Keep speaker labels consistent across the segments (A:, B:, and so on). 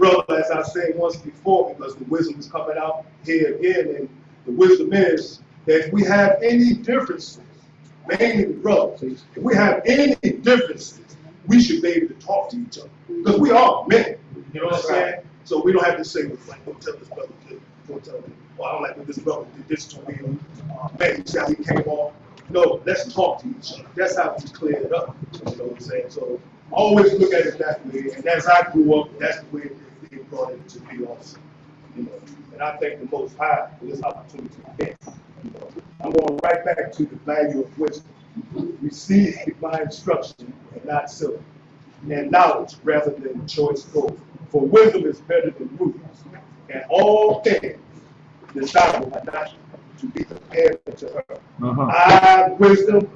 A: brother, as I said once before, because the wisdom is coming out here again, and the wisdom is that if we have any differences, mainly the brothers, if we have any differences, we should be able to talk to each other. Because we are men, you know what I'm saying? So we don't have to say, well, don't tell this brother this, don't tell him, well, I don't like what this brother did this to me, man, you see how he came off. No, let's talk to each other. That's how we clear it up, you know what I'm saying? So I always look at it that way, and as I grew up, that's the way it brought it to me also. You know, and I thank the Most High for this opportunity again. You know, I'm going right back to the value of wisdom. Receive my instruction and not silver, and knowledge rather than choice gold. For wisdom is better than rubies, and all things desirable are not to be compared to her. I, wisdom,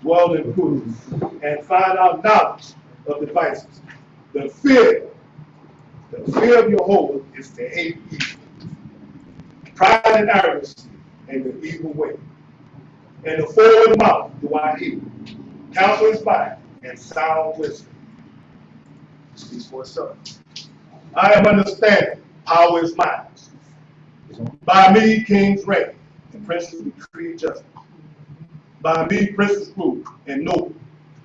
A: dwell in prudence, and find out knowledge of devices. The fear of Jehovah is to hate evil, pride and arrogance, and the evil way. And the forward mouth do I hate. Counsel is mine, and sound wisdom. Speaks for itself. I am understanding, power is mine. By me kings reign, and princes decree justice. By me princes rule, and noble,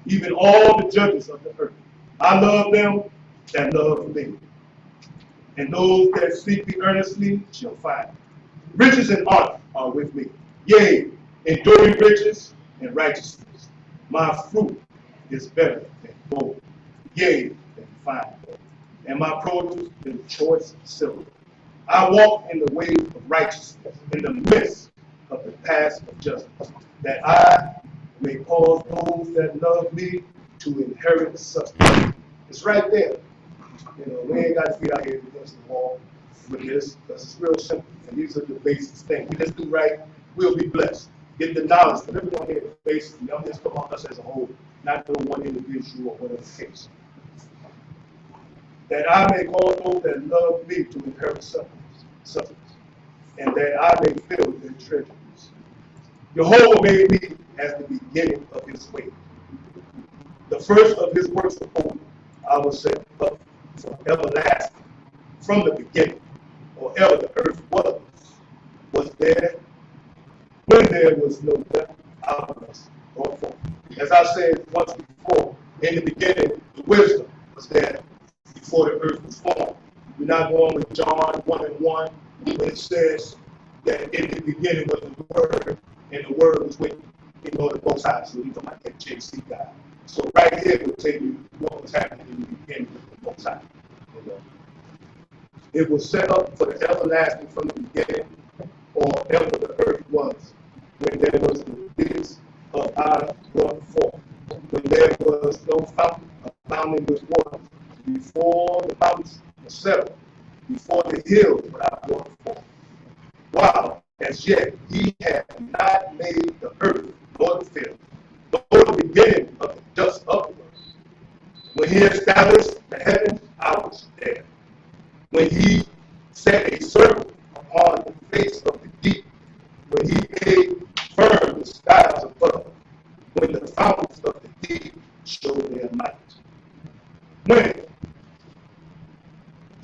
A: even all the judges of the earth. I love them that love me, and those that seek me earnestly shall find. Riches and honor are with me, yea, enduring riches and righteousness. My fruit is better than gold, yea, than fine gold, and my produce than choice silver. I walk in the way of righteousness, in the midst of the paths of justice, that I may cause those that love me to inherit sustenance. It's right there. You know, we ain't got to be out here against the wall with this, because it's real simple. And these are the basic things. We just do right, we'll be blessed. Get the knowledge, but everyone here basically, I'm just talking about us as a whole, not no one individual or whatever the case. That I may cause those that love me to inherit substance, and that I may fill their treasuries. Jehovah made me as the beginning of his way. The first of his works of holy, I will set up from everlasting, from the beginning, or ever the earth was there. When there was no depth, outness, or form. As I said once before, in the beginning, the wisdom was there before the earth was formed. We're not going with John 1:1, when it says that in the beginning was the Word, and the Word was with the Most High. So he's talking about that JC guy. So right here will tell you what was happening in the beginning with the Most High. You know? It was set up for the everlasting from the beginning, or ever the earth was, when there was the biggest of eyes brought forth, when there was no fountain abounding with water, before the mountains were settled, before the hills were not brought forth. While as yet he had not made the earth nor the field, nor the beginning of the dust of the earth. When he established the heavens, I was there. When he set a circle upon the face of the deep, when he made firm the skies above, when the fountains of the deep showed their might. When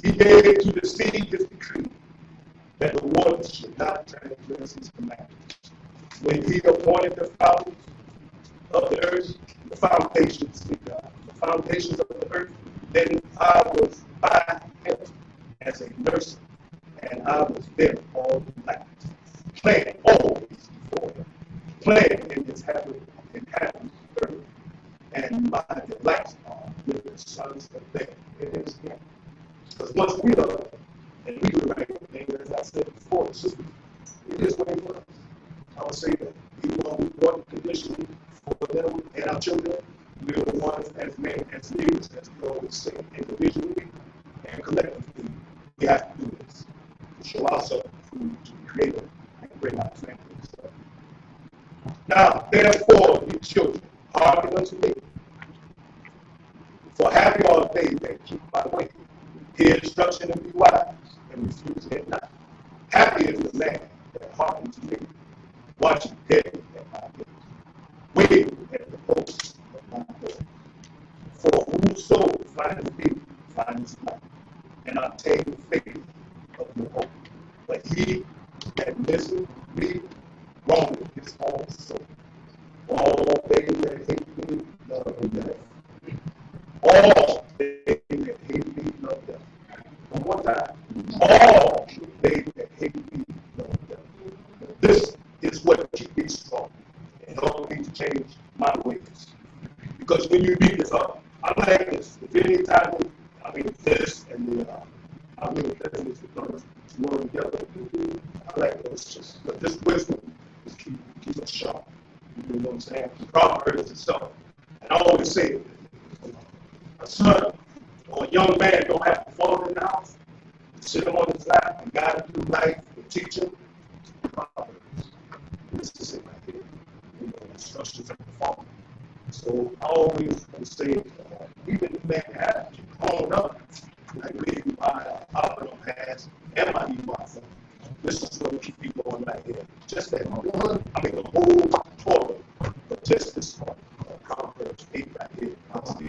A: he gave to the sea his decree, that the waters should not transgress his commandments. When he appointed the fountains of the earth, the foundations of the earth, then I was by him as a nurse, and I was there all the night, playing always before him, playing in his inhabited earth, and my delights are with the sons of men in his hand. Because once we are, and we do the right thing, as I said before, it's just, it is what it was. I would say that even though we brought the condition for them and our children, we are the ones as men, as leaders, as we always say, individually and collectively, we have to do this. To show ourselves to the Creator and bring our families. Now, therefore, ye children, hearken unto me. For happy are they that keep my way. Hear instruction and be wise, and refuse it not. Happy is the man that hearkens to me, watching daily at my gates, waiting at the posts of my door. For whoso findeth me finds life, and obtain faith of your hope. But he that misseth me wrongeth his own soul. All they that hate me love death. All they that hate me love death. One more time. All they that hate me love death. This is what keeps me strong and help me to change my ways. Because when you read this up, I like this. If any time, this and the, presidents work together. I like those just, but this wisdom is keep us sharp. You know what I'm saying? The Proverbs itself. And I always say, a son or a young man don't have to fall in the house, sit him on his lap and guide him through life and teach him. Proverbs. This is it right here. You know, instructions of the father. So I always say, even if man has grown up, like maybe my Papa has and my Imasa, this is what keep people going right here. Just that one, the whole Torah, but just this one, Proverbs 8 right here.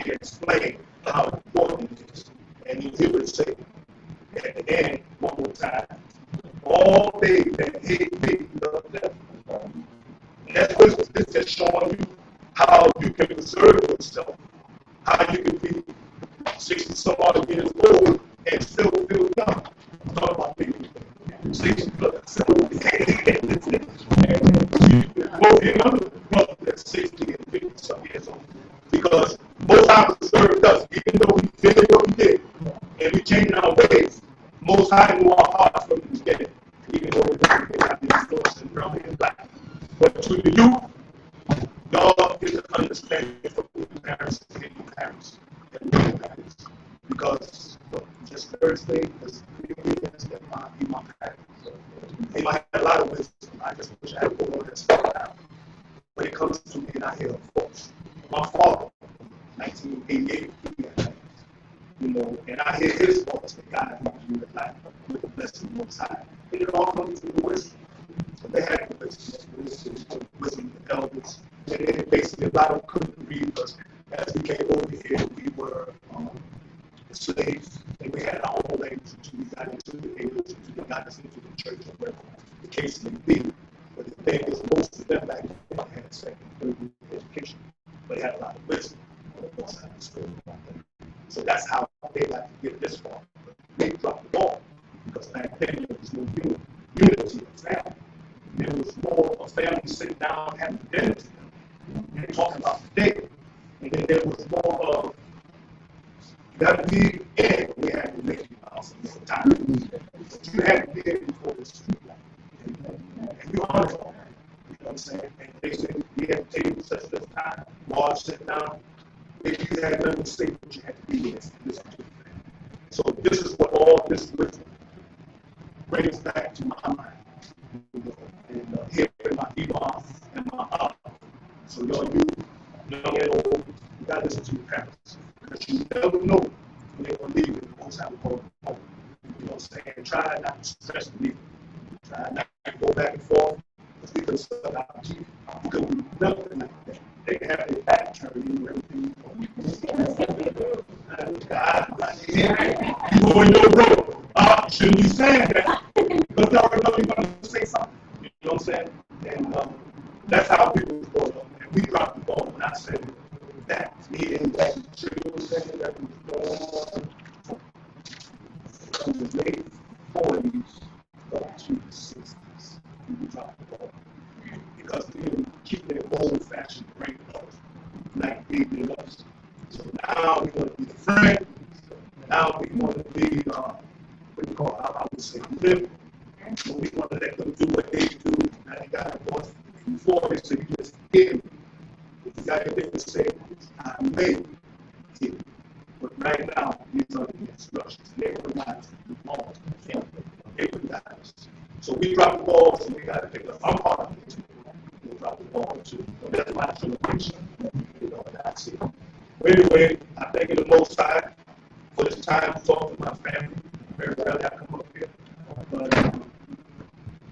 A: He explain how important it is. And he would say at the end, one more time, all they that hate me love death. And that's what it's just showing you how you can preserve yourself, how you can be 60 some odd years old and still feel young. I'm talking about people 60 plus. Well, in other brothers that's 60 and 50 some years old. Because most High preserved us, even though we did what we did, and we changed our ways. Most High knew our hearts from the beginning, even though we didn't have the influence in early in life. But to the youth, y'all get to understand from your parents and your parents and your parents. Because just Thursday was 3 years that my parents. They might have a lot of wisdom. I just wish I had more of that stuff out. When it comes to me, and I hear, of course, my father, 1988, you know, and I hear his voice that God has you in life with the blessing of Most High. And it all comes from the wisdom. So they had the wisdom of the elders. And then basically a lot of them couldn't read because as we came over here, we were slaves, and we had our own language until we got into the English, until we got us into the church or whatever the case may be. But the thing is, most of them back then had second, third education, but they had a lot of wisdom. So that's how they like to get this far. They dropped the ball because back then there was no unity of family. There was more of family sitting down having dinner together and talking about the day. And then there was more of that we in, we had to make it house at the time. But you had to be there before the street light. And you honor all that. You know what I'm saying? And they said we had to take such this time, large sit down. If you had nothing to say, but you had to be there. So this is what all this wisdom brings back to my mind. You know, and here in my imam and my aunt. So young and old, you got to listen to your parents. Because you never know when they're going to leave you. Most have to go home. You know what I'm saying? Try not to stress the leave. Try not to go back and forth. Because we can sell out to you. Because we nothing like that. They can have their back turned and everything. You go in your room. Shouldn't be saying that. Because you already know you're going to say something. You know what I'm saying? And that's how people was going on. And we dropped the ball when I said that. Me and that was saying that was going on from the late 40s up to the 60s. We dropped the ball. Because they were keeping their old-fashioned brain like they did us. So now we want to be the friend. Now we want to be, what do you call it? I would say, living. So we want to let them do what they do. Now they got a voice before they say, you just hear me. If you got anything to say, I may hear. But right now, these are the instructions. They recognize the laws. They recognize. So we drop the ball, so we got to pick up. I'm part of it too. We drop the ball too. So that's my celebration. You know, that's it. But anyway, I thank you the Most High for this time to talk to my family. Very rarely I come up here. But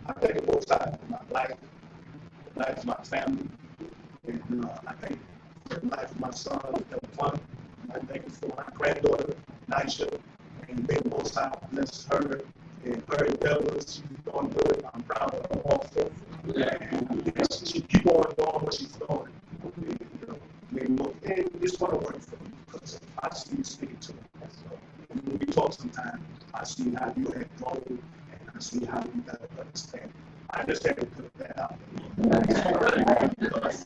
A: I thank the Most High for my life, the life of my family. And I thank you for the life of my son, L1. I thank you for my granddaughter, Nisha. And may the Most High God bless her and her endeavors. She's doing good. I'm proud of her also. And she keep on doing what she's doing. And it's going to work for me because I see you speaking to me. So when we talk sometimes, I see how you have grown and I see how you got to understand. I just had to put that out there. Because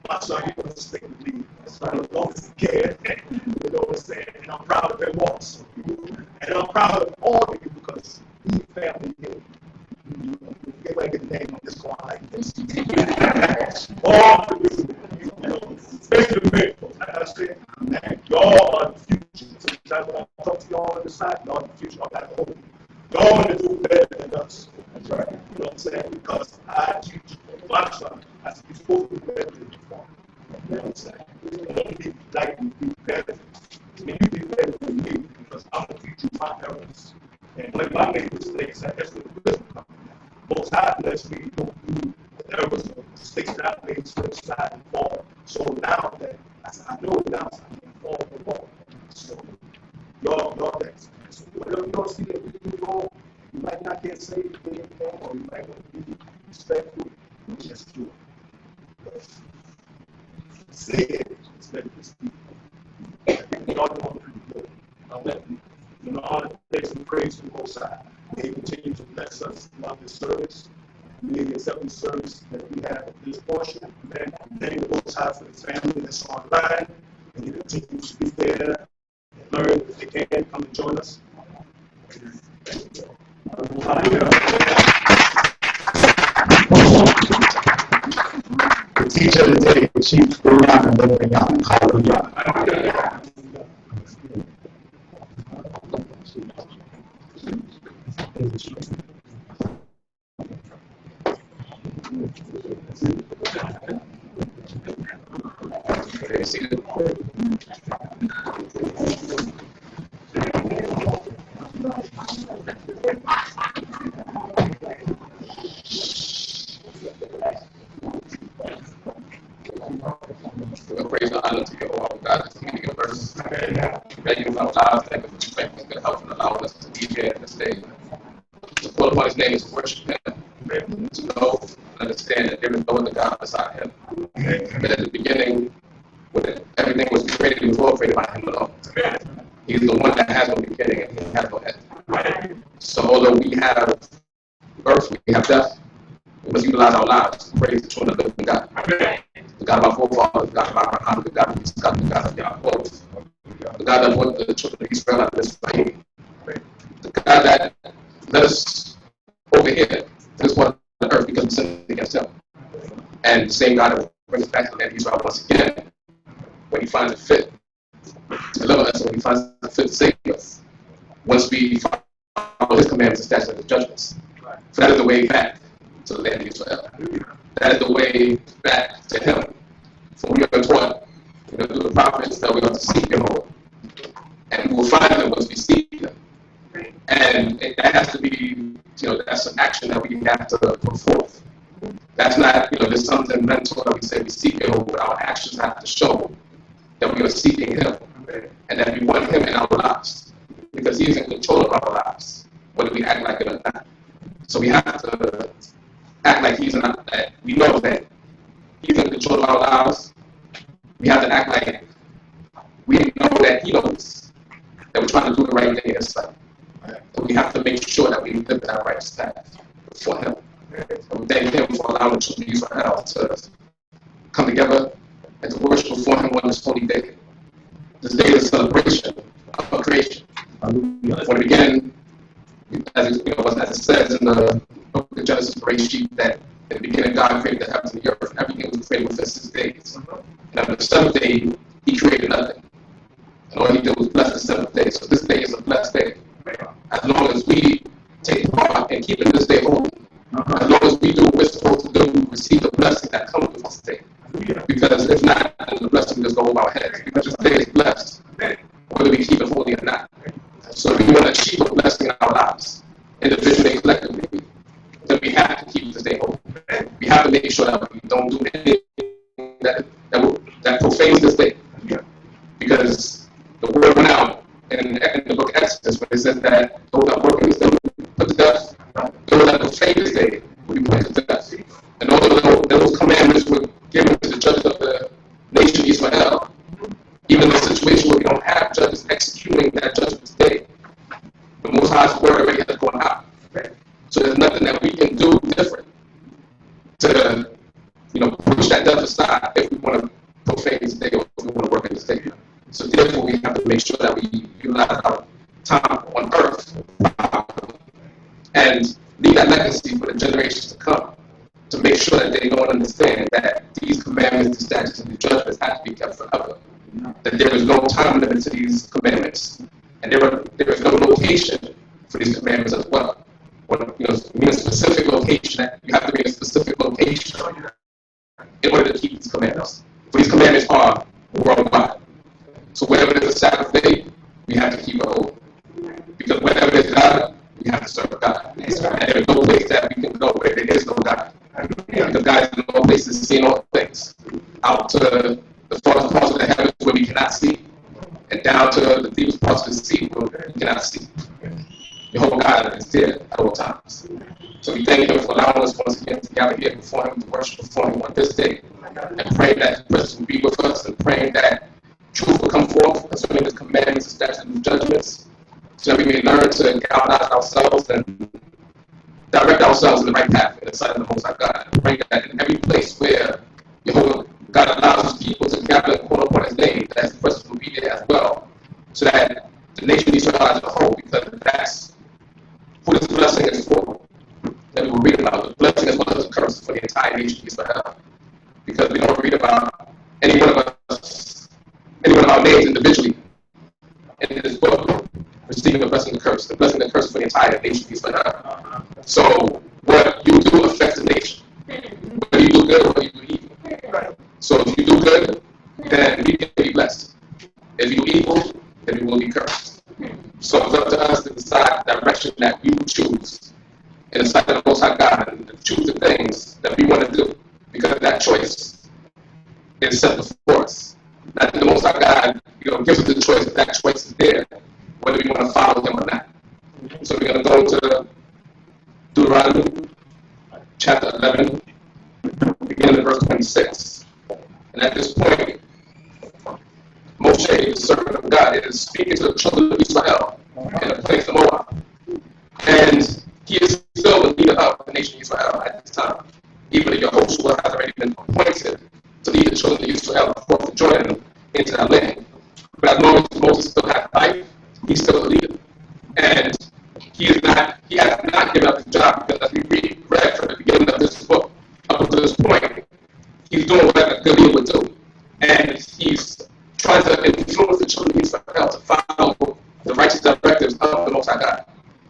A: my son, he wants to stick with me as long as he can. You know what I'm saying? And I'm proud of him also. And I'm proud of all of you because we family here. If I get the name on this going like this. All of you, especially the men, like I said, man, y'all are the future. Sometimes when I talk to y'all on the side, y'all are the future. Y'all got the hope. Y'all want to do better than us. That's right. You know what I'm saying? Because I teach my son. I said, you're supposed to be better than your father. You know what I'm saying? And don't be like you be better. I mean, you be better than me because I'm going to teach you my errors. And when I make mistakes, that's where the wisdom comes. Most high bless me, don't do the errors of mistakes that I made, slip, slide, and fall. So now that I know now, so I can fall and fall. So y'all next. So whatever y'all see that we do wrong, you might not get saved anymore, or you might want to be respectful, just do it. Say it, it's better to speak. Y'all doing pretty good. I'll let you. You know, all the thanks and praise from both sides. May He continue to bless us throughout this service. May He accept the service that we have at this portion. Amen. Thank the Most High for His family that's online. And He continue to be there and learn if they can come and join us.
B: The teacher of the day, Chief Quran and Living Young. Hallelujah.
C: Praise and honor to you, all God, that's meeting your verse. Thank you for our lives. Thank you for your strength and good health and allowing us to be here and to stay. To call upon His name is to worship Him, to know and understand that there is no other God beside Him. That at the beginning, when everything was created, it was all created by Him alone. He's the one that has no beginning and He has no end. So although we have birth, we have death, we must utilize our lives to praise the true and the living God. The God of our forefathers, the God of Abraham, the God of Isaac, the God of Yaakov, the God that brought the children of Israel out of Israel, the God that led us over here to this one on the earth because we sinned against Him. And the same God that will bring us back to the land of Israel once again when He finds it fit to deliver us, when He finds it fit to save us, once we follow His commandments and statutes and His judgments. For that is the way back to the land of Israel. That is the way back to Him. For we are taught through the prophets that we are to seek Him, Lord. And we will find Him once we seek Him. And that has to be, that's an action that we have to put forth. That's not, there's something mental that we say we seek Him, but our actions have to show that we are seeking Him and that we want Him in our lives. Because He is in control of our lives, whether we act like it or not. So we have to act like He's not, that we know that He's in control of our lives. We have to act like we know that He knows that we're trying to do the right thing in His sight. And we have to make sure that we live that right staff before Him. And we thank Him for allowing the children of Israel to come together and to worship before Him on this holy day. This day is a celebration of our creation. From the beginning, as it says in the book of Genesis, Bereshit, that in the beginning God created the heavens and the earth, and everything was created within 6 days. And on the seventh day, He created nothing. And all He did was bless the seventh day. So this day is a blessed day. As long as we take part in keeping this day holy, as long as we do what we're supposed to do, we receive the blessing that comes with this day. Because if not, the blessing just go over our heads. Because this day is blessed, whether we keep it holy or not. So if we want to achieve a blessing in our lives, individually and collectively, then we have to keep this day holy. We have to make sure that we don't do anything that profanes this day. Because the word went out in the book of Exodus, where it says that those that work in this day will be put to death, those that profane this day will be put to death. And although those commandments were given to the judges of the nation of Israel, even in a situation where we don't have judges executing that judgment day, the Most High's word already has gone out. So there's nothing that we can do different to, push that death aside if we want to profane this day or if we want to work in this day. So therefore, we have to make sure that we utilize our time on earth and leave that legacy for the generations to come, to make sure that they know and understand that these commandments, the statutes, and the judgments have to be kept forever. That there is no time limit to these commandments, and there is no location for these commandments as well. In a specific location, that you have to be in a specific location in order to keep these commandments. For these commandments are worldwide. So whenever there's a Sabbath day, we have to keep it holy. Because whenever there's God, we have to serve God. And there is no place that we can go where there is no God. Because God is in all places, seeing all things. Out to the farthest parts of the heavens where we cannot see, and down to the deepest parts of the sea where we cannot see. The whole God is there at all times. So we thank Him for allowing us once again to gather here before Him, to worship before Him on this day, and praying that His presence will be with us, and praying that truth will come forth concerning His commandments, His statutes, and judgments, so that we may learn to galvanize ourselves and direct ourselves in the right path in the sight of the Most High God. And praying that in every place where Jehovah God allows His people to gather and call upon His name, that His presence will be there as well, so that the nation of Israel as a whole, because that's who this blessing is for, that we will read about, the blessing as well as the curse for the entire nation of Israel. Because we don't read about any one of us, any one of our names individually in this book receiving the blessing and the curse. The blessing and the curse for the entire nation of Israel. So what you do affects the nation. Whether you do good or whether you do evil. So if you do good, then we can be blessed. If you do evil, then we will be cursed. So it's up to us to decide the direction that we will choose in the sight of the Most High God, and to choose the things that we want to do, because that choice is set before us. That the Most High God, gives us the choice. That choice is there, whether we want to follow Him or not. So we're going to go to Deuteronomy chapter 11, beginning at verse 26. And at this point, Moshe, the servant of God, is speaking to the children of Israel in the place of Moab. And he is still the leader of the nation of Israel at this time. Even Yehoshua has already been appointed to lead the children of Israel forth to join them into that land. But as long as Moses still has life, he's still the leader. And he has not given up his job, because as we read from the beginning of this book up until this point, he's doing what a good leader would do. And he's trying to influence the children of Israel to follow the righteous directives of the Most High God.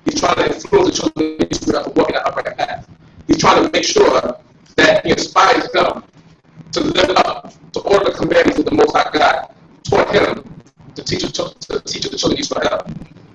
C: He's trying to influence the children of Israel to walk in that upright path. He's trying to make sure that he inspires them to live up to all the commandments of the Most High God taught him to teach the children of Israel.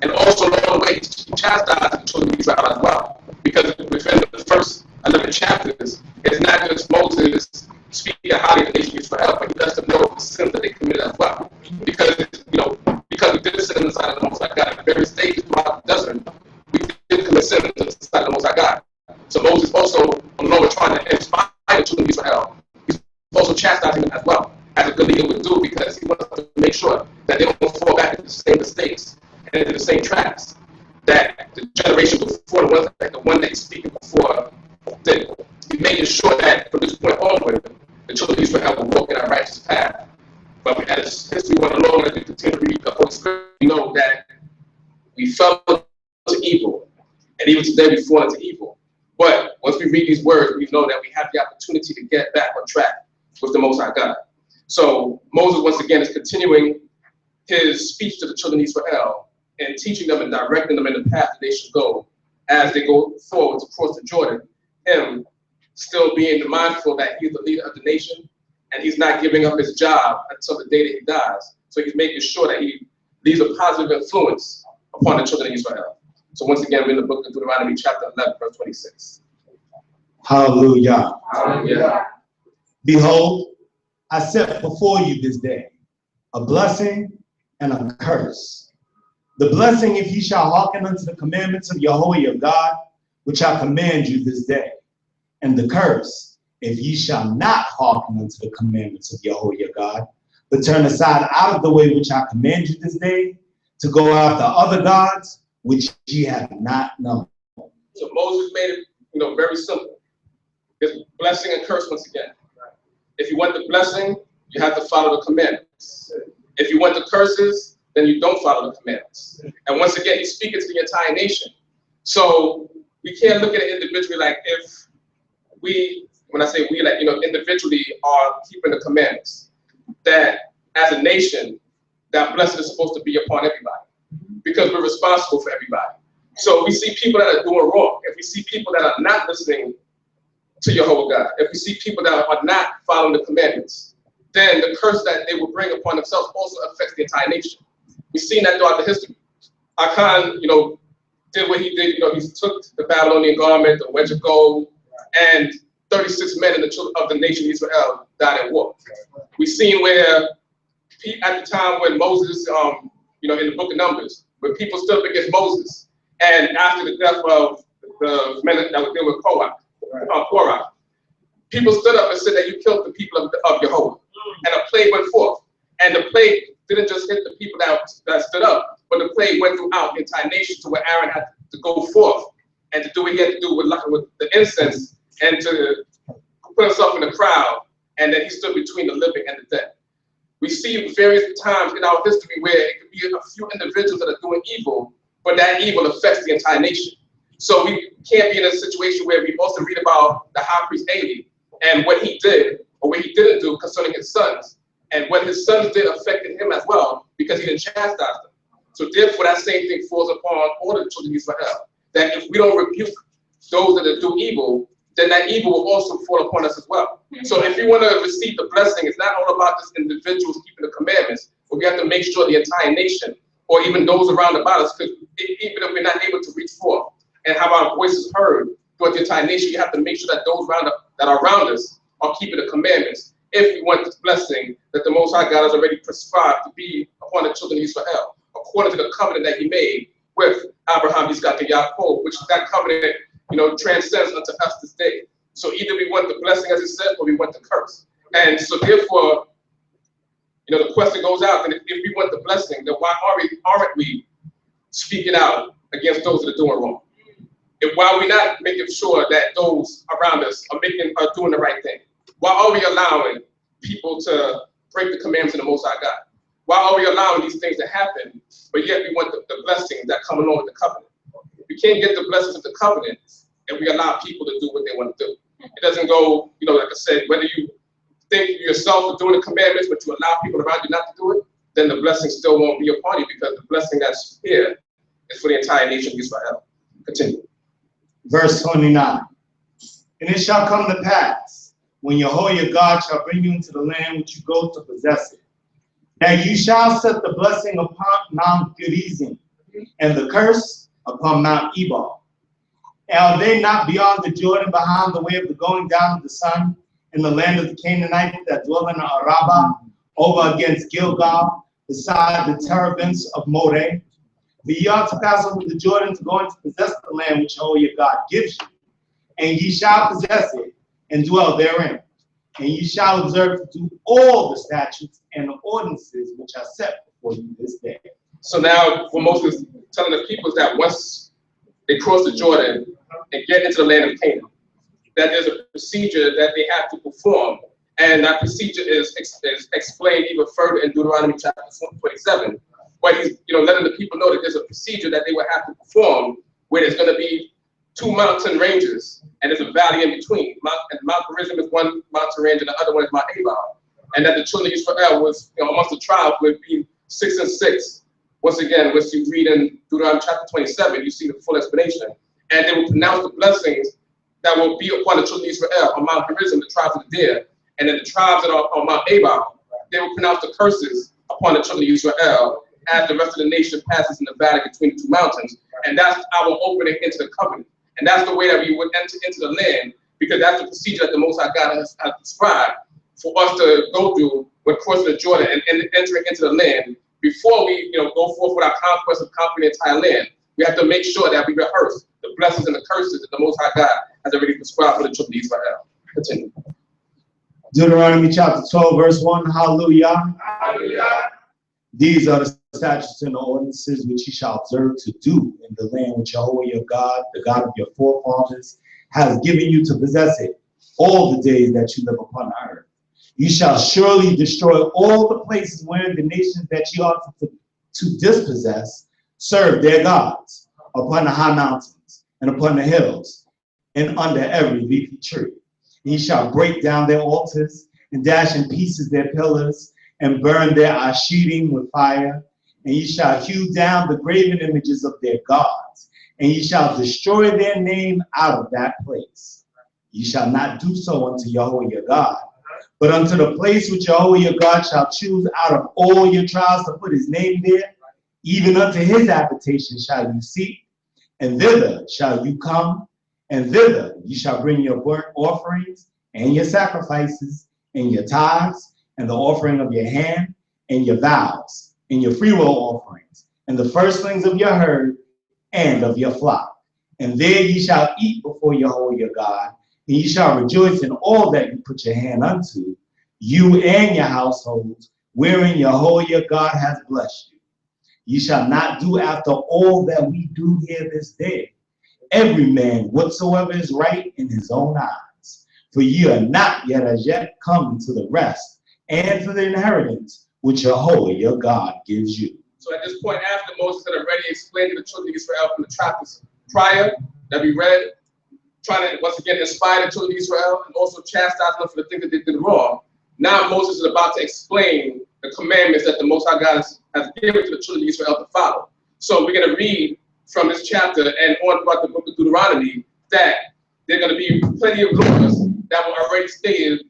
C: And also along the way, he chastised the children of Israel as well. Because within the first 11 chapters, it's not just Moses speaking highly of the nation of Israel, but he lets them know the sins that they committed as well. Because we did sin in the sight of the Most High God at various stages throughout the desert, we did commit sin in the sight of the Most High God. So Moses also, along with trying to inspire the children of Israel, he's also chastising them as well, as a good leader would do, because he wants to make sure that they don't fall back into the same mistakes and into the same traps that the generation before the one that he's speaking before did. He's making sure that from this point onward, the children of Israel will walk in our righteous path. But as history went along, as we continue to read the Holy Spirit, we know that we fell into evil, and even today we fall into evil. But once we read these words, we know that we have the opportunity to get back on track with the Most High God. So Moses, once again, is continuing his speech to the children of Israel and teaching them and directing them in the path that they should go as they go forward to cross the Jordan. Him still being mindful that he's the leader of the nation, and he's not giving up his job until the day that he dies. So he's making sure that he leaves a positive influence upon the children of Israel. So once again, we're in the book of Deuteronomy chapter 11, verse 26.
B: Hallelujah.
C: Hallelujah.
B: Behold, I set before you this day a blessing and a curse. The blessing if ye shall hearken unto the commandments of Yahweh your God, which I command you this day. And the curse, if ye shall not hearken unto the commandments of Yahweh your God, but turn aside out of the way which I command you this day, to go after other gods, which ye have not known.
C: So Moses made it, very simple. There's blessing and curse once again. If you want the blessing, you have to follow the commandments. If you want the curses, then you don't follow the commandments. And once again, he's speaking to the entire nation. So we can't look at it individually, like if we, when I say we, like, individually are keeping the commandments, that as a nation, that blessing is supposed to be upon everybody because we're responsible for everybody. So we see people that are doing wrong. If we see people that are not listening to Jehovah God, if we see people that are not following the commandments, then the curse that they will bring upon themselves also affects the entire nation. We've seen that throughout the history. Akan, did what he did. He took the Babylonian garment, the wedge of gold, and 36 men of the nation of Israel died in war. We've seen where, at the time when Moses, in the book of Numbers, when people stood up against Moses, and after the death of the men that were there with Korah, people stood up and said that you killed the people of Jehovah, and a plague went forth. And the plague didn't just hit the people that stood up, but the plague went throughout the entire nation to where Aaron had to go forth and to do what he had to do with the incense and to put himself in the crowd, and then he stood between the living and the dead. We see various times in our history where it could be a few individuals that are doing evil, but that evil affects the entire nation. So we can't be in a situation where we also read about the high priest Eli and what he did or what he didn't do concerning his sons. And what his sons did affected him as well because he didn't chastise them. So therefore that same thing falls upon all the children of Israel. That if we don't rebuke those that do evil, then that evil will also fall upon us as well. So if you want to receive the blessing, it's not all about just individuals keeping the commandments, but we have to make sure the entire nation, or even those around about us, because even if we're not able to reach forth and have our voices heard throughout the entire nation, you have to make sure that those that are around us are keeping the commandments if we want this blessing that the Most High God has already prescribed to be upon the children of Israel, according to the covenant that he made with Abraham, Isaac, and Yaakov, which that covenant transcends unto us this day. So either we want the blessing, as it says, or we want the curse. And so therefore, the question goes out, and if we want the blessing, then why aren't we speaking out against those that are doing wrong? And why are we not making sure that those around us are doing the right thing? Why are we allowing people to break the commandments of the Most High God? Why are we allowing these things to happen, but yet we want the blessings that come along with the covenant? We can't get the blessings of the covenant and we allow people to do what they want to do. It doesn't go, like I said, whether you think yourself are doing the commandments, but you allow people around you not to do it, then the blessing still won't be upon you because the blessing that's here is for the entire nation of Israel. Continue.
B: Verse 29. And it shall come to pass, when Yahweh your God shall bring you into the land which you go to possess it, that you shall set the blessing upon Mount Gerizim, and the curse upon Mount Ebal. And are they not beyond the Jordan, behind the way of the going down of the sun, in the land of the Canaanites that dwell in Arabah, over against Gilgal, beside the terebinths of Moreh? But ye ought to pass over the Jordan to go and to possess the land which Yahweh your God gives you, and ye shall possess it and dwell therein. And ye shall observe to do all the statutes and the ordinances which are set before you this day.
C: So now what Moses is telling the people is that once they cross the Jordan and get into the land of Canaan, that there's a procedure that they have to perform. And that procedure is explained even further in Deuteronomy chapter 27, where he's letting the people know that there's a procedure that they will have to perform where there's going to be two mountain ranges and there's a valley in between. Mount Gerizim is one mountain range and the other one is Mount Ebal. And that the children of Israel was, amongst the tribes would be 6 and 6. Once again, once you read in Deuteronomy chapter 27, you see the full explanation. And they will pronounce the blessings that will be upon the children of Israel on Mount Gerizim, the tribes of the deer. And then the tribes that are on Mount Ebal, they will pronounce the curses upon the children of Israel as the rest of the nation passes in the valley between the two mountains. And that's our opening into the covenant. And that's the way that we would enter into the land, because that's the procedure that the Most High God has prescribed for us to go through when crossing the Jordan and entering into the land, before we, go forth with our conquest of conquering the entire land, we have to make sure that we rehearse the blessings and the curses that the Most High God has already prescribed for the children of Israel. Continue.
B: Deuteronomy chapter 12, verse 1. Hallelujah.
C: Hallelujah.
B: These are the statutes and the ordinances which ye shall observe to do in the land which Jehovah your God, the God of your forefathers, has given you to possess it all the days that you live upon the earth. You shall surely destroy all the places wherein the nations that ye ought to dispossess serve their gods, upon the high mountains and upon the hills and under every leafy tree. And ye shall break down their altars and dash in pieces their pillars and burn their asherim with fire. And ye shall hew down the graven images of their gods, and ye shall destroy their name out of that place. Ye shall not do so unto Jehovah your God, but unto the place which Jehovah your God shall choose out of all your tribes to put his name there, even unto his habitation shall you seek, and thither shall you come, and thither you shall bring your burnt offerings, and your sacrifices, and your tithes, and the offering of your hand, and your vows, and your freewill offerings, and the firstlings of your herd, and of your flock. And there ye shall eat before Jehovah your God, and ye shall rejoice in all that you put your hand unto, you and your households, wherein Jehovah your God has blessed you. Ye shall not do after all that we do here this day, every man whatsoever is right in his own eyes. For ye are not yet as yet come to the rest and to the inheritance which Jehovah your God gives you.
C: So at this point, after Moses had already explained to the children of Israel from the chapters prior that we read, trying to once again inspire the children of Israel and also chastise them for the things that they did wrong, now Moses is about to explain the commandments that the Most High God has given to the children of Israel to follow. So we're going to read from this chapter and on throughout the book of Deuteronomy that there are going to be plenty of laws that were already stated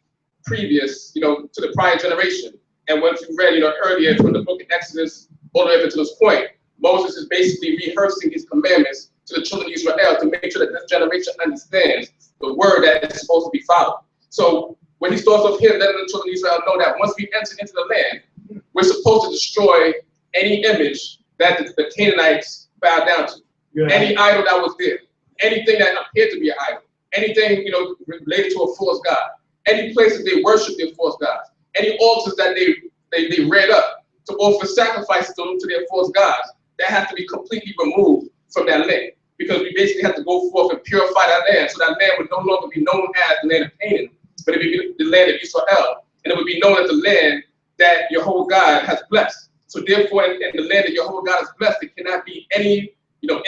C: previous, to the prior generation. And once you read, earlier from the book of Exodus all the way up to this point, Moses is basically rehearsing these commandments to the children of Israel to make sure that this generation understands the word that is supposed to be followed. So when he starts off here, letting the children of Israel know that once we enter into the land, we're supposed to destroy any image that the Canaanites bow down to, any idol that was there, anything that appeared to be an idol, anything related to a false god, any place that they worship their false gods, any altars that they read up to offer sacrifices to their false gods, that have to be completely removed from that land, because we basically have to go forth and purify that land, so that land would no longer be known as the land of Canaan, but it would be the land of Israel, and it would be known as the land that Jehovah God has blessed. So therefore, in the land that Jehovah God has blessed, there cannot be any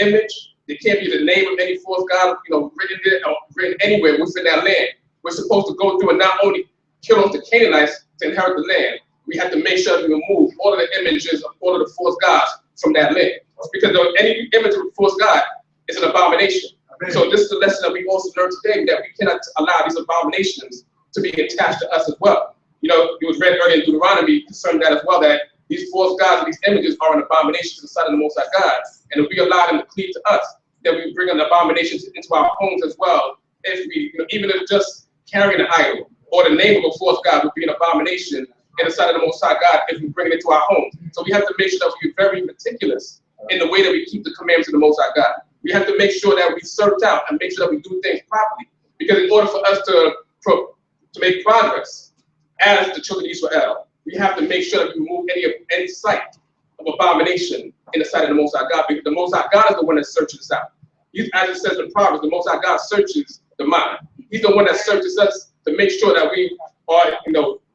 C: image. There can't be the name of any false god written there or written anywhere within that land. We're supposed to go through and not only kill off the Canaanites to inherit the land, we have to make sure we remove all of the images of all of the false gods from that land. It's because any image of a false god is an abomination. Amen. So this is the lesson that we also learned today, that we cannot allow these abominations to be attached to us as well. It was read earlier in Deuteronomy concerning that as well, that these false gods and these images are an abomination to the sight of the Most High God. And if we allow them to cleave to us, then we bring an abomination into our homes as well. If we, even if just carrying an idol or the name of a false god would be an abomination in the sight of the Most High God if we bring it into our homes. So we have to make sure that we're very meticulous in the way that we keep the commandments of the Most High God. We have to make sure that we search out and make sure that we do things properly. Because in order for us to make progress as the children of Israel, we have to make sure that we remove any sight of abomination in the sight of the Most High God, because the Most High God is the one that searches us out. As it says in Proverbs, the Most High God searches the mind. He's the one that searches us to make sure that we are,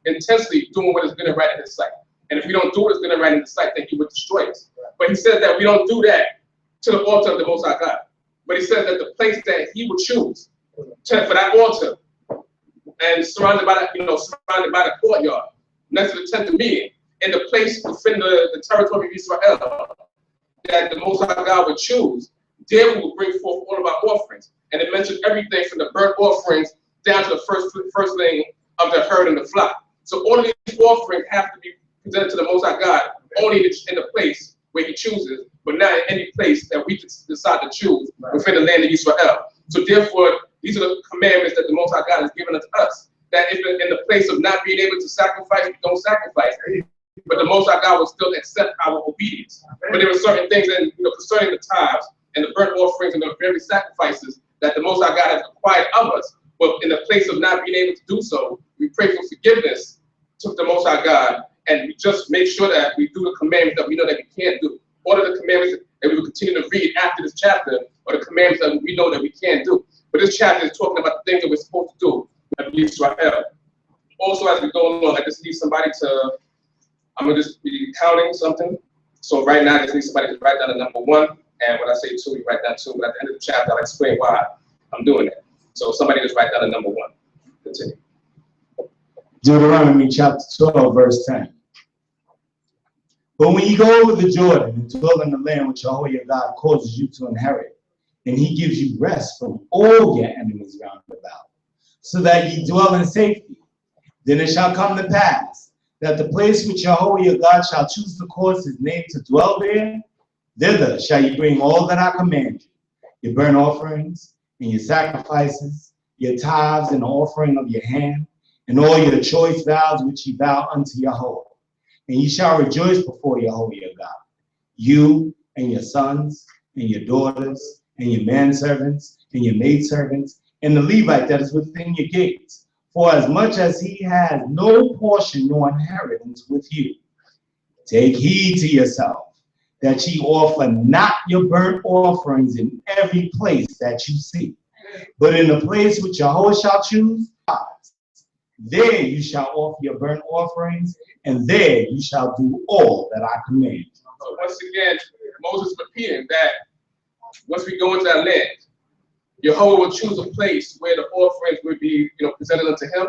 C: intensely doing what is good and right in His sight. And if we don't do what is good and right in His sight, then He would destroy us. But He says that we don't do that to the altar of the Most High God. But He says that the place that He would choose for that altar, and surrounded by the courtyard, next to the tent of meeting, in the place within the territory of Israel that the Most High God would choose, there we will bring forth all of our offerings. And it mentions everything from the burnt offerings down to the firstling of the herd and the flock. So all of these offerings have to be presented to the Most High God only in the place where He chooses, but not in any place that we decide to choose within the land of Israel. So therefore, these are the commandments that the Most High God has given unto us. That if in the place of not being able to sacrifice, we don't sacrifice. but the Most High God will still accept our obedience. But there were certain things concerning the tithes and the burnt offerings and the very sacrifices that the Most High God has required of us. But in the place of not being able to do so, we pray for forgiveness to the Most High God, and we just make sure that we do the commandments that we know that we can't do. What are the commandments that we will continue to read after this chapter, or the commandments that we know that we can't do? But this chapter is talking about the things that we're supposed to do in Israel. Also, as we go along, I just need somebody to, I'm going to just be counting something. So right now, I just need somebody to write down the number 1. And when I say 2, you write down 2. But at the end of the chapter, I'll explain why I'm doing it. So somebody just write down the number 1. Continue.
B: Deuteronomy chapter 12, verse 10. But when you go over the Jordan and dwell in the land which Jehovah your God causes you to inherit, and he gives you rest from all your enemies round about, so that ye dwell in safety, then it shall come to pass that the place which Jehovah your God shall choose to cause his name to dwell there, thither shall ye bring all that I command you, your burnt offerings and your sacrifices, your tithes and the offering of your hand, and all your choice vows which ye vow unto Jehovah. And ye shall rejoice before Jehovah your God, you and your sons and your daughters and your manservants and your maidservants, and the Levite that is within your gates, for as much as he has no portion nor inheritance with you. Take heed to yourself, that ye offer not your burnt offerings in every place that you see, but in the place which Jehovah shall choose, there you shall offer your burnt offerings, and there you shall do all that I command.
C: So once again, Moses repeating that once we go into that land, Jehovah will choose a place where the offerings will be, presented unto him,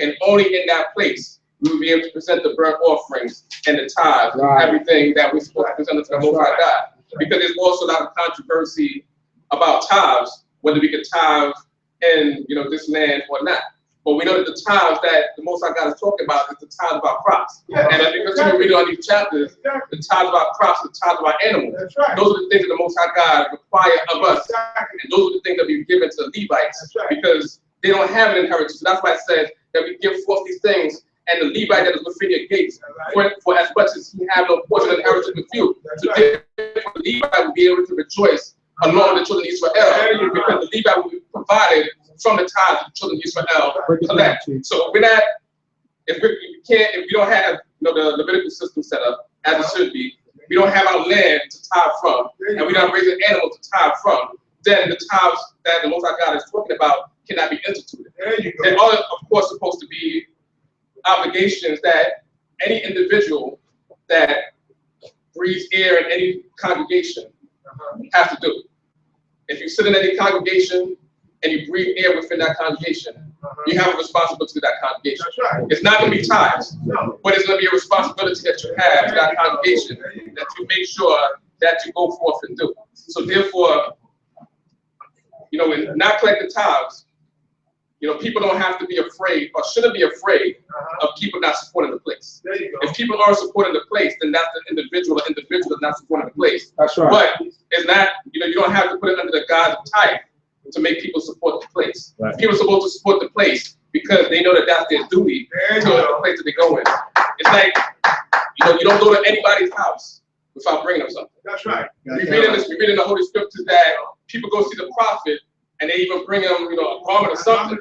C: and only in that place we will be able to present the burnt offerings and the tithes and everything that we're supposed to present unto the Most High God. Because there's also a lot of controversy about tithes, whether we can tithe in this land or not. But we know that the tithes that the Most High God is talking about is the tithes of our crops. And as we continue reading on these chapters, the tithes of our crops, the tithes of our animals, those are the things that the Most High God require of us. And those are the things that we've given to the Levites because they don't have an inheritance. So that's why it says that we give forth these things, and the Levite that is within your gates, for as much as he have no portion of inheritance with you. So therefore, the Levite will be able to rejoice along with the children of Israel, because the Levite will be provided from the tithes of the children of Israel collect. So we're not, if we don't have the Levitical system set up as it should be, we don't have our land to tithe from, and we don't raise an animal to tithe from, then the tithes that the Most High God is talking about cannot be instituted. There are, of course, supposed to be obligations that any individual that breathes air in any congregation has to do. If you sit in any congregation and you breathe air within that congregation, you have a responsibility to that congregation. It's not going to be tithes, but it's going to be a responsibility that you have to that congregation, that you make sure that you go forth and do. So therefore, in not collecting tithes, people don't have to be afraid or shouldn't be afraid of people not supporting the place. If people aren't supporting the place, then that's the individual or individual that's not supporting the place. That's right. But it's not, you don't have to put it under the guise of tithe to make people support the place. Right. People are supposed to support the place because they know that that's their duty to the place that they go in. It's like, you don't go to anybody's house without bringing them something. That's right. We read in the Holy Scriptures that people go see the prophet and they even bring them, a garment or something.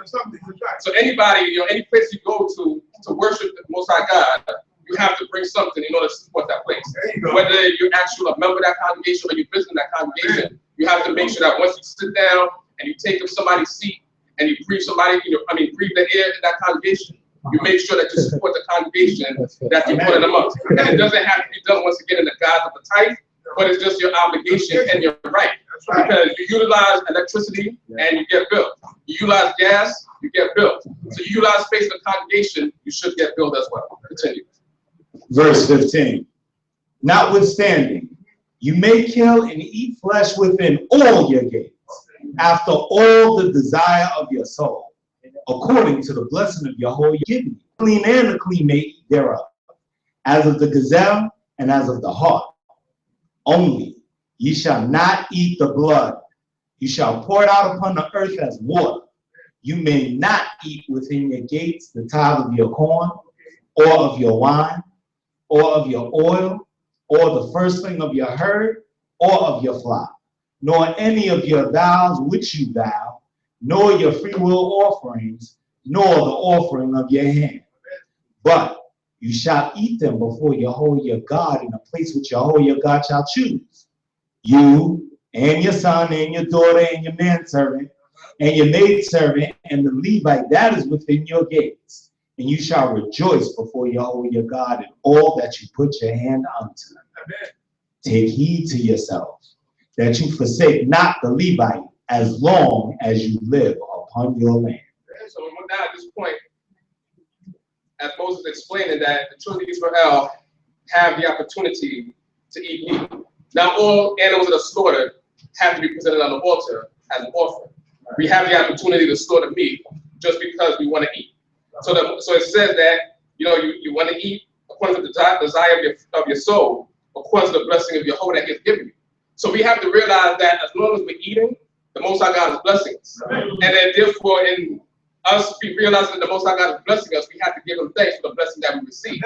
C: So anybody, any place you go to worship the Most High God, you have to bring something in order to support that place. Whether you're actually a member of that congregation or you're visiting that congregation, you have to make sure that once you sit down and you take up somebody's seat and you breathe breathe the air in that congregation, you make sure that you support the congregation that you're putting them up. And it doesn't have to be done once again in the guise of a tithe, but it's just your obligation and your right. Because you utilize electricity and you get billed. You utilize gas, you get billed. So you utilize space in the congregation, you should get billed as well. Continue.
B: Verse 15. Notwithstanding, you may kill and eat flesh within all your gates, after all the desire of your soul, according to the blessing of Jehovah giving you. Clean and the clean may eat thereof, as of the gazelle and as of the hart. Only ye shall not eat the blood. You shall pour it out upon the earth as water. You may not eat within your gates the tithe of your corn, or of your wine, or of your oil, or the firstling of your herd, or of your flock, nor any of your vows which you vow, nor your freewill offerings, nor the offering of your hand. But you shall eat them before Yahweh your God in a place which Yahweh your God shall choose. You and your son and your daughter and your manservant and your maidservant and the Levite that is within your gates. And you shall rejoice before Yahweh your God in all that you put your hand unto. Take heed to yourselves that you forsake not the Levite as long as you live upon your land.
C: So now at this point, as Moses explaining that the children of Israel have the opportunity to eat meat. Now all animals that are slaughtered have to be presented on the altar as an offering. We have the opportunity to slaughter meat just because we want to eat. So it says that you want to eat according to the desire of your soul, according to the blessing of Yahweh that He has given you. So we have to realize that as long as we're eating, the Most High God is blessing us. And then therefore in us realizing that the Most High God is blessing us, we have to give Him thanks for the blessing that we receive.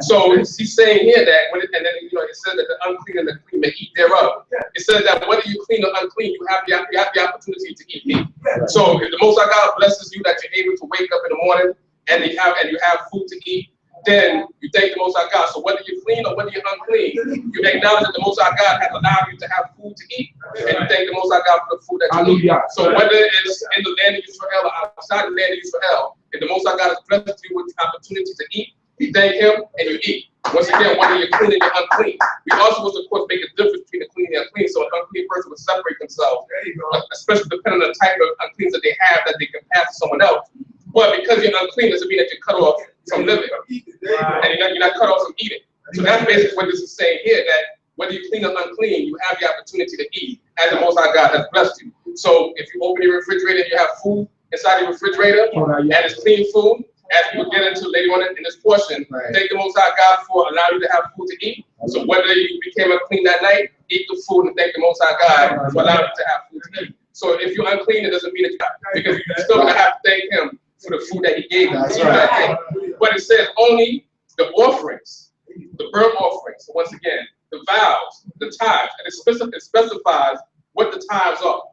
C: So He's saying here that it says that the unclean and the clean may eat thereof. It says that whether you clean or unclean, you have the opportunity to eat meat. So if the Most High God blesses you that you're able to wake up in the morning and you have food to eat, then you thank the Most High God. So whether you're clean or whether you're unclean, you acknowledge that the Most High God has allowed you to have food to eat, and you thank the Most High God for the food that you eat. So whether it's in the land of Israel or outside the land of Israel, if the Most High God has blessed you with the opportunity to eat, you thank Him and you eat. Once again, whether you're clean or you're unclean. We also must, of course, make a difference between the clean and unclean. So an unclean person will separate themselves, especially depending on the type of uncleans that they have that they can pass to someone else. But because you're unclean doesn't mean that you're cut off from living, and you're not cut off from eating. So that's basically what this is saying here, that whether you're clean or unclean, you have the opportunity to eat as the Most High God has blessed you. So if you open your refrigerator and you have food inside your refrigerator, and it's clean food, as we will get into later on in this portion, thank the Most High God for allowing you to have food to eat. So whether you became unclean that night, eat the food and thank the Most High God for allowing you to have food to eat. So if you're unclean, it doesn't mean that because you're still going to have to thank Him for the food that He gave you.
B: That's right.
C: But it says only the offerings, the burnt offerings, once again, the vows, the tithes, and it specifies what the tithes are.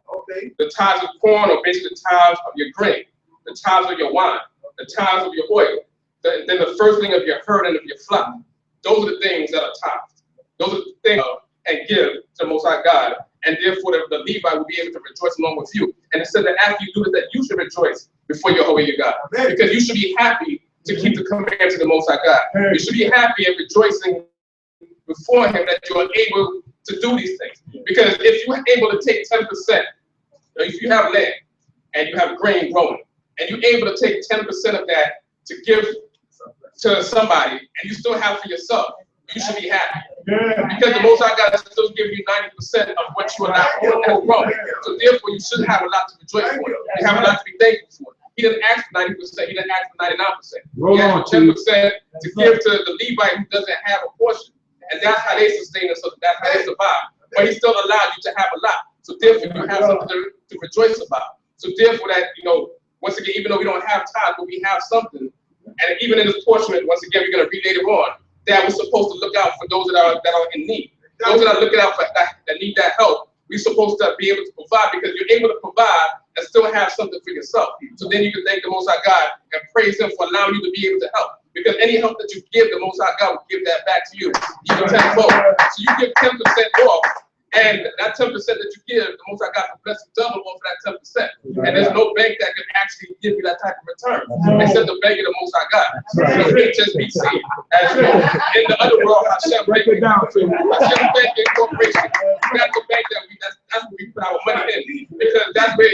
C: The tithes of corn are basically the tithes of your grain, the tithes of your wine, the tithes of your oil, then the firstling of your herd and of your flock. Those are the things that are tithed. Those are the things and give to the Most High God, and therefore the Levite will be able to rejoice along with you. And it said that after you do this, that you should rejoice before Yahweh your God, because you should be happy to keep the commandments of the Most High God. You should be happy and rejoicing before Him that you are able to do these things. Because if you are able to take 10%, if you have land and you have grain growing, and you're able to take 10% of that to give to somebody, and you still have for yourself, you should be happy. Because the Most High God is still giving you 90% of what you are not growing. So therefore, you should have a lot to rejoice for. You have a lot to be thankful for. He didn't ask for 90%. He didn't ask for 99%. He asked for 10% to give to the Levite who doesn't have a portion. And that's how they sustain themselves. That's how they survive. But He still allowed you to have a lot. So therefore, you have something to rejoice about. So therefore, that, once again, even though we don't have time, but we have something. And even in this portion, once again, we're going to read later on, that we're supposed to look out for those that are in need. Those that are looking out for that need that help, we're supposed to be able to provide, because you're able to provide and still have something for yourself. So then you can thank the Most High God and praise Him for allowing you to be able to help. Because any help that you give, the Most High God will give that back to you, even tenfold. So you give 10% off, and that 10% that you give, the Most High God will bless you double off of that 10%. And there's no bank that can actually give you that type of return, except the bank of the Most High God. So HSBC, as you know, in the other world, Hashem Banking Corporation. That's the bank that's where we put our money in, because that's where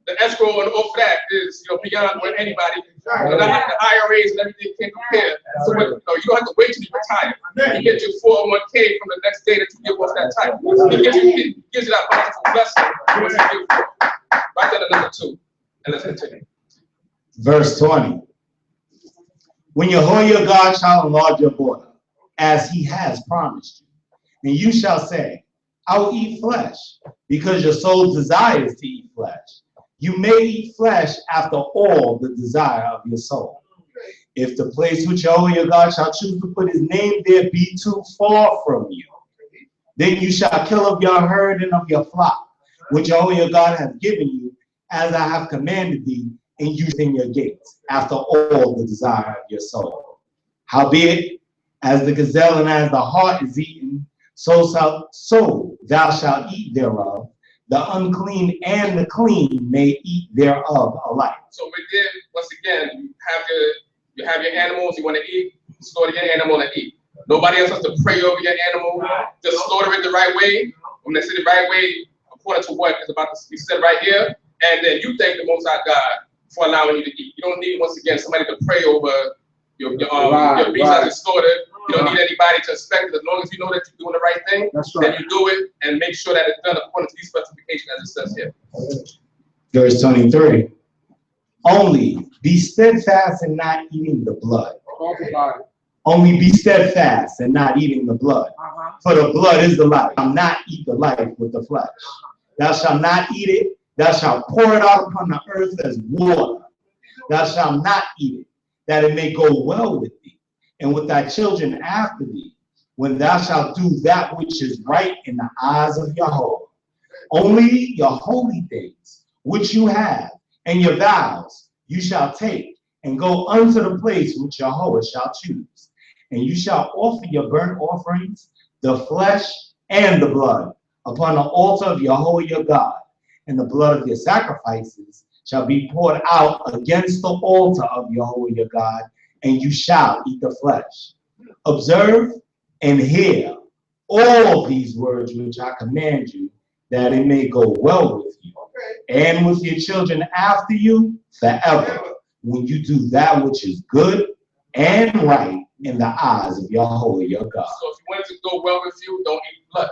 C: the escrow and all that is beyond where anybody. The IRAs and everything can't compare. So you don't have to wait till you retire. You get your 401k from the next day that you give off that type. He gives you that wonderful blessing. Write that another 2, and let's continue.
B: Verse 20. When Yahweh your God shall enlarge your border, as He has promised you, and you shall say, I will eat flesh, because your soul desires to eat flesh. You may eat flesh after all the desire of your soul. If the place which Jehovah your God shall choose to put his name there be too far from you, then you shall kill of your herd and of your flock, which Jehovah your God hath given you, as I have commanded thee, and use in your gates, after all the desire of your soul. Howbeit, as the gazelle and as the hart is eaten, so thou shalt eat thereof. The unclean and the clean may eat thereof alike.
C: So we did, once again, you have your animals you want to eat, slaughter your animal and eat. Nobody else has to pray over your animal. Just slaughter it the right way. When they say the right way, according to what is about to be said right here, and then you thank the Most High God for allowing you to eat. You don't need, once again, somebody to pray over your beast as it's slaughtered. You don't need anybody to inspect it. As long as you know that you're doing the right thing, then you do it and make sure that it's done according to these specifications as it says here.
B: Verse 23. Only be steadfast in not eating the blood. Only be steadfast and not eating the blood. For the blood is the life. Thou shalt not eat the life with the flesh. Thou shalt not eat it. Thou shalt pour it out upon the earth as water. Thou shalt not eat it, that it may go well with thee, and with thy children after thee, when thou shalt do that which is right in the eyes of Yahweh. Only your holy things, which you have, and your vows, you shall take, and go unto the place which Yahweh shall choose. And you shall offer your burnt offerings, the flesh and the blood, upon the altar of Yahweh your God. And the blood of your sacrifices shall be poured out against the altar of Yahweh your God, and you shall eat the flesh. Observe and hear all these words which I command you, that it may go well with you, and with your children after you forever, when you do that which is good and right in the eyes of Yahweh your God.
C: So if you want it to go well with you, don't eat blood.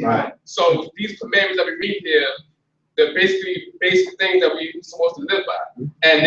B: Right.
C: So these commandments that we read here, they're basically basic things that we're supposed to live by. And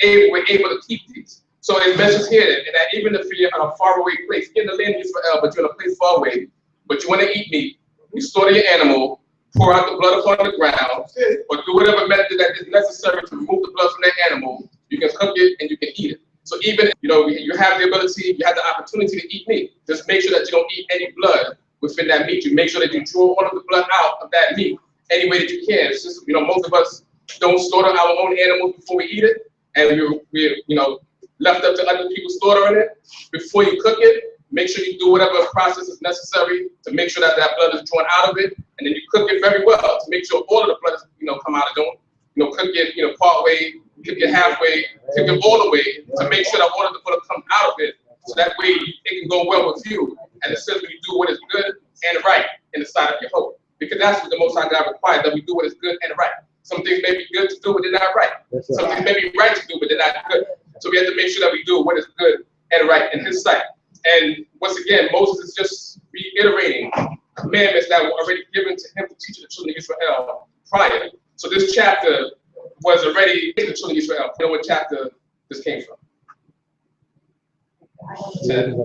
C: we're able to keep these. So it mentions here that even if you're in a faraway place, you're in the land of Israel, but you're in a place far away, but you want to eat meat, you slaughter your animal, pour out the blood upon the ground, or do whatever method that is necessary to remove the blood from that animal. You can cook it and you can eat it. So even, you have the ability, you have the opportunity to eat meat. Just make sure that you don't eat any blood within that meat. You make sure that you draw all of the blood out of that meat any way that you can. It's just, most of us don't slaughter our own animals before we eat it, and we're left up to other people slaughtering it. Before you cook it, make sure you do whatever process is necessary to make sure that blood is drawn out of it, and then you cook it very well to make sure all of the blood is, come out of it. Don't, cook it, part way, cook it halfway, cook it all the way to make sure that all of the blood comes out of it, so that way it can go well with you. And it says when you do what is good and right in the sight of Jehovah, because that's what the Most High God requires, that we do what is good and right. Some things may be good to do, but they're not right. Some things may be right to do, but they're not good. So we have to make sure that we do what is good and right in His sight. And once again, Moses is just reiterating commandments that were already given to him to teach the children of Israel prior. So this chapter was already in the children of Israel. You know what chapter this came from? 10,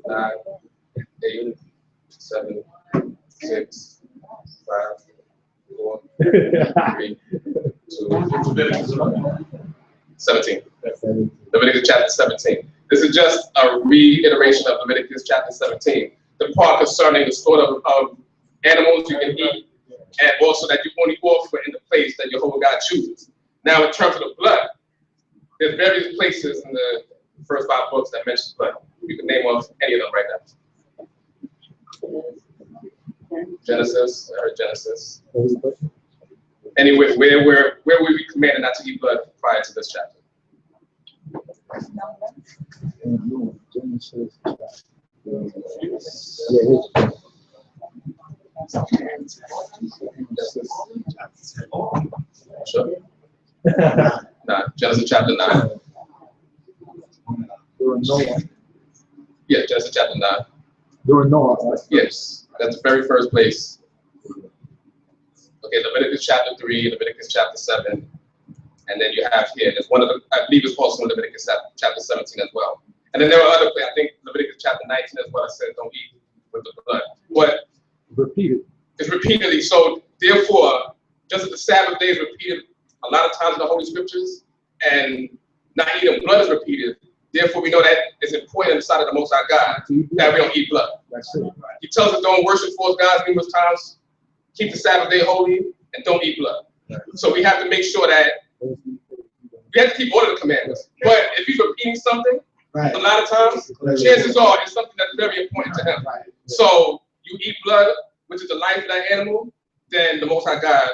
C: 9, 8, 7, 6, 5, 4, 3, 2, 17. Leviticus chapter 17. This is just a reiteration of Leviticus chapter 17. The part concerning the slaughter of animals you can eat, and also that you only offer in the place that Jehovah God chooses. Now, in terms of the blood, there's various places in the first 5 books that mention blood. You can name off any of them right now. Genesis, Genesis. Anywhere where we be commanded not to eat blood prior to this chapter. Sure. Genesis chapter 9. Yeah, Genesis chapter 9.
D: During Noah.
C: Yes, that's the very first place. Okay, Leviticus chapter 3, Leviticus chapter 7, and then you have here, there's one of the, I believe it's also in Leviticus chapter 17 as well. And then there are other places, I think Leviticus chapter 19 as well, it says don't eat with the blood. But
D: repeated.
C: It's repeatedly, so therefore, just as the Sabbath day is repeated a lot of times in the Holy Scriptures, and not eating blood is repeated, Therefore, we know that it's important on the side of the Most High God that we don't eat blood.
D: That's it.
C: He tells us don't worship false gods numerous times, keep the Sabbath day holy, and don't eat blood. So we have to make sure that we have to keep all of the commandments. But if he's repeating something,
B: Right.
C: a lot of times, chances are it's something that's very important to him. So you eat blood, which is the life of that animal, then the Most High God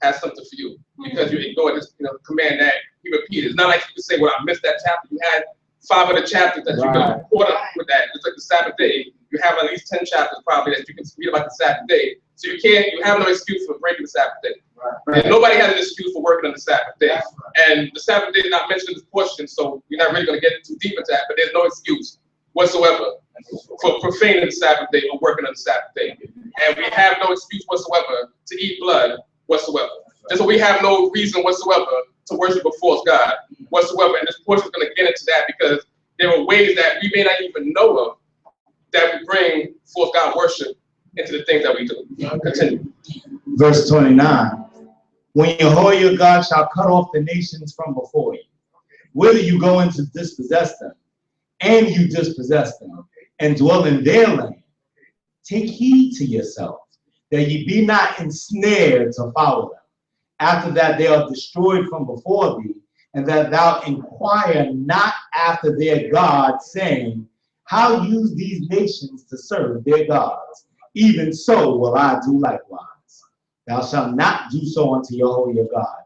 C: has something for you because you ignore this, command that he repeated. It's not like you can say, "Well, I missed that chapter." You had 5 other chapters that you could have caught up with that. It's like the Sabbath day. You have at least 10 chapters probably that you can read about the Sabbath day. So you have no excuse for breaking the Sabbath day.
B: Right.
C: And nobody has an excuse for working on the Sabbath day. And the Sabbath day is not mentioned in this portion, so we're not really going to get too deep into that, but there's no excuse whatsoever for profaning the Sabbath day or working on the Sabbath day. And we have no excuse whatsoever to eat blood whatsoever. Just so we have no reason whatsoever to worship a false God whatsoever. And this portion is going to get into that because there are ways that we may not even know of that we bring false God worship into the things that we do. Continue.
B: Verse 29. When Yahweh your God shall cut off the nations from before you, whither you go in to dispossess them, and you dispossess them, and dwell in their land, take heed to yourself, that ye be not ensnared to follow them. After that they are destroyed from before thee, and that thou inquire not after their gods, saying, how use these nations to serve their gods? Even so will I do likewise. Thou shalt not do so unto Yahweh your God.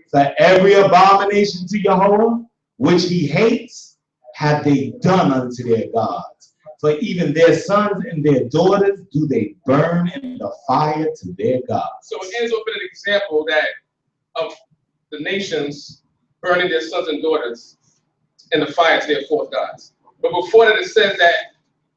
B: For every abomination to Yahweh, which he hates, have they done unto their gods. For even their sons and their daughters do they burn in the fire to their gods.
C: So it ends up with an example of the nations burning their sons and daughters in the fire to their false gods. But before that, it says that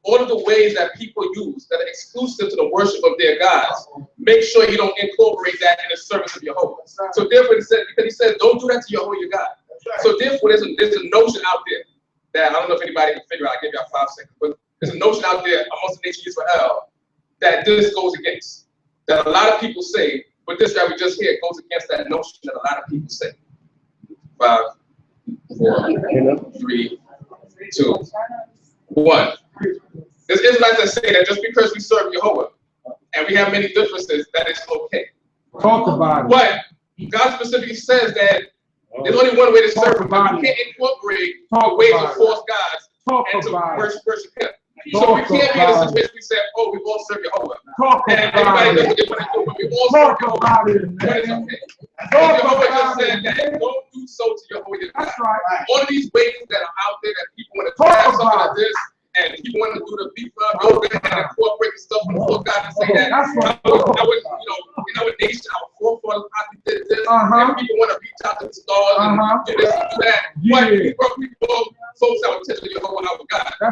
C: all of the ways that people use that are exclusive to the worship of their gods, make sure you don't incorporate that in the service of Jehovah. So therefore, because he says, don't do that to Jehovah your God. So therefore, there's a notion out there that I don't know if anybody can figure out. I'll give y'all 5 seconds, but there's a notion out there amongst the nation Israel that this goes against. That a lot of people say, but this that we just hear goes against that notion that a lot of people say. 5, 4, 3, 2, 1. There's Israelites that say that just because we serve Jehovah and we have many differences, that it's okay.
D: Talk about it.
C: But God specifically says that there's only one way to serve him. You can't incorporate the ways of false gods and to worship him. So we can't be in a situation we say, oh, we all serve Jehovah. And everybody does what they want to do, but we all serve Jehovah. But it's okay. And Jehovah just said that don't do so to Jehovah.
D: That's right.
C: All of these ways that are out there that people want to have something like this, and people want to do the beef yoga and incorporate the stuff from before God and say that I was, in our nation, our forefathers probably did this, and people want to reach out to the stars and do this and do that. But people, folks that would tell Jehovah our God. God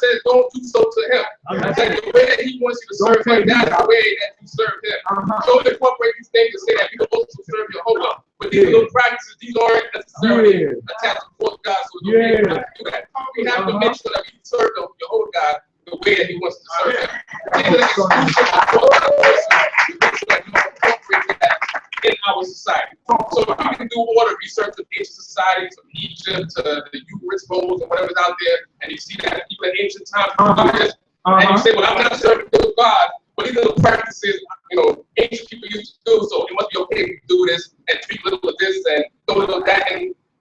C: says, don't do so to him. That the way that he wants you to serve him, that's the way that you serve him. Don't incorporate these things and say that we're supposed to serve Jehovah. But these little practices, these aren't necessarily attached to false God. So we have to do that. We have to make sure that we serve Jehovah God the way that he wants to serve him. In our society. So if we can do all the research of ancient societies, from Egypt to the Eucharist bowls and whatever's out there, and you see that people in ancient times do this, and you say, well, I'm not serving God, but these are the practices, ancient people used to do, so it must be okay to do this and treat little of this and a little of that.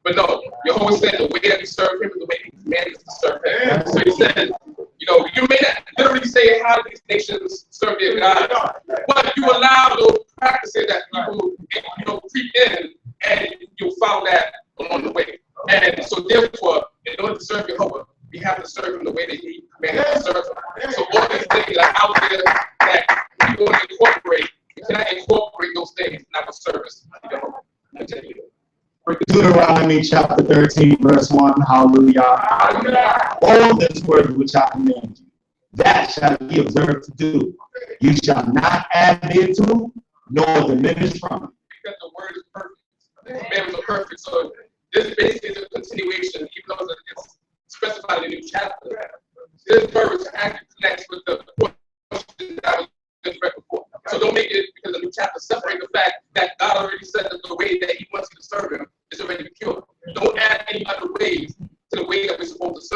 C: But no, Jehovah said the way that we serve him is the way he commanded us to serve him. So he said, you may not literally say how these nations serve their God, but you allow those practices that people, creep in, and you follow that along the way. And so therefore, in order to serve Jehovah, we have to serve him the way that he commanded us to serve him. So all these things that are out there that people want to incorporate, we cannot incorporate those things in our service. Continue.
B: Deuteronomy chapter 13, verse 1, hallelujah. All this word which I command you, that shall be observed to do. You shall not add thereto, nor diminish from it.
C: Because the word is perfect. The commandments are perfect. So this basically is a continuation, even though it's specified in the new chapter. This verse actually connects with the portion that was just read before. So don't make it, because the new chapter separates the fact that God already said that the way that he wants you to serve him is already pure. Don't add any other ways to the way that we're supposed to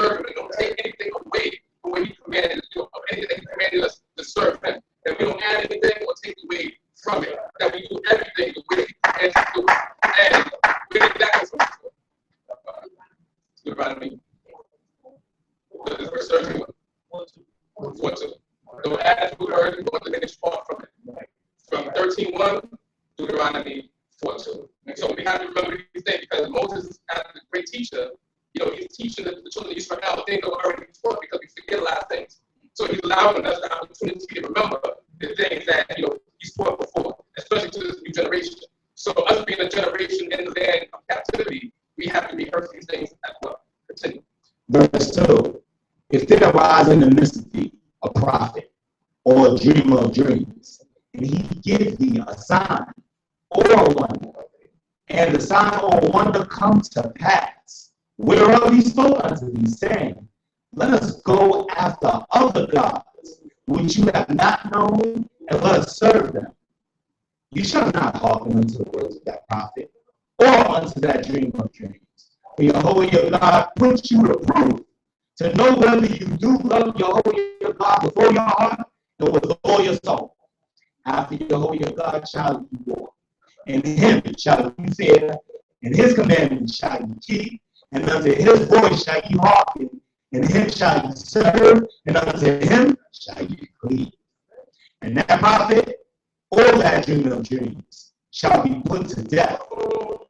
C: Deuteronomy 4:2. And so we have to remember these things because Moses, as a great teacher, he's teaching the children of Israel things that were already taught because we forget a lot of things. So he's allowing us the opportunity to remember the things that he's taught before, especially to this new generation. So us being a generation in the land of captivity, we have to rehearse these things as well. Continue.
E: Verse 2. If there arise in the midst of thee a prophet or a dreamer of dreams, and he give thee a sign or a wonder, and the sign or wonder come to pass, whereof he spoke unto thee, saying, let us go after other gods, which you have not known, and let us serve them. You shall not hearken unto the words of that prophet, or unto that dream of dreams. For Jehovah your God puts you to proof, to know whether you do love Jehovah your God with all your heart and with all your soul. After Jehovah your God shall you walk, and him shall you fear, and his commandments shall you keep, and unto his voice shall you hearken, and him shall you serve, and unto him shall you cleave. And that prophet or that dream of dreams shall be put to death,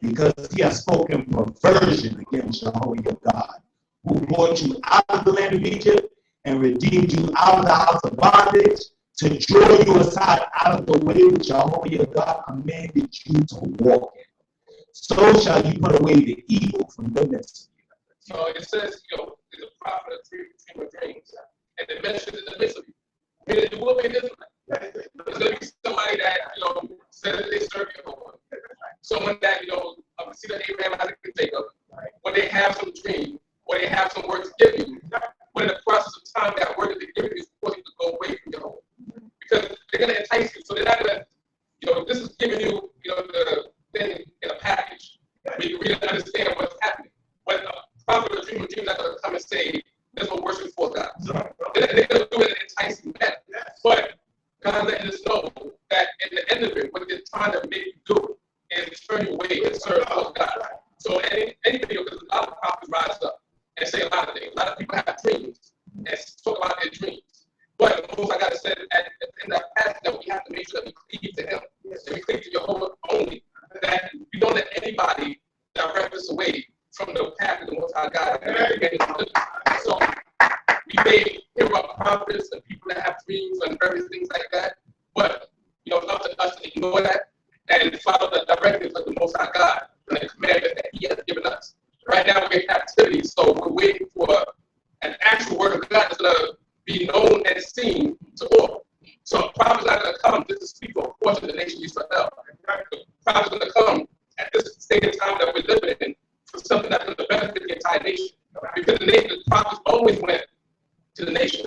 E: because he has spoken perversion against Jehovah your God, who brought you out of the land of Egypt and redeemed you out of the house of bondage, to draw you aside out of the way which Jehovah your God commanded you to walk in. So shall you put away the evil from the midst of you.
C: So it says, there's a prophet of dream of dreams, and it mentions in the midst of you. It will be different. There's going to be somebody that, says that they serve Jehovah. Someone that, see that Abraham, Isaac, and Jacob, when they have some dream, or they have some word to give you, but in the process of time, that word that they give you is forcing you to go away from Jehovah. Because they're going to entice you. So they're not going to, this is giving you, the thing in a package. Where you really understand what's happening. When a prophet or dream of dreams not going to come and say, there's no worship for God. They're going to do it in an enticing manner. But God letting us know that in the end of it, what they're trying to make you do is turn you away and serve God. So anybody, because a lot of prophets rise up and say a lot of things. A lot of people have dreams and talk about their dreams. But most I got to say in that passage that we have to make sure that we cleave to him. That we cleave to Jehovah only. That we don't let anybody direct us away from the path of the Most High God. So we may hear about prophets and people that have dreams and various things like that, but it's up to us to ignore that and follow the directives of the Most High God and the commandments that he has given us. Right now we're in captivity, so we're waiting for an actual word of God that's going to be known and seen to all. So a prophet's not going to come just to speak for a portion of the nation of Israel. The prophet's going to come at this state of time that we're living in for something that's going to benefit the entire nation. Because the prophets always went to the nation.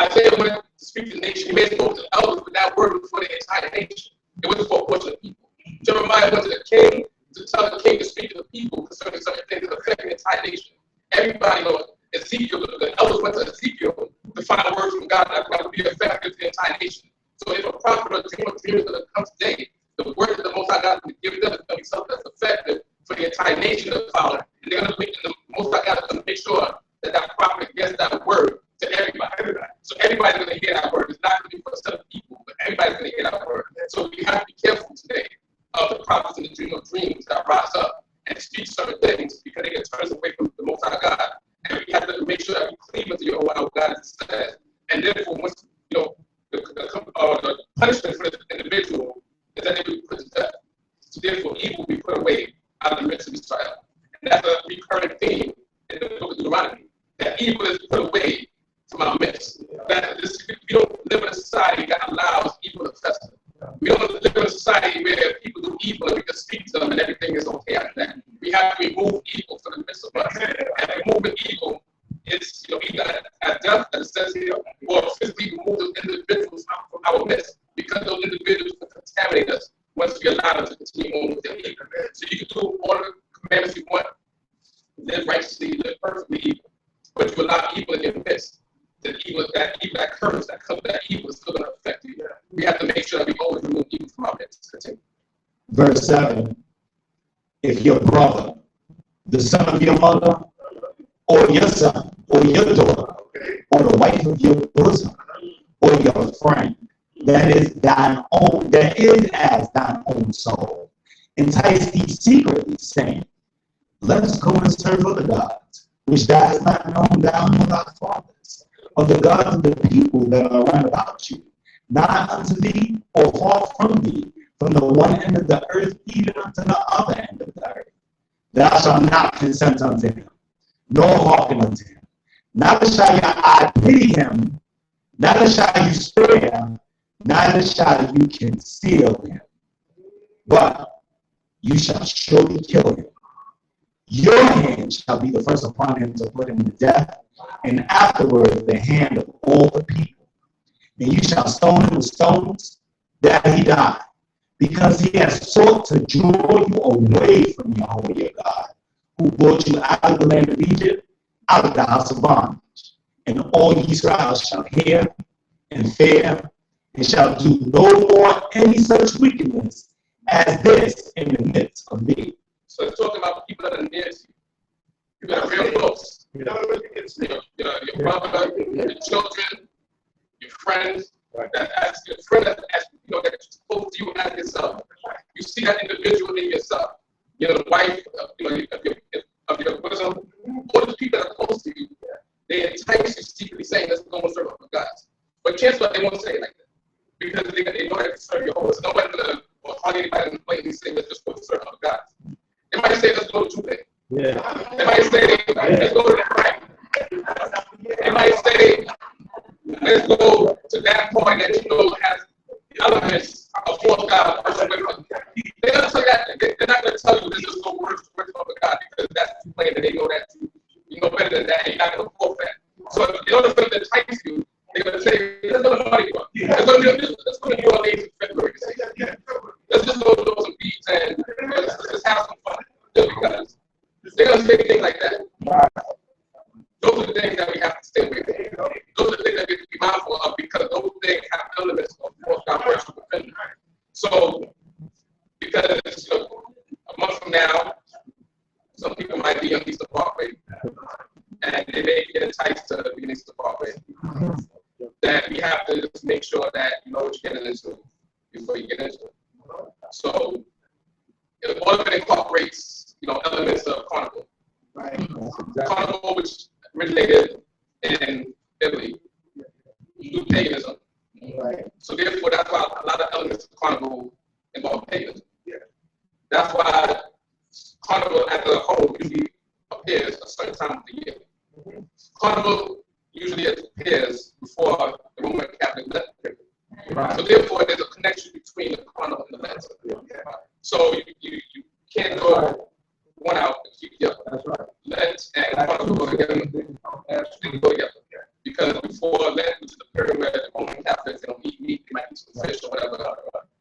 C: Isaiah went to speak to the nation. He made it go to the elders, but that word was for the entire nation. It wasn't for a portion of people. Jeremiah went to the king to tell the king to speak to the people concerning certain things that affect the entire nation. Everybody knows. Ezekiel, the elders went to Ezekiel to find a word from God that's going to be effective to the entire nation. So if a prophet or a dream is going to come today, the word that the Most High God is going to give them is going to be something that's effective for the entire nation to follow. And they're going to make the Most High God is going to make sure that that prophet gets that word to everybody. So everybody's going to hear that word. It's not going to be for a set of people, but everybody's going to hear that word. So we have to be careful today of the prophets and the dream of dreams that rise up and speak certain things because they get turned away from the Most High God. And we have to make sure that we cleave into what God says. And therefore, once the punishment for the individual is that they will be put to death. So therefore, evil will be put away out of the midst of Israel. And that's a recurring theme in the book of Deuteronomy. That evil is put away from our midst. That we don't live in a society that allows evil to fester. We don't live in a society where people do evil and we can speak to them and everything is okay after that. We have to remove evil from the midst of us. And removing evil is, either at death, as it says here, or physically remove those individuals from our midst because those individuals can contaminate us once we allow them to continue on with their evil. So you can do all the commandments you want, live righteously, live perfectly evil, but you allow evil in your midst. That curse that comes, that evil is still going to affect you. We have to make sure that we always remove evil from our midst. Continue.
E: Verse 7. If your brother, the son of your mother, or your son, or your daughter, or the wife of your bosom, or your friend, that is as thine own soul. Entice thee secretly, saying, let us go and serve other gods, which thou hast not known thou nor thy fathers, or the gods of the people that are round about you, not unto thee or far from thee, from the one end of the earth even unto the other end of the earth. Thou shalt not consent unto him, nor hearken unto him. Neither shall your eye pity him, neither shall you spare him, neither shall you conceal him, but you shall surely kill him. Your hand shall be the first upon him to put him to death, and afterward the hand of all the people. And you shall stone him with stones, that he die, because he has sought to draw you away from Yahweh your God, who brought you out of the land of Egypt, out of the house of bondage. And all Israel shall hear and fear, and shall do no more any such wickedness as this in the midst of thee.
C: So it's talking about people that are near to you. People that are real close. You know, your brother, your children, your friends, that's your friend that's close to you as yourself. You see that individual in yourself. You know, the wife of your bosom, all the people that are close to you, they entice you secretly saying, let's go and serve other gods. But chances are they won't say it like that. Because they know that to serve your host. Nobody or hardly anybody blatantly say, let's just go to serve other gods. They might say, let's go to Tuesday. Yeah. They might say, let's go to the right. They might say, let's go to that point that you know has the elements of fourth God. They're not going to tell you that. They're not going to tell you this is no words of God because that's too plain that they know that you know better than that. And you're not going to quote that. So in order for them to entice you, they're going to say, let's go to Mardi Gras. Let's go to New Orleans in February. Let's just go to some beats and let's just have some fun. Just because they're going to say things like that. Those are the things that we have to stay away from. Those are the things that we have to be mindful of because those things have elements of false God worship within them. So, because a month from now, some people might be on Easter Parkway, and they may get enticed to be on Easter Parkway. That we have to just make sure that you know what you're getting into before you get into it. So, all of it incorporates, elements of carnival. Right. Carnival, which originated in Italy through paganism. Right. So therefore, that's why a lot of elements of carnival involve paganism. Yeah. That's why carnival as a whole usually appears a certain time of the year. Mm-hmm. Carnival usually appears before the Roman Catholic Lent period. Right. So therefore, there's a connection between the carnival and the Lent. Yeah. So you can't go one out and keep the other. That's right. Lent and carnival go together. Absolutely go together. Because before Lent, which is the period where the Roman Catholics don't eat meat, they might eat some fish or whatever.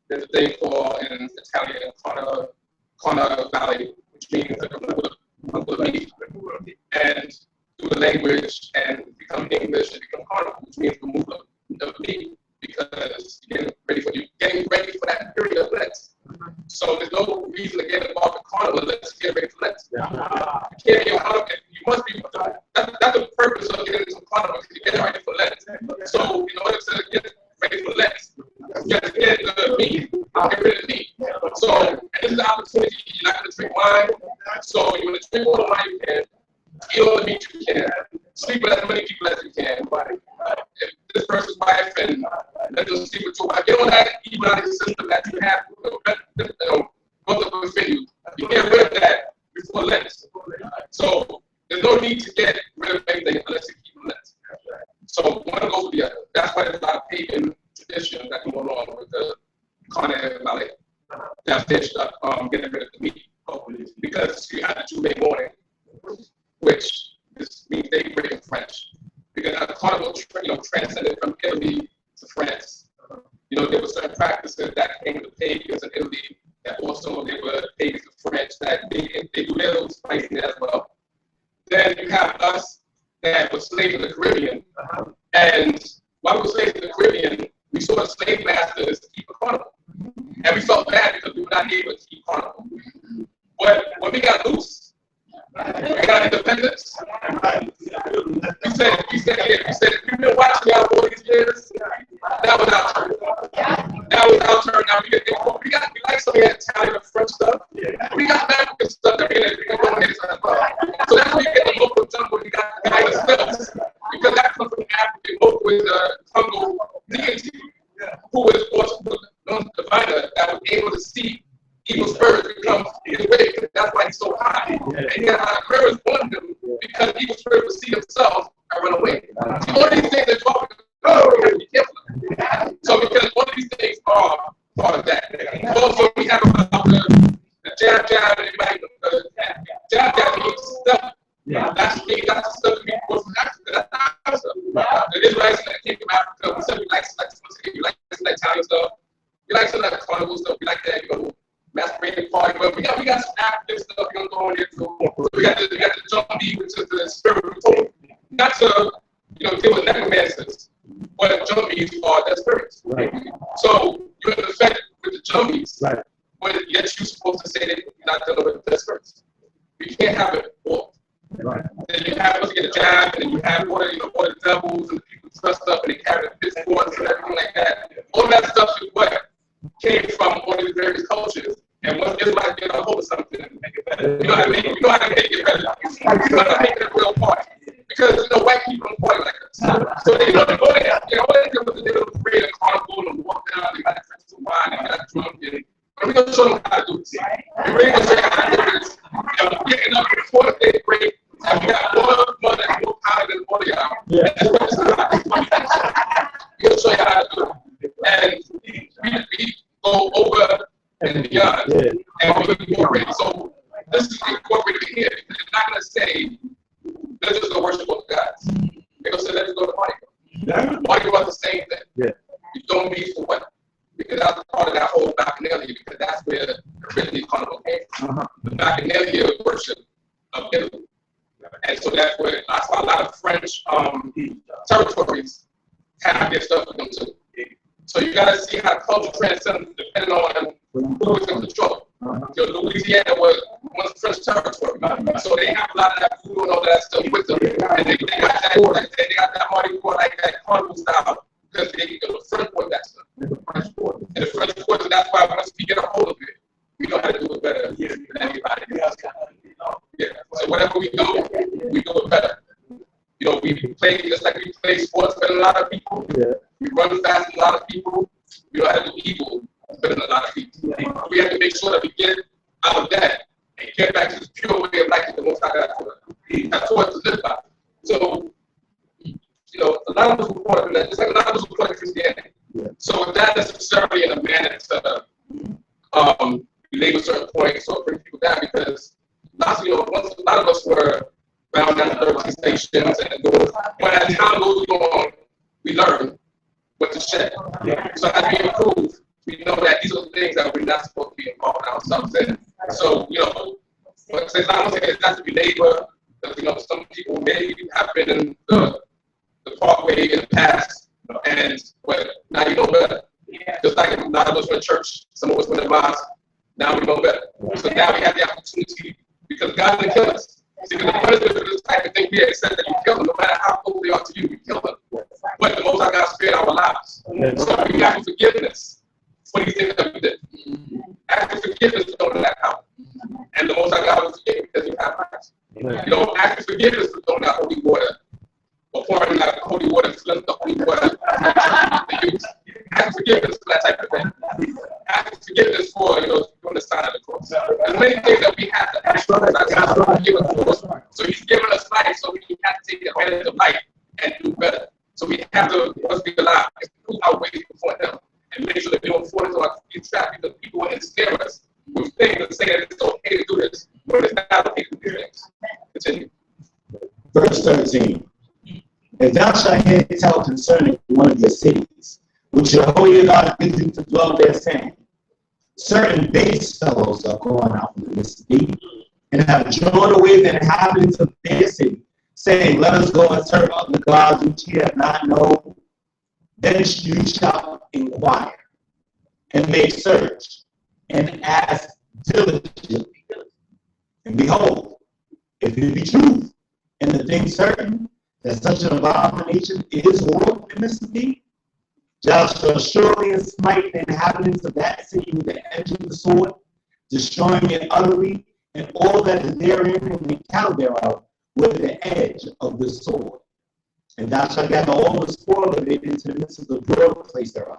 C: There's a thing called in Italian Carna Valley, which means the removal of meat. And through the language and become English and become carnival, which means removal of meat, because you're getting ready for that period of Lent. So there's no reason to get involved in carnival unless you get ready for Lent. You can't get carnival. You must be. That's the purpose of getting into carnival, because you're getting ready for Lent. So in order to get ready for Lent, you have to get the meat, get rid of the meat. So and this is the opportunity. You're not going to drink wine, so you want to drink all the wine you can, eat all the meat you can, sleep with as many people as you can. If this person's wife and let them sleep with your wife, get all that evil out of the system that you have, both of them within you. You get rid of that before Lent. So there's no need to get rid of anything unless you keep Lent. So one goes with the other. That's why there's a lot of pagan traditions that can go along with the Carnival Valley. That's getting rid of the meat, because you have the Tuesday morning, which means daybreak in French. Because the carnival, transcended from Italy to France. There were certain practices that came to pagans in Italy that also they were pagans in French that they do their little spicy as well. Then you have us that were slaves in the Caribbean. And while we were slaves in the Caribbean, we saw the slave masters keep a carnival. And we felt bad because we were not able to keep carnival. But when we got loose, we got independence. We said, if you've been watching out all these years, that was not true. was out there now. We like some of that Italian and French stuff. We got African stuff that we can go ahead as well. So that's where you get the local jungle. You got the guy spells because that comes from African local is Congo deity who was the diviner that was able to see evil spirits become his way. That's why he's so high. And he had Aquarius wanted him because evil spirits would see themselves and run away. See, all these things they're talking about, we have to be careful. So because all these things are part of that. Also, we have about the jab, jab means stuff. That's the stuff we go from Africa. That's stuff. The Israelites that came from Africa, we said we like some Italian stuff. We like some of that carnival stuff. We like that, masquerading party. But we got some African stuff going on here too. So we got the Jumbie, which is the spiritual. Not to deal with necromancers, but Jumbies are their spirits. Right. So you're infected with the Jumbies, right? But yet you're supposed to say that you're not dealing with their spirits. You can't have it both. Right. Then you have to get a jab, and then you have all the devils and the people dressed up and they carry the pitchforks and everything like that. All that stuff is what came from all these various cultures. And once Israelites get a hold of something and make it better, you know what I mean? You know how to make it better. You know how to make it a real party. Because white people don't party like that. So they go there. They don't create a carnival and walk down. They got to drink some wine and got drunk. And we're going to show them how to do this. We're really going to show you how to do this. Getting up before the day break, and we got one mother and more power than one of y'all. We're going to show you how to do it. And we go over and beyond. And we're going to be more ready. So this is incorporated here. It's not going to say, let's just go worship both gods. They're going to say, let's go to Mardi. Mardi was the same thing. Yeah. You don't need for what? Because that's part of that whole Bacchanalia, because that's where the originally carnival came from. The Bacchanalia worship of Italy. And so that's why a lot of French territories have their stuff with them too. So you got to see how culture transcends depending on who is in control. Louisiana was once French territory, so they have a lot of that food and all that stuff with them, and they got that Mardi Gras like that carnival style because the French brought that stuff. And the French brought it. That's why once we get a hold of it, we know how to do it better than anybody else. Yeah. So whatever we do it better. We play just like we play sports better than a lot of people. Yeah. We run fast than a lot of people. We know how to do evil better than a lot of people. We have to make sure that we get out of that and get back to this pure way of life that the Most High God taught us. That's what to live by. So, a lot of us were part of that. Just like a lot of us were part of Christianity. Yeah. So it's not necessarily in a manner to label certain points or bring people down because once a lot of us were bound down to 13 stations and when as time goes on, we learn what to shed. Yeah. So as we improve, we know that these are the things that we're not supposed to be involved in ourselves in. So, since I don't say it's not to be labor, because, some people maybe have been in the parkway in the past, and now you know better. Yeah. Just like a lot of us went to church, some of us went to mosque, now we know better. So now we have the opportunity, because God didn't kill us. See, the punishment for this type of thing we accept that you kill them, no matter how close they are to you, we kill them. But the Most High God spared our lives. So we ask for forgiveness for these things that we did. Ask for forgiveness for throwing that out. And the Most High God will forgive you because you have rights. Ask for forgiveness for throwing out holy water. Or pouring out holy water, filling the holy water. Ask forgiveness for that type of thing. Ask forgiveness for doing the sign of the cross. There's many things that we have to ask for. So He's given us life, so we have to take advantage of life and do better. So we have to, once we alive, improve our ways before Him and make sure that we don't fall into our trap because people want to scare us with things and say that it's okay to do this, but it's not okay to do things. Continue.
E: Verse 13. If thou shalt hear tell concerning one of your cities, which Jehovah God gives you to dwell there, saying, certain base fellows are going out from the midst of thee, and have drawn away the inhabitants of their city, saying, let us go and serve other gods which ye have not known. Then you shall inquire, and make search, and ask diligently. And behold, if it be true, and the thing certain, that such an abomination is wrought in the midst of thee, Thou shalt surely smite the inhabitants of that city with the edge of the sword, destroying it utterly, and all that is therein and the cattle thereof with the edge of the sword. And thou shalt gather all the spoil of it into the midst of the broad place thereof.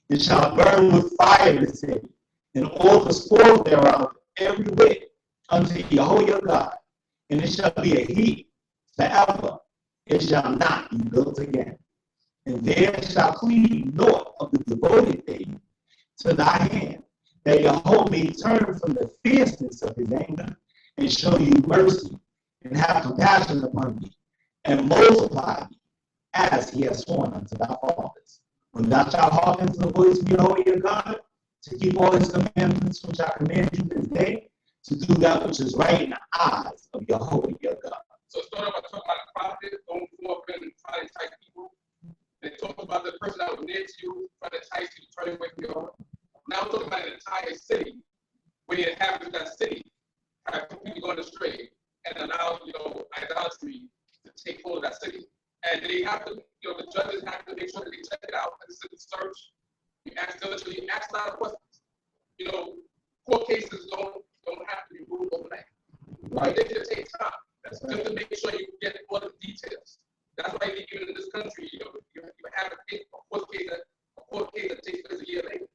E: It shall burn with fire the city, and all the spoil thereof every whit unto Jehovah your God. And it shall be a heap forever. It shall not be built again. And there shall cleave naught of the devoted thing to thy hand, that Jehovah may turn from the fierceness of his anger, and show you mercy, and have compassion upon thee, and multiply thee, as he has sworn unto thy fathers. When thou shalt hearken to the voice of Jehovah your God, to keep all his commandments which I command you this day, to do that which is right in the eyes of Jehovah your God.
C: So it started by talking about a prophet going forth and trying to entice people. They talked about the person that was near to you, trying to entice you to turn away from Jehovah. Now we're talking about an entire city, where the inhabitants of that city have completely gone astray and allow, idolatry to take hold of that city. And they have to, the judges have to make sure that they check it out. And this is a search. You ask diligently, you ask a lot of questions. Court cases don't have to be ruled overnight. Right. They can take time. Just to make sure you get all the details. That's why even in this country, you have a court case that takes place a year later.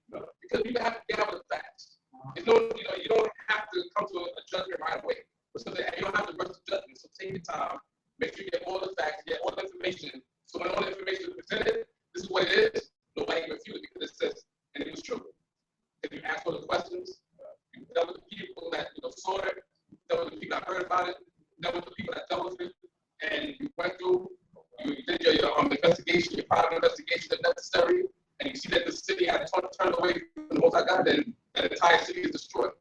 C: Because people have to get out the facts. You don't have to come to a judgment right away. So that you don't have to rush to judgment. So take your time, make sure you get all the facts, get all the information. So when all the information is presented, this is what it is. Nobody can refuse it because it says, and it was true. If you ask all the questions, you dealt with the people that saw it, dealt with the people that heard about it, dealt with the people that dealt with it, and you went through, you did your investigation, your private investigation if necessary, and you see that the city had turned away from the Most High God, then that entire city is destroyed.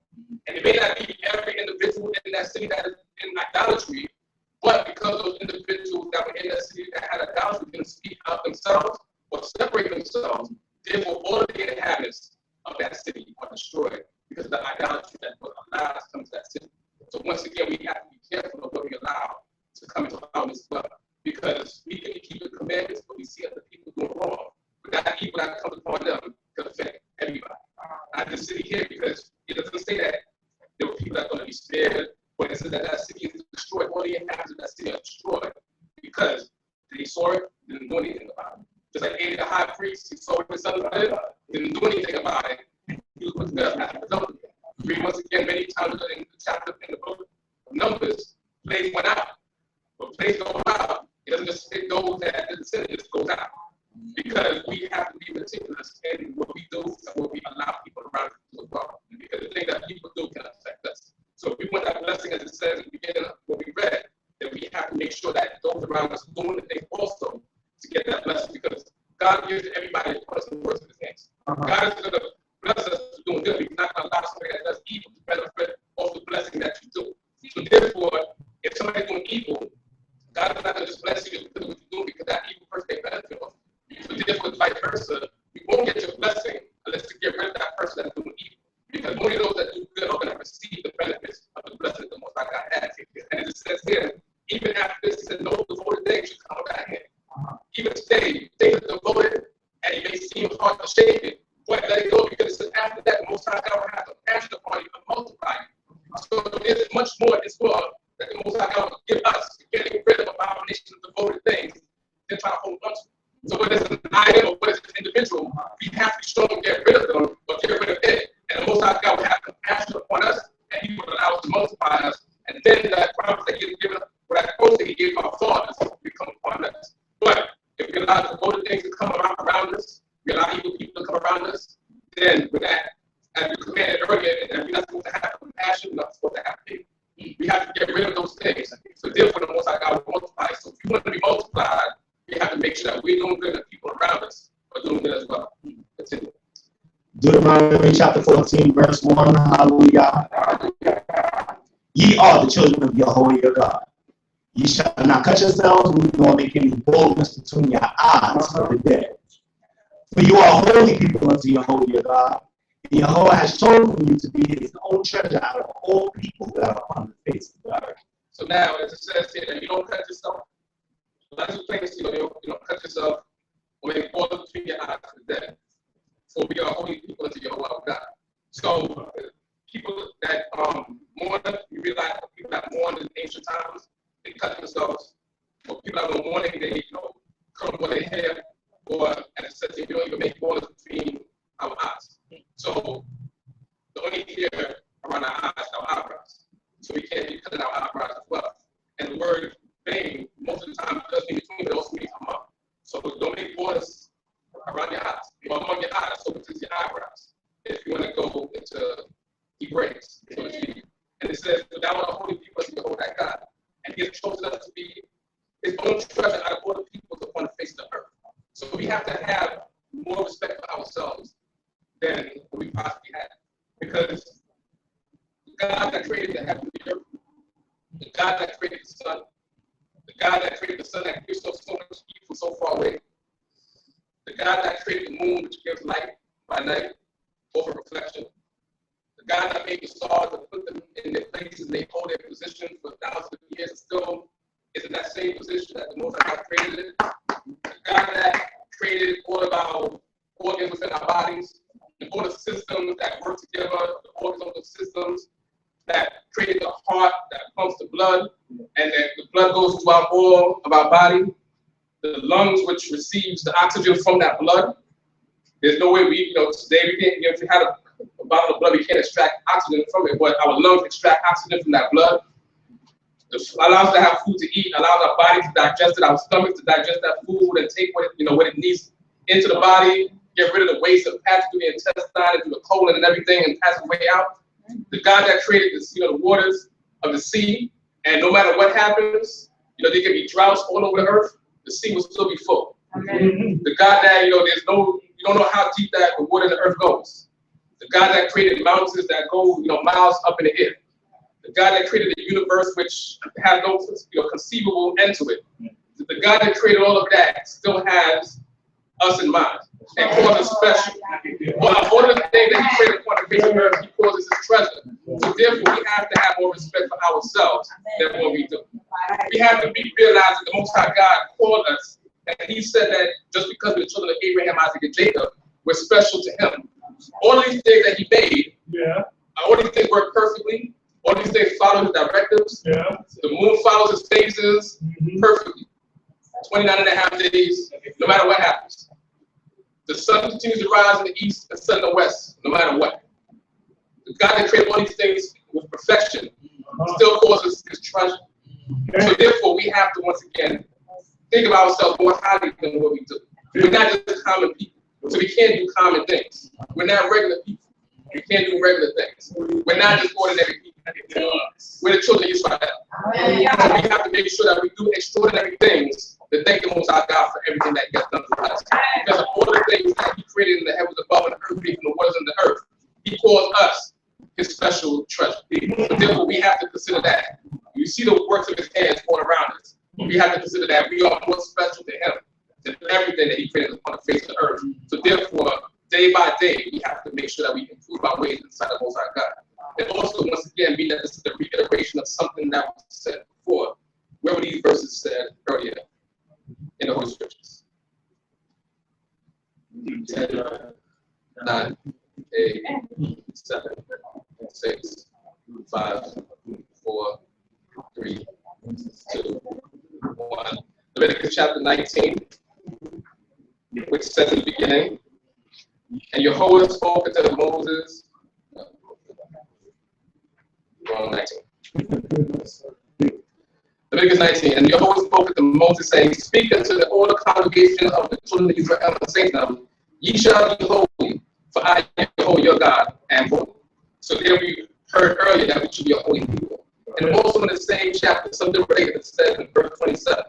C: And it may not be every individual in that city that is in idolatry, but because those individuals that were in that city that had idolatry didn't speak out themselves or separate themselves, therefore all of the inhabitants of that city are destroyed because of the idolatry that was allowed to come to that city. So once again, we have to be careful of what we allow to come into our as well, because we can keep the commandments, but we see other people doing wrong. But that evil that comes upon them could affect everybody. I just sit here because it doesn't say that there were people that are going to be spared, but it says that that city is destroyed. All the inhabitants of that city are destroyed because they saw it, didn't do anything about it. Just like Eli the high priest, he saw what his son did, didn't do anything about it. He was put to death as a result of it. Read once again many times in the chapter in the book of Numbers, plagues went out. But plagues go out, it doesn't just hit those that didn't sin, it just goes out. Because we have to be meticulous in what we do and what we allow people around us to do as well. Because the things that people do can affect us. So if we want that blessing, as it says in the beginning of what we read, then we have to make sure that those around us are doing the thing also to get that blessing. Because God gives everybody a person works in his hands. God is going to bless us for doing good. He's not going to allow somebody that does evil to benefit off the blessing that you do. So therefore, if somebody's doing evil, God is not going to just bless you because of what you're doing, because that evil person they benefit off. So therefore, vice versa, you won't get your blessing unless you get rid of that person that's doing evil. Because only those that do good are going to receive the benefits of the blessing the Most High God has. And it says here, even after this, it says, no devoted things should come back in. Even today, things are devoted, and it may seem hard to shake it, but let it go, because it says after that, the Most High God will have compassion upon you and multiply you. So there's much more in this world that the Most High God will give us, getting rid of abominations of devoted things, than try to hold on to. So whether it's an item or whether it's an individual, we have to show them get rid of them or get rid of it. And the Most High God will have compassion upon us, and He will allow us to multiply us. And then that promise that He has given us, or that promise that He gave our fathers, will come upon us. But if we allow the devoted things to come around us, we allow evil people to come around us, then with that, as we commanded earlier, that we're not supposed to have compassion, we're not supposed to have faith. We have to get rid of those things. So therefore, the Most High God will multiply. So if you want to be multiplied, we have to make sure that we're doing good and people around us are doing good as well. Continue.
E: Deuteronomy chapter 14, verse 1. Hallelujah. Ye are the children of Jehovah your God. Ye shall not cut yourselves, nor make any boldness between your eyes for the dead. For you are holy people unto Jehovah your God. And Jehovah has chosen you to be his own treasure out of all people that are upon the face of the earth.
C: So now, as it says here, that you don't cut yourself. Lots of things, you don't cut yourself or make borders between your eyes for the dead. For we are holy people unto Jehovah our God. So people that mourn, you realize people that mourn in ancient times, they cut themselves. Or people that are mourning, they curl their hair, or as it says, we don't even make borders between our eyes. So the only hair around our eyes is our eyebrows. So we can't be cutting our eyebrows as well. And the word bang, most of the time, doesn't mean between, but it also means among. So don't make borders around your eyes, or among your eyes, so it's your eyebrows. If you want to go into Hebraic, so to speak. And it says, "For thou art a holy people unto Jehovah thy God, and he has chosen us to be his own treasure out of all the peoples upon the face of the earth." So we have to have more respect for ourselves than what we possibly have. Because the God that created the heaven and the earth, the God that created the sun, the God that created the sun that gives us so much heat from so far away, the God that created the moon which gives light by night over reflection, the God that made the stars and put them in their places and they hold their position for thousands of years and still is in that same position that the Most High God created it, the God that created all of our organs within our bodies, and all the systems that work together, the organs of the systems that created the heart that pumps the blood, and that the blood goes to all of our body, the lungs which receives the oxygen from that blood. There's no way today we can't, if we had a bottle of blood, we can't extract oxygen from it, but our lungs extract oxygen from that blood. It allows us to have food to eat, allows our body to digest it, our stomachs to digest that food and take what it needs into the body, get rid of the waste that passes through the intestine and through the colon and everything and pass it way out. The God that created this, the waters of the sea, and no matter what happens, there can be droughts all over the earth, the sea will still be full. Amen. The God that, you don't know how deep that the water in the earth goes. The God that created mountains that go, miles up in the air. The God that created the universe, which has no conceivable end to it. The God that created all of that still has us in mind and calls us special. All of the things that he created upon the face of the earth, he calls us his treasure. So therefore, we have to have more respect for ourselves than what we do. We have to realize that the Most High God called us, and he said that just because we're the children of Abraham, Isaac, and Jacob, we're special to him. All these things that he made, all these things work perfectly. All these things follow his directives. The moon follows his phases perfectly. 29.5 days, no matter what happens. The sun continues to rise in the east and set in the west, no matter what. The God that created all these things with perfection still calls us his treasure. So therefore, we have to once again think of ourselves more highly than what we do. We're not just common people, so we can't do common things. We're not regular people. We can't do regular things. We're not just ordinary people. We're the children of Israel. So we have to make sure that we do extraordinary things to thank the Most High God for everything that he has done for us. Because of all the things that he created in the heavens above and the earth beneath and the waters in the earth, he calls us his special treasure. So therefore, we have to consider that. You see the works of his hands all around us. We have to consider that we are more special to him than everything that he created upon the face of the earth. So therefore, day by day, we have to make sure that we improve our ways inside the Most High God. And also, once again, mean that this is the reiteration of something that was said before. Where were these verses said earlier in the Holy Scriptures? 10, 9, 8, 7, 6, 5, 4, 3, 2, 1. Leviticus chapter 19, which says in the beginning, and Jehovah spoke unto Moses. Wrong 19. Leviticus 19, and Jehovah spoke unto Moses, saying, speak unto all the congregation of the children of Israel, and say to them, ye shall be holy, for I am Jehovah your God, and holy. So there we heard earlier that we should be a holy people. And also in the same chapter, something related, it says in verse 27,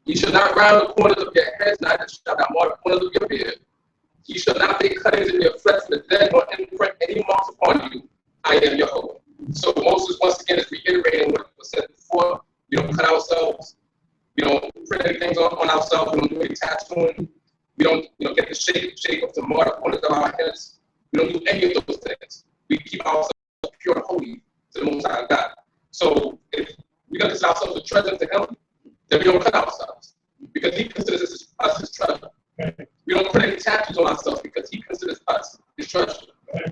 C: ye shall not round the corners of your heads, neither shall not mark the corners of your beard. Ye shall not make cuttings in your flesh for the dead, nor imprint any marks upon you. I am Jehovah. So Moses once again is reiterating what was said before. We don't cut ourselves. We don't print any things on ourselves. We don't do any tattooing. We don't get the shape of the mark of corners of our heads. We don't do any of those things. We keep ourselves pure and holy to the Most High God. So if we don't consider ourselves a treasure to him, then we don't cut ourselves. Because he considers us his treasure. We don't put any tattoos on ourselves because he considers us his treasure.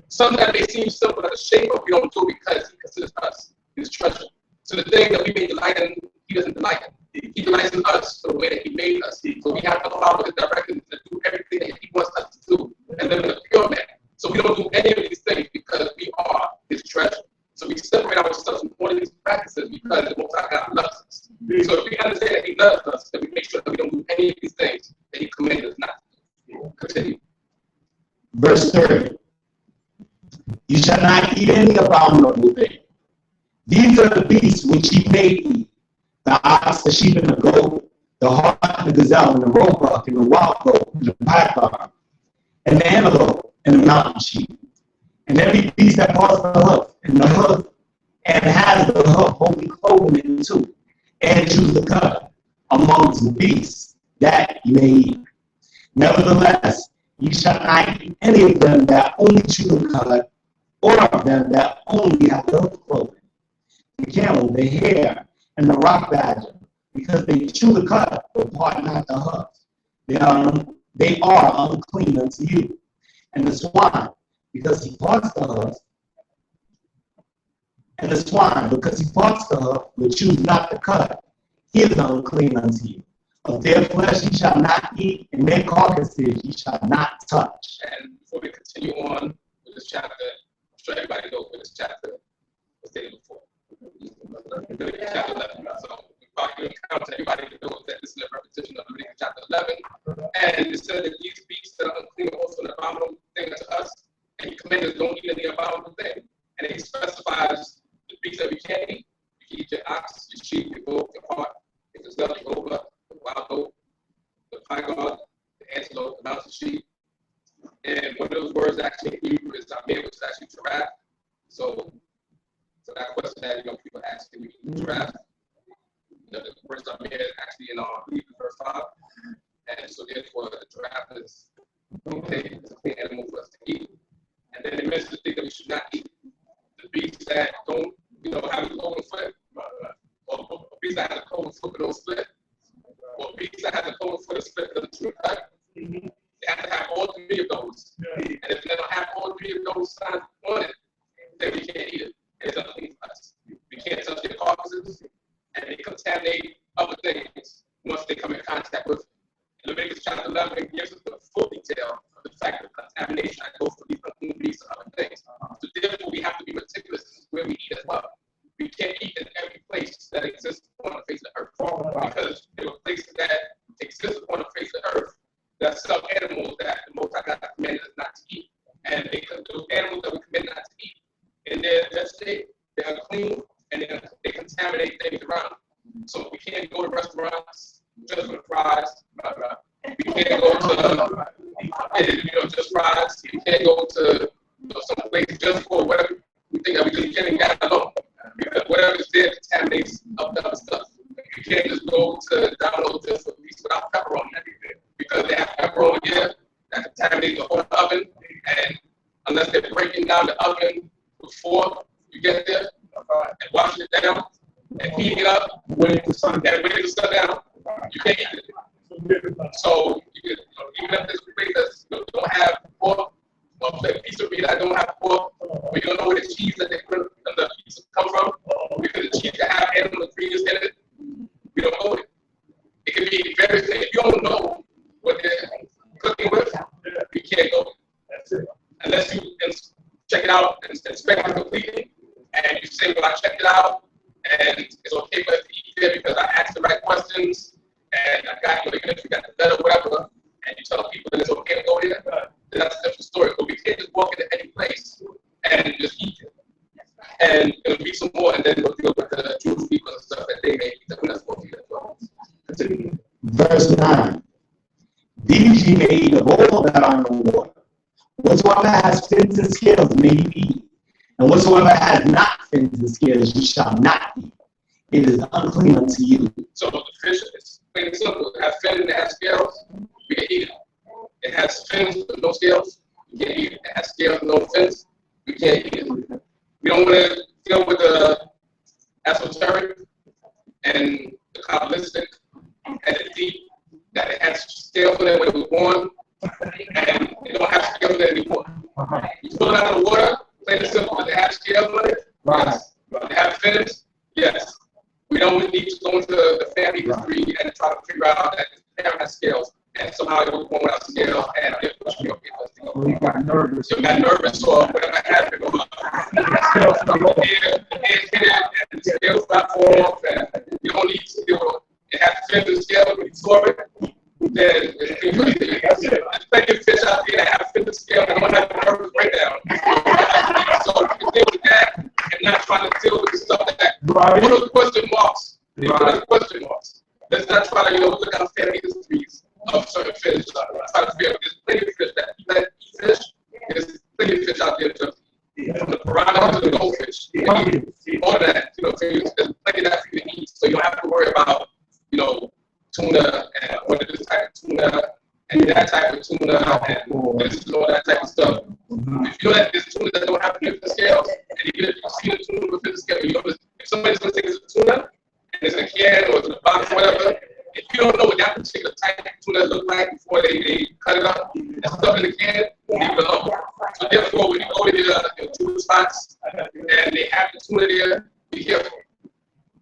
C: Something that may seem simple as a shame, but we don't do it because he considers us his treasure. So the thing that we may delight in, he doesn't delight in. He delights in us for the way that he made us. So we have to follow his directions to do everything that he wants us to do and live in a pure manner. So we don't do any of these things because we are his treasure. So we separate ourselves from all of these practices because the Most High God loves us. So if we understand that he loves us, then we make sure that we don't do any of these things that he commanded us not to do. Continue.
E: Verse 30. You shall not eat any abominable thing. These are the beasts which ye may eat: the ox, the sheep, and the goat, the hart, the gazelle, and the roebuck, and the wild goat, and the python, and the antelope, and the mountain sheep, and every beast that paws the hoof, and has the hoof wholly cloven in two, and choose the cut amongst the beasts that ye may eat. Nevertheless, ye shall not eat any of them that only chew the cud, or of them that only have the hoof cloven: the camel, the hare, and the rock badger, because they chew the cud, but part not the hoof. They are unclean unto you. And the swine, because he parts the hoof, but chews not the cud, he is unclean unto you. Of their flesh ye shall not eat, and their carcasses ye shall not touch.
C: And before we continue on with this chapter, I'm sure everybody knows what this chapter was stated before. Chapter 11. So we probably encounter everybody that knows that this is a repetition of Leviticus chapter 11. And it said that these beasts that are unclean are also an abominable thing unto us. And he commanded us don't eat any abominable thing. And he specifies the beasts that we can't eat. You can eat your ox, your sheep, your goat, your hart, your gazelle, your roebuck, the wild goat, the python, the antelope, the mountain sheep. And one of those words actually in Hebrew is tamir, which is actually giraffe. So that question that people ask, can we eat giraffe? The word tamir is actually in Hebrew verse 5. And so therefore the giraffe is okay, it's a clean animal for us to eat. And then it mentions the thing that we should not eat. The beasts that don't, have a cloven foot, or beasts that have a cloven foot but don't split, or beasts that have a cloven foot and split doesn't chew cut. They have to have all three of those. And if they don't have all three of those signs on it, then we can't eat it. It's unclean for us. We can't touch their carcasses, and they contaminate other things once they come in contact with it. And Leviticus chapter 11 gives us the full detail of the fact of contamination that goes for these unclean beasts and other things. So therefore, we have to be meticulous where we eat as well. We can't eat in every place that exists on the face of the earth, because there are places that exist on the face of the earth that some animals that the Most High God commanded us not to eat. And those animals that we commanded not to eat, in their state, they're unclean, and they contaminate things around. So we can't go to restaurants just for fries. We can't go to just fries. We can't go to some place just for whatever we think that we just can't get alone. Because whatever is there contaminates other stuff. You can't just go to Domino's just for a piece without pepperoni. Because they have pepperoni here that contaminates the whole oven. And unless they're breaking down the oven before you get there and washing it down and heating it up, waiting for the sun down, you can't eat it. So even if this place that don't have pork, or a piece of meat that don't have pork, or you don't know where the cheese that they put in the piece come from, because the cheese can have animal ingredients in it, we don't know it. It can be very thin. If you don't know what they're cooking with, you can't go. Unless you check it out and inspect it completely, and you say, well, I checked it out, and it's okay for us to eat there because I asked the right questions, and I got, even if you got the letter or whatever, and you tell people that it's okay to go there, then that's a different story. But we can't just walk into any place and just eat it. And it'll be some more, and then we'll deal with the Jewish people and stuff that they may eat that we're not supposed to eat as well. Continue.
E: Verse 9. These ye may eat of all that are in the water. Whatsoever has fins and scales may you eat, and whatsoever has not fins and scales you shall not eat. It is unclean unto you.
C: So the fish is plain and simple. It has fins and it has scales, we can eat it. It has fins but no scales, we can't eat it. It has scales and no fins, we can't eat it. We don't want to deal with the esoteric and the Kabbalistic and the deep that it has scales on it when it was born, and it don't have scales on it anymore. You pull it out of the water, plain and simple. Does it have scales on it? Yes. Does it have fins? Yes. We don't need to go into the family history and try to figure out that the parent has scales, and somehow it was born without scales, and it was
D: You got nervous.
C: so got nervous or whatever happened, or and the scales got off, and you don't need to, it has fins and scales when you swallow it. Then there's plenty of fish out there that have fins and scales and don't have a nervous breakdown. So you can deal with that and not trying to deal with the stuff that.
D: Right.
C: What are the question marks?
D: Right.
C: What are the question marks? Let's not try to, look at family histories of certain fish. Try to figure out there's plenty of fish that eat fish. There's plenty of fish out there from the piranha to the goldfish. All of that, so there's plenty of that for you to eat. So you don't have to worry about, tuna and what is this type of tuna and that type of tuna and this and all that type of stuff. If you know that there's tuna that don't have fin scales, and even if you see the tuna with fin scales, if somebody's going to take a tuna and it's in a can or it's in a box or whatever, if you don't know what that particular type of tuna looks like before they cut it up and stuff in the can, leave it alone. So therefore, when you go to the tuna spots and they have the tuna there, be careful,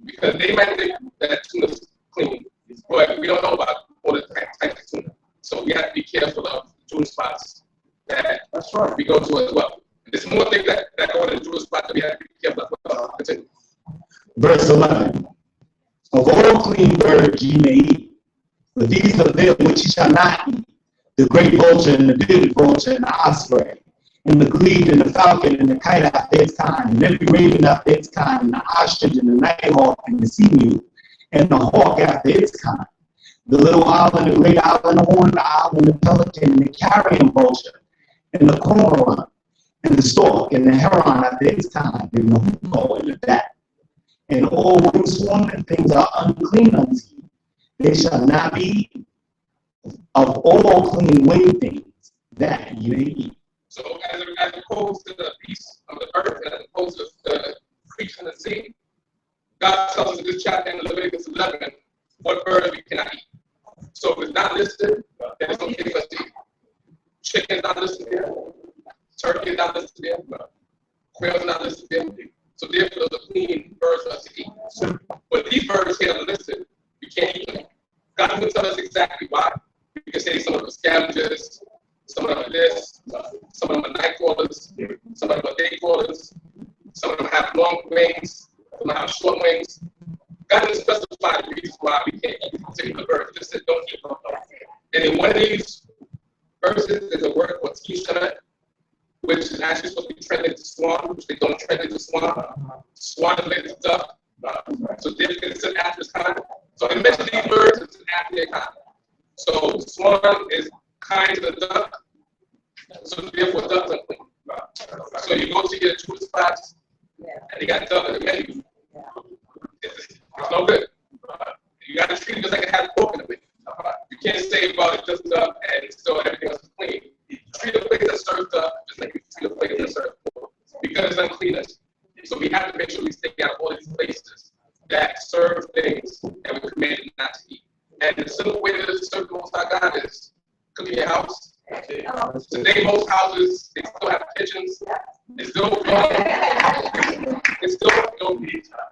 C: because they might think that tuna's clean, but we don't know about all the types of tuna. So we have to be careful of tuna spots that we go to as well. There's more things that go in the tuna spots that we have to be careful of. Continue.
E: Verse 11. Of all clean birds ye may eat, but these are them which ye shall not eat: the great vulture and the big vulture and the osprey, and the glebe and the falcon and the kite after its kind, and every raven after its kind, and the ostrich and the nighthawk and the sea-mew, and the hawk after its kind, the little owl and the great owl and the horned owl and the pelican and the carrion vulture, and the cormorant, and the stork and the heron after its kind, and the hoopoe and the bat. And all wing-swarming things are unclean unto you. They shall not be eaten. Of all clean winged things that you may eat.
C: So as opposed to the beasts of the earth, and as opposed to the creatures in the sea, God tells us in this chapter in Leviticus 11 what birds we cannot eat. So if it's not listed, then it's okay for us to eat. Chicken is not listed there. Turkey is not listed there. Quail is not listed there. So therefore, those are clean birds for us to eat. But these birds here are listed. We can't eat them. God will tell us exactly why. We can say some of them are scavengers, some of them are this, some of them are night crawlers, some of them are day crawlers, some of them have long wings, some of them have short wings. God didn't specify the reasons why we can't eat these particular birds. He just said, don't eat them. And in one of these verses, there's a word called T-shirt, which is actually supposed to be trending to swan, which they don't trend into swan. Swan is related to duck. So it's an after kind. So in mention these birds, it's an after kind. So swan is kind to the duck. So therefore ducks are clean. So you go to your tourist spots and they got duck in the menu. It's no good. You got to treat it just like it has pork in the menu. You can't say about it just duck and still everything else is clean. You treat a place that serves duck just like you treat a place that serves pork, because it's uncleanness. So we have to make sure we stay out of all these places that serve things that we're commanded not to eat. And the simple way to serve the Most High God is cook in your house. Today, most houses, they still have kitchens. They still,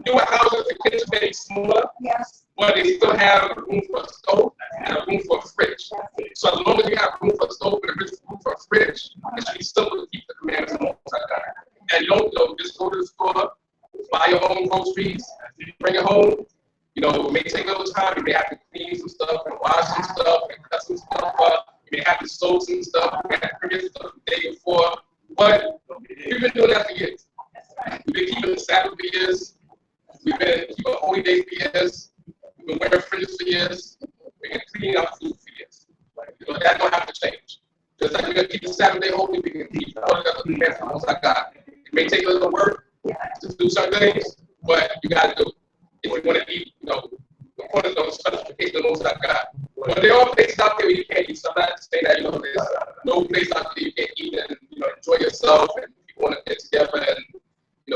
C: newer houses, the kitchen may be smaller, but they still have room for a stove and a room for a fridge. So as long as you have room for a stove and a room for a fridge, it should be simple to keep the commandments of the Most High God. And you don't just go to the store, buy your own groceries, bring it home. It may take a little time. You may have to clean some stuff and wash some stuff and cut some stuff up. You may have to soak some stuff. You may have to forget stuff the day before. But we've been doing that for years. We've been keeping the Sabbath for years. We've been keeping holy days for years. We've been wearing fringes for years. We've been cleaning up food for years. That don't have to change. Just like we're going to keep the Sabbath day holy, we can keep all the other commandments of the Most High God. It may take a little work to do certain things, but you got to do it. If you want to eat, according to those specifications of the Most High God. But there are places out there where you can't eat. So I'm not saying that, there's no place out there you can't eat and, enjoy yourself and people want to get together and,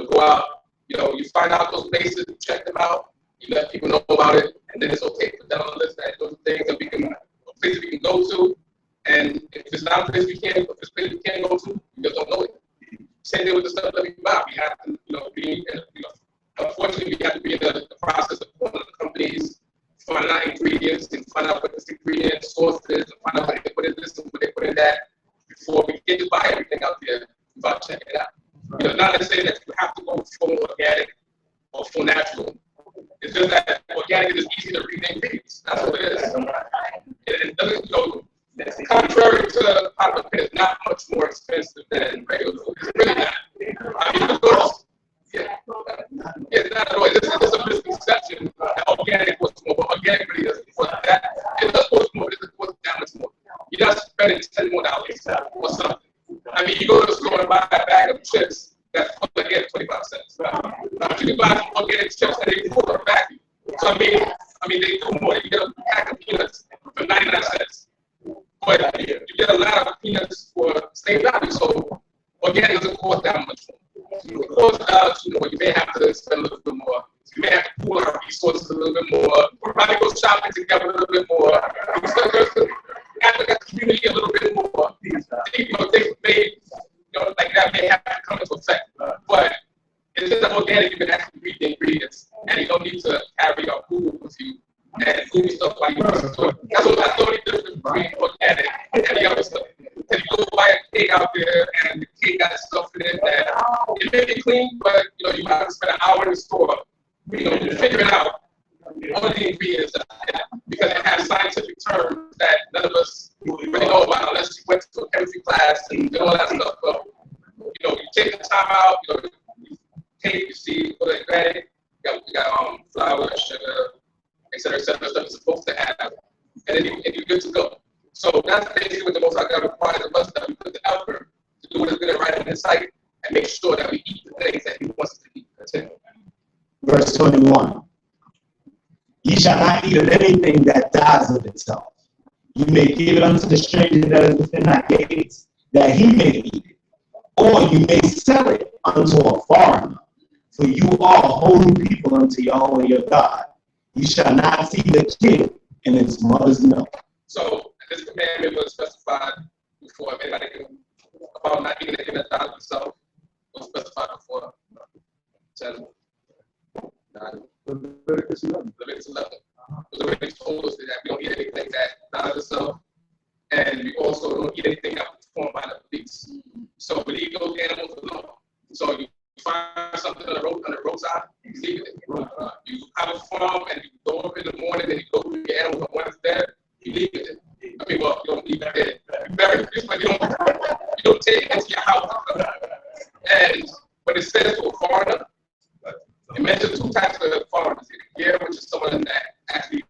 C: go out. You find out those places, you check them out, you let people know about it, and then it's okay to put that on the list, that those things that we can places we can go to, and if it's not a place we can't, if it's a place we can't go to, we just don't know it. Same thing with the stuff that we buy. We have to, unfortunately, we have to be in the process of going to the companies, finding out ingredients and find out what this ingredient source is, and find out what they put in this and what they put in that before we get to buy everything out there without checking it out. Not to say that you have to go full organic or full natural. It's just that organic is easy to read the ingredients. That's what it is. It doesn't, contrary to popular opinion, it's not much more expensive than regular food. It's really not. I mean, of course, it's not at all. It's a misconception that organic was more, but organic really doesn't cost that. It does cost more, it doesn't cost that much more. You're not spending $10 more or something. I mean, you go to the store and buy a bag of chips that's again 25 cents. Now, you can buy some organic chips and they pour it back. So I mean, they do more. You get a pack of peanuts for 99 cents. But you get a lot of peanuts for the same value. So organic doesn't cost that much more. It costs more. You may have to spend a little bit more. You may have to pool our resources a little bit more. We'll probably go shopping together a little bit more. After that community a little bit more. Things may, like that may have to come into effect. But it's just organic, you can actually read the ingredients. And you don't need to carry your food with you and food stuff like that. So that's the only difference between organic and the other stuff. If you go buy a cake out there and the cake got stuff in it that it may be clean, but you might have to spend an hour in the store, figuring out all the ingredients because it has scientific terms that none of us really know about unless you went to a chemistry class and all that stuff. So, you take the time out, you take, you see what it's ready. We got flour, sugar, et cetera, stuff it's supposed to have, and then you're good to go. So that's basically what the Most High God requires of us, that we put the effort to do what is good and right in His sight, and make sure that we eat the things that He wants us to eat. Continue.
E: Verse 21. Ye shall not eat of anything that dies of itself. You may give it unto the stranger that is within thy gates, that he may eat it. Or you may sell it unto a foreigner. For you are a holy people unto Yahweh your God. You shall not feed the kid in its mother's milk.
C: So this commandment was specified before. Anybody about not eating anything that dies of itself was specified before. 10, 9.
D: Leviticus 11.
C: Leviticus 11. Because already told us that we don't eat anything that dies of itself, and we also don't eat anything that was formed by the beast. So we leave those animals alone. So you find something on the roadside, you leave it. You have a farm and you go up in the morning and you go to your animals, and when it's dead, you leave it. I mean, well, you don't leave it dead. You bury it, but you don't take it into your house. And when it says to a foreigner, it mentions 2 types of foreigners. Here, which is someone that actually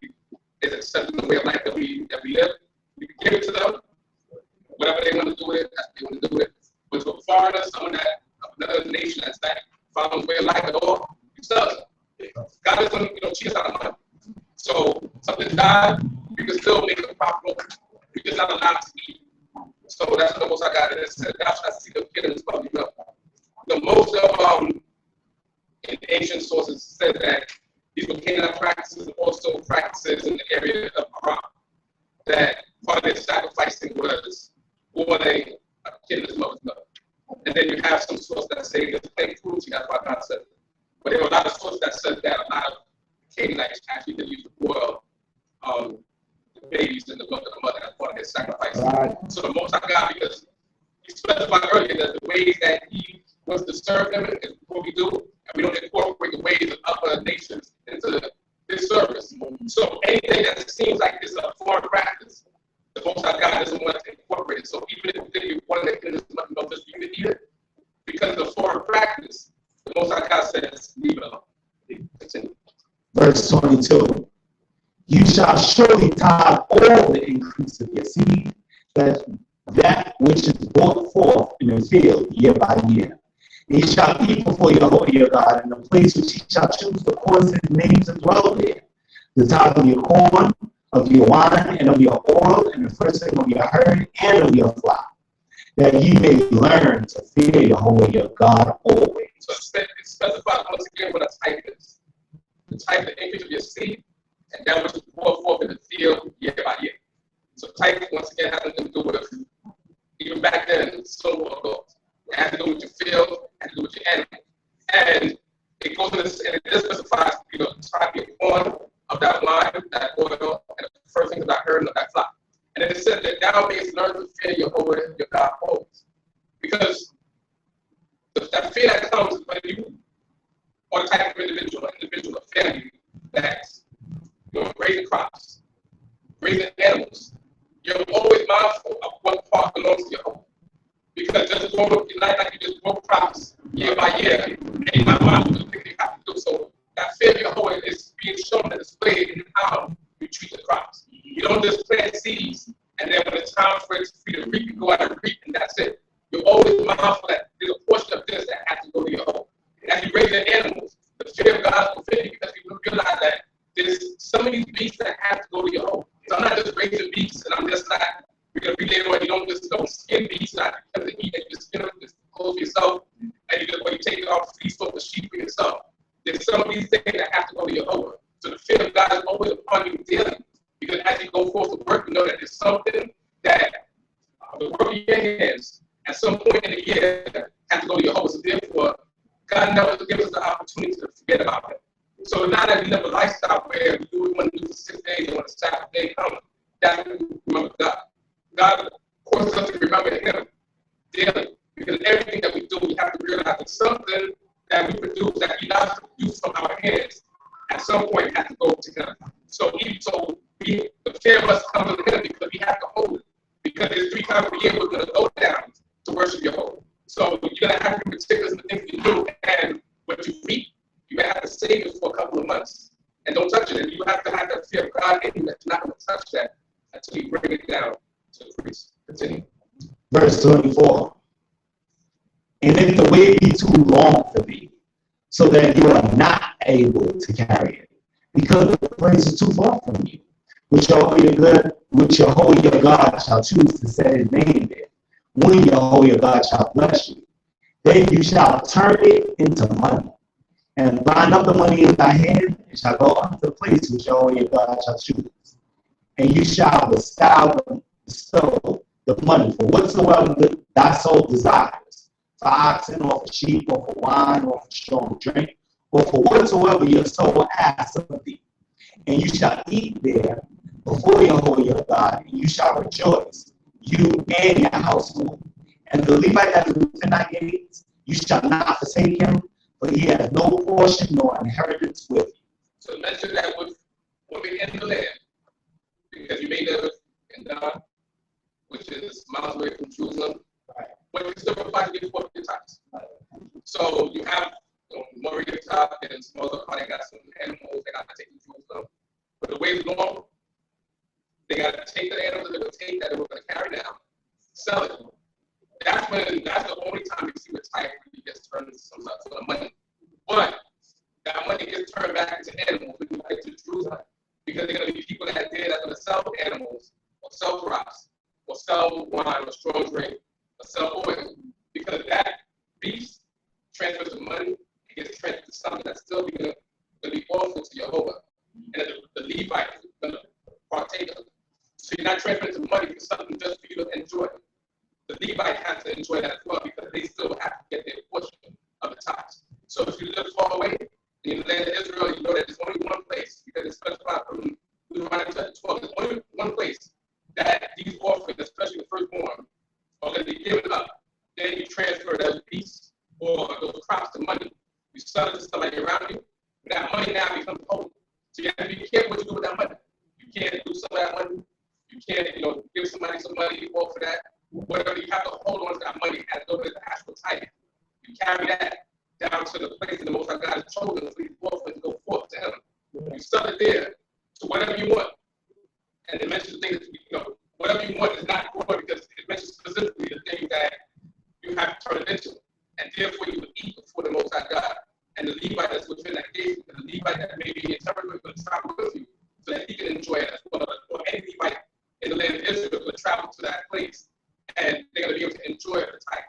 C: is accepting the way of life that we live. You can give it to them, whatever they want to do with it, they want to do it. But to a foreigner, someone that another nation that's not following the way of life at all, you sell it. God doesn't, cheat us out of money. So something died, you can still make it profitable. You're just not allowed to eat. So that's what the Most High God is. Thou shalt not see the kid in his mother's milk. Most of in ancient sources said that these were Canaanite practices and also practices in the area of Haran. That part of their sacrificing was born a kid in his mother's milk. And then you have some sources that say there's plain cruelty, that's why God said it. But there were a lot of sources that said that a lot of Canaanites actually did use to boil the babies in the milk of the mother as part of their sacrifice.
D: Right.
C: So the Most High God, because he specified earlier that the ways that he wants to serve them is what we do, and we don't incorporate the ways of other nations into this service. So anything that seems like it's a foreign practice, the Most High God doesn't want to incorporate it. So even if you want to get this nothing but just you to eat it, because of the foreign practice, the Most High God says, leave it alone. Continue.
E: Verse 22. You shall surely tithe all the increase of your seed, that which is brought forth in the field year by year. Ye shall eat before Yahweh your God in the place which ye shall choose to cause his name to dwell there. The tithe of your corn, of your wine, and of your oil, and the first thing of your herd, and of your flock, that ye may learn to fear Yahweh your God always.
C: So it's specified once again what a tithe is. The tithe, the increase of your seed, and that which is brought forth in the field year by year. So goes in this, and it just specifies, try to get one of that wine, that oil, and the first thing about her and that flock. And then it said that thou mayest learn to fear Jehovah your God always. Because that fear that comes when you are the type of individual or family that's raising crops, raising animals, you're always mindful of what part belongs to Jehovah. Because just growing up your life like you just grow crops year by year, and you're not mindful of the things you have to do. So that fear of Jehovah is being shown and displayed in how you treat the crops. You don't just plant seeds and then when it's time for you to reap, you go out and reap, and that's it. You're always mindful that there's a portion of this that has to go to Jehovah. And as you raise your animals, the fear of God will fit you because you realize that there's some of these beasts that have to go to Jehovah. So I'm not just raising beasts and I'm just not, we're going to be later on, you don't just skin beasts, not because to eat, and you just skin them, just clothe yourself, and you take it off, feast off the sheep for yourself. There's some of these things that have to go to Jehovah. So the fear of God is always upon you daily. Because as you go forth to work, you know that there's something that the work of your hands at some point in the year has to go to Jehovah. So therefore, God never gives us the opportunity to forget about it. So now that we live a lifestyle where we do what we want to do for 6 days, and when the Sabbath day comes, that's when we remember God. God causes us to remember Him daily. Because everything that we do, we have to realize that something that we produce, that we not produce from our hands, at some point has to go to Him. So the fear must come to Him because we have to hold it. Because there's 3 times a year we're going to go down to worship Jehovah. So you're going to have to be meticulous in the things you do, and what you reap, you may have to save it for a couple of months. And don't touch it. And you have to have that fear of God in you that you're not going to touch that until you bring it down to the priest. Continue.
E: Verse 24. And if the way be too long for thee, so that you are not able to carry it, because the place is too far from you, which Jehovah your God shall choose to set His name there, when Jehovah your God shall bless you, then you shall turn it into money, and bind up the money in thy hand, and shall go unto the place which Jehovah your God shall choose. And you shall bestow the money for whatsoever thy soul desires, for oxen, or for sheep, or for wine, or for strong drink, or for whatsoever your soul asks of thee. And you shall eat there before Jehovah your God, and you shall rejoice, you and your household. And the Levite that is within thy gates, you shall not forsake him, for he has no portion nor inheritance with you.
C: So mention that with women in the land, because you may live in God, which is miles away from Jerusalem, but you still require to get 4 times. So you have more your top and smaller car, they got some animals, they got to take to Jerusalem. But the way it's long, they got to take the animals that they're going to take, that they were going to carry down, sell it. That's the only time you see the type really gets turned into some sort of money. But that money gets turned back into animals when you get to Jerusalem. Because there are going to be people that are there that are going to sell animals, or sell crops, or sell wine, or strong drink, or sell oil. Because that beast transfers to money, it gets transferred to something that's still going to be offered to Jehovah. And the Levite is going to partake of it. So you're not transferring to money for something just for you to enjoy. The Levite has to enjoy that as well because they still have to get their portion of the tithes. So if you live far away in the land of Israel, you know that there's only one place, because it's specified from Deuteronomy chapter 12, there's only one place that these orphans, especially the firstborn, are going to be given up. Then you transfer those beasts or those crops to money. You sell it to somebody around you. That money now becomes holy. So you have to be careful what you do with that money. You can't do some of that money. You can't, give somebody some money or for that. Whatever, you have to hold on to that money as though it's the actual tithe. You carry that down to the place that the Most High God has chosen for these orphans to go forth to Him. You sell it there to whatever you want. And it mentions things, whatever you want is not going, because it mentions specifically the things that you have to turn it into. And therefore you would eat before the Most High God. And the Levite that's within that gate, and the Levite that may be in temporary will travel with you so that he can enjoy it as well. Or any Levite in the land of Israel will travel to that place, and they're going to be able to enjoy the type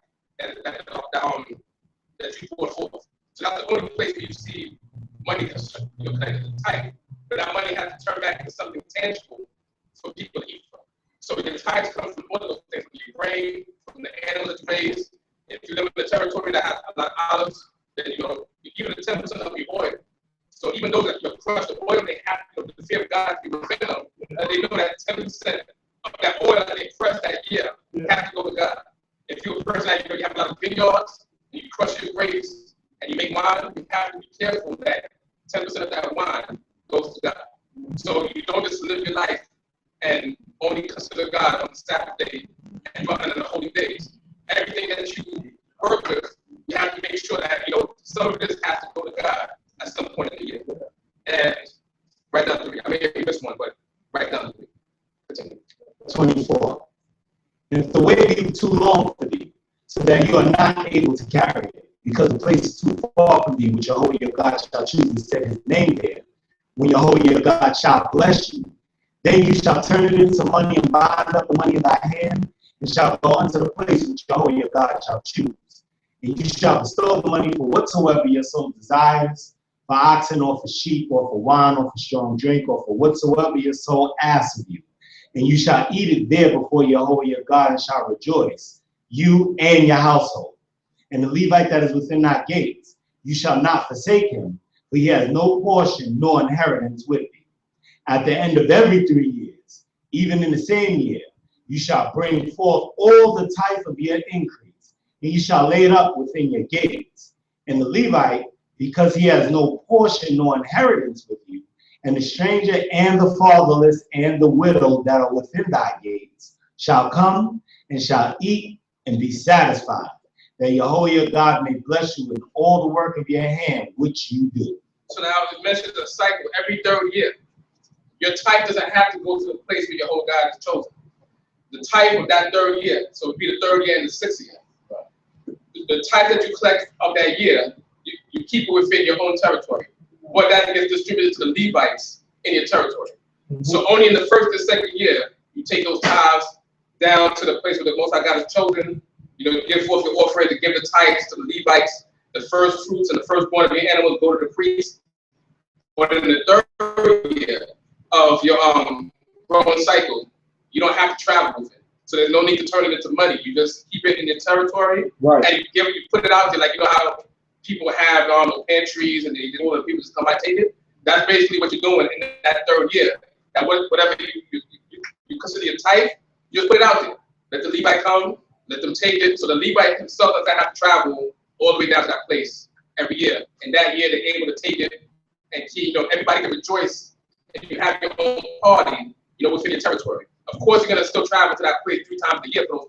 C: that you poured forth. So that's the only place where you see money connected to the type. But that money has to turn back into something tangible for people to eat from. So your tithes come from all of those things, from your grain, from the animals that you raise. If you live in a territory that has a lot of olives, then even the 10% of your oil. So even though that you're crushed the oil, they have the fear of God to be within them. And they know that 10% of that oil that they crush that year has to go to God. If you're a person that you have a lot of vineyards, and you crush your grapes, and you make wine, you have to be careful that 10% of that wine goes to God. So you don't just live your life and only consider God on the Sabbath day and on the holy days. Everything that you work with, you have to make sure that some of this has to go to God at some point in the year. And write down 3. I mean, you missed one, but write down 3. Continue.
E: 24. And if the way be too long for thee, so that you are not able to carry it, because the place is too far from thee, which Jehovah your God shall choose and set his name there, when Jehovah your God shall bless you, then you shall turn it into money and bind up the money in thy hand, and shall go unto the place which Jehovah your God shall choose. And you shall bestow the money for whatsoever your soul desires, for oxen or for sheep or for wine or for strong drink or for whatsoever your soul asks of you. And you shall eat it there before Jehovah your God and shall rejoice, you and your household. And the Levite that is within thy gates, you shall not forsake him, for he has no portion nor inheritance with thee. At the end of every 3 years, even in the same year, you shall bring forth all the tithe of your increase, and you shall lay it up within your gates. And the Levite, because he has no portion nor inheritance with you, and the stranger and the fatherless and the widow that are within thy gates, shall come and shall eat and be satisfied, that Jehovah your God may bless you in all the work of your hand, which you do.
C: So now it mentions a cycle every 3rd year. Your tithe doesn't have to go to the place where Jehovah God has chosen. The tithe of that 3rd year, so it would be the 3rd year and the 6th year. The tithe that you collect of that year, you keep it within your own territory. But that gets distributed to the Levites in your territory. So only in the 1st and 2nd year, you take those tithes down to the place where the Most High God has chosen. Give forth your offering to give the tithes to the Levites. The first fruits and the firstborn of your animals go to the priest. But in the 3rd year of your growing cycle, you don't have to travel with it. So there's no need to turn it into money. You just keep it in your territory, right? And you put it out there, like how people have pantries and they want people to come by take it. That's basically what you're doing in that 3rd year. That whatever you consider your tithe, you just put it out there. Let the Levite come, let them take it. So the Levite himself doesn't have to travel all the way down to that place every year. And that year they're able to take it and keep, everybody can rejoice and you have your own party, within your territory. Of course, you're gonna still travel to that place 3 times a year for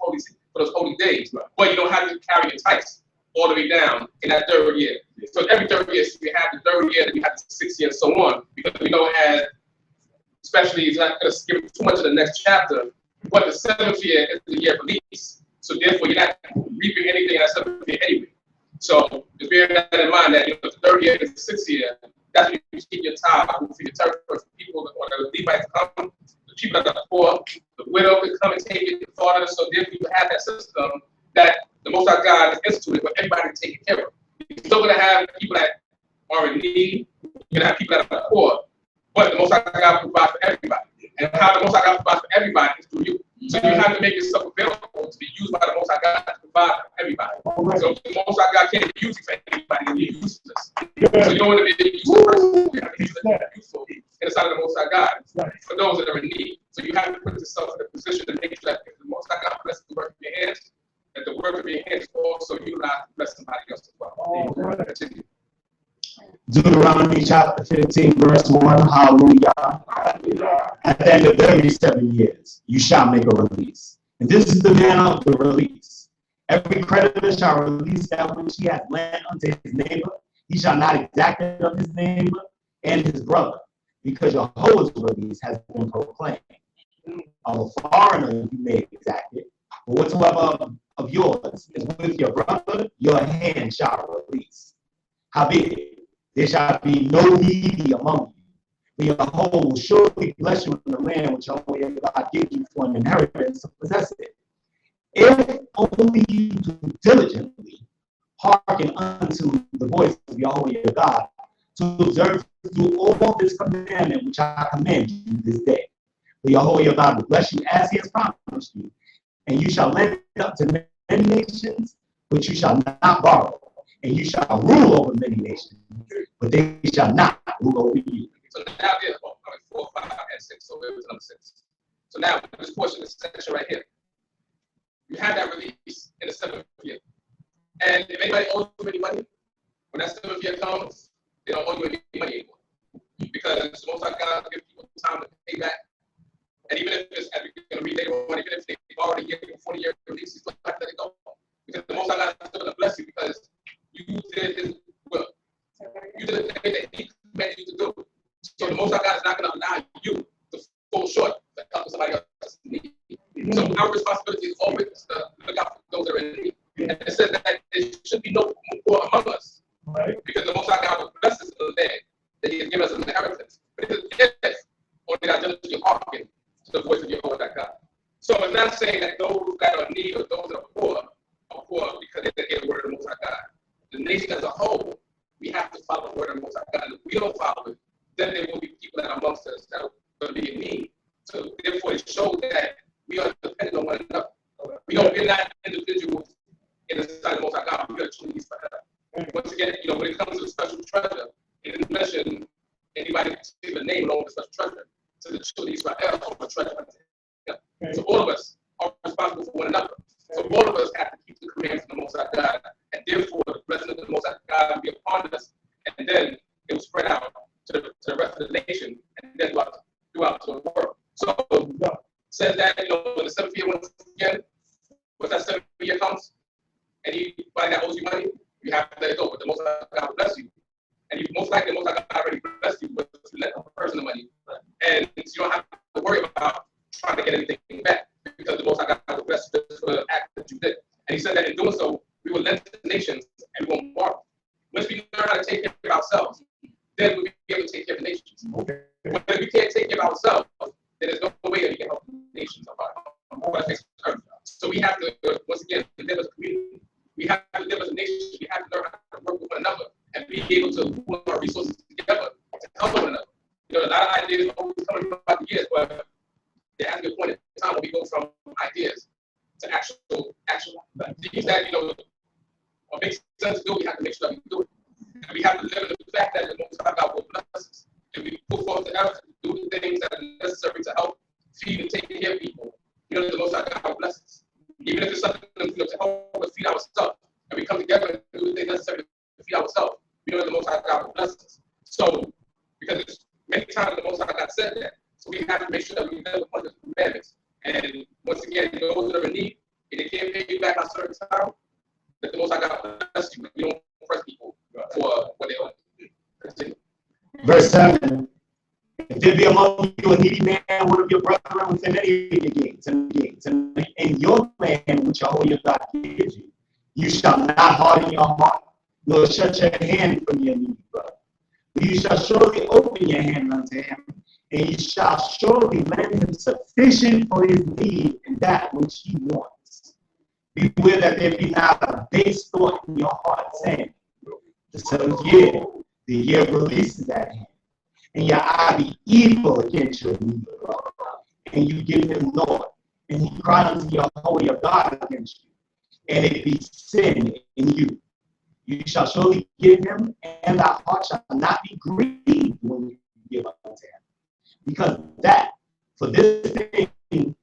C: those holy days, but you don't have to carry your tithes all the way down in that 3rd year. So every 3rd year, so you have the 3rd year, then you have the 6th year, and so on. Because we know, especially it's not going to skip too much of the next chapter, but the 7th year is the year of release. So therefore, you're not reaping anything in that 7th year anyway. So just bear that in mind that the 3rd year is the 6th year. That's when you keep your tithe for your territory. People or the Levites come, the people that are poor, the widow can come and take it, the father. So therefore, you have that system that the Most High God has instituted, but everybody is taken care of. You're still going to have people that are in need. You're going to have people that are poor, but the Most High God provides for everybody. And how the Most High God provides for everybody is through you. So you have to make yourself available to be used by the Most High God to provide for everybody. So the Most High God can't use you for anybody and you're useless. So you don't want to be a useful person. You have to be useful in the sight of the Most High God for those that are in need. So you have to put yourself in a position to make sure that if the Most High God blesses the work of your hands, that the work of your hands also utilized to bless somebody else as well. Continue.
E: Deuteronomy chapter 15, verse 1, hallelujah. At the end of every 7 years, you shall make a release. And this is the manner of the release. Every creditor shall release that which he has lent unto his neighbor. He shall not exact it of his neighbor and his brother, because Jehovah's release has been proclaimed. Of a foreigner you may exact it, but whatsoever of yours is with your brother, your hand shall release. Howbeit, there shall be no needy among you, for Jehovah will surely bless you in the land which Jehovah your God gives you for an inheritance to possess it. If only you do diligently hearken unto the voice of Jehovah your God, to observe to do all this commandment which I command you this day. For Jehovah your God will bless you as he has promised you, and you shall lend up to many nations, but you shall not borrow. and you shall rule over many nations, but they shall not rule over you.
C: So now there's 4, 5, and 6. So it was number 6. So now this portion, this section right here, you have that release in the 7th year. And if anybody owes you any money, when that 7th year comes, they don't owe you any money anymore. Because most of God gives people time to pay back. And even if it's, as we're going to read later on, even if they've already given you 40-year release, you still have to let it go. Because the most of God is still going to bless you because you did his will. You did the thing that he commanded you to do. So the most of God is not going to allow you to fall short to help somebody else's need. So our responsibility is always to look out for those that are in need. And it says that there should be no poor among us. Right. Because the most of God will bless us in the land that he has given us as an inheritance. But it's only that diligently hearken to the voice of your Lord that God. So it's not saying that those that are in need or those that are poor because they get the word of the Most High God. The nation as a whole, we have to follow the word of the Most High God. And if we don't follow it, then there will be people that are amongst us that are going to be in need. So therefore, it shows that we are dependent on one another. We're not individuals in the sight of the Most High God. We are truly forever. Once again, when it comes to the special treasure, it didn't mention anybody particular name along with the special treasure. So the children of Israel are a treasure unto him. So all of us are responsible for one another. So all of us have to keep the commands of the Most High God, and therefore the blessing of the Most High God will be upon us, and then it will spread out to the rest of the nation, and then throughout the world. So it says that when the 7th year once again, once that 7th year comes, and anybody that owes you money, you have to let it go. But the Most High God will bless you, and you most likely the Most High God already blessed you with to let the person the money, and you don't have to worry about trying to get anything back. Because the Most High God will bless you for the act that you did. And he said that in doing so, we will lend to the nations and we won't borrow. Once we learn how to take care of ourselves, then we'll be able to take care of the nations. Okay. But if we can't take care of ourselves, then there's no way that we can help the nations. So we have to, once again, live as a community. We have to live as a nation. We have to learn how to work with one another and be able to pool our resources together to help one another. A lot of ideas are always coming about the years, but there has to be a point in time when we go from ideas to actual things that, what makes sense to do, we have to make sure that we do it. And we have to live in the fact that the Most High God will bless us. And we put forth the effort to do the things that are necessary to help feed and take care of people. The Most High God will bless us. Even if it's something to help us feed ourselves, and we come together and do the things necessary to feed ourselves, the Most High God will bless us. So, because it's many times the Most High God said that, so we have to make sure that we live upon the commandments. And once again, those that are in need, if they can't pay you back on certain time, that the Most High God bless you. We don't press people for what they owe. Continue.
E: Verse 7. If there be among you a needy man, one of your brethren within any of your gates, and in your land which Jehovah your God gives you, you shall not harden your heart, nor shut your hand from your needy brother. But you shall surely open your hand unto him, and you shall surely lend him sufficient for his need and that which he wants. Beware that there be not a base thought in your heart, saying, the 7th year, the year of release is at hand, and your eye be evil against your neighbor, and you give him naught, and he cry unto Jehovah your God against you, and it be sin in you. You shall surely give him, and thy heart shall not be grieved when you give unto him. Because that, for this thing,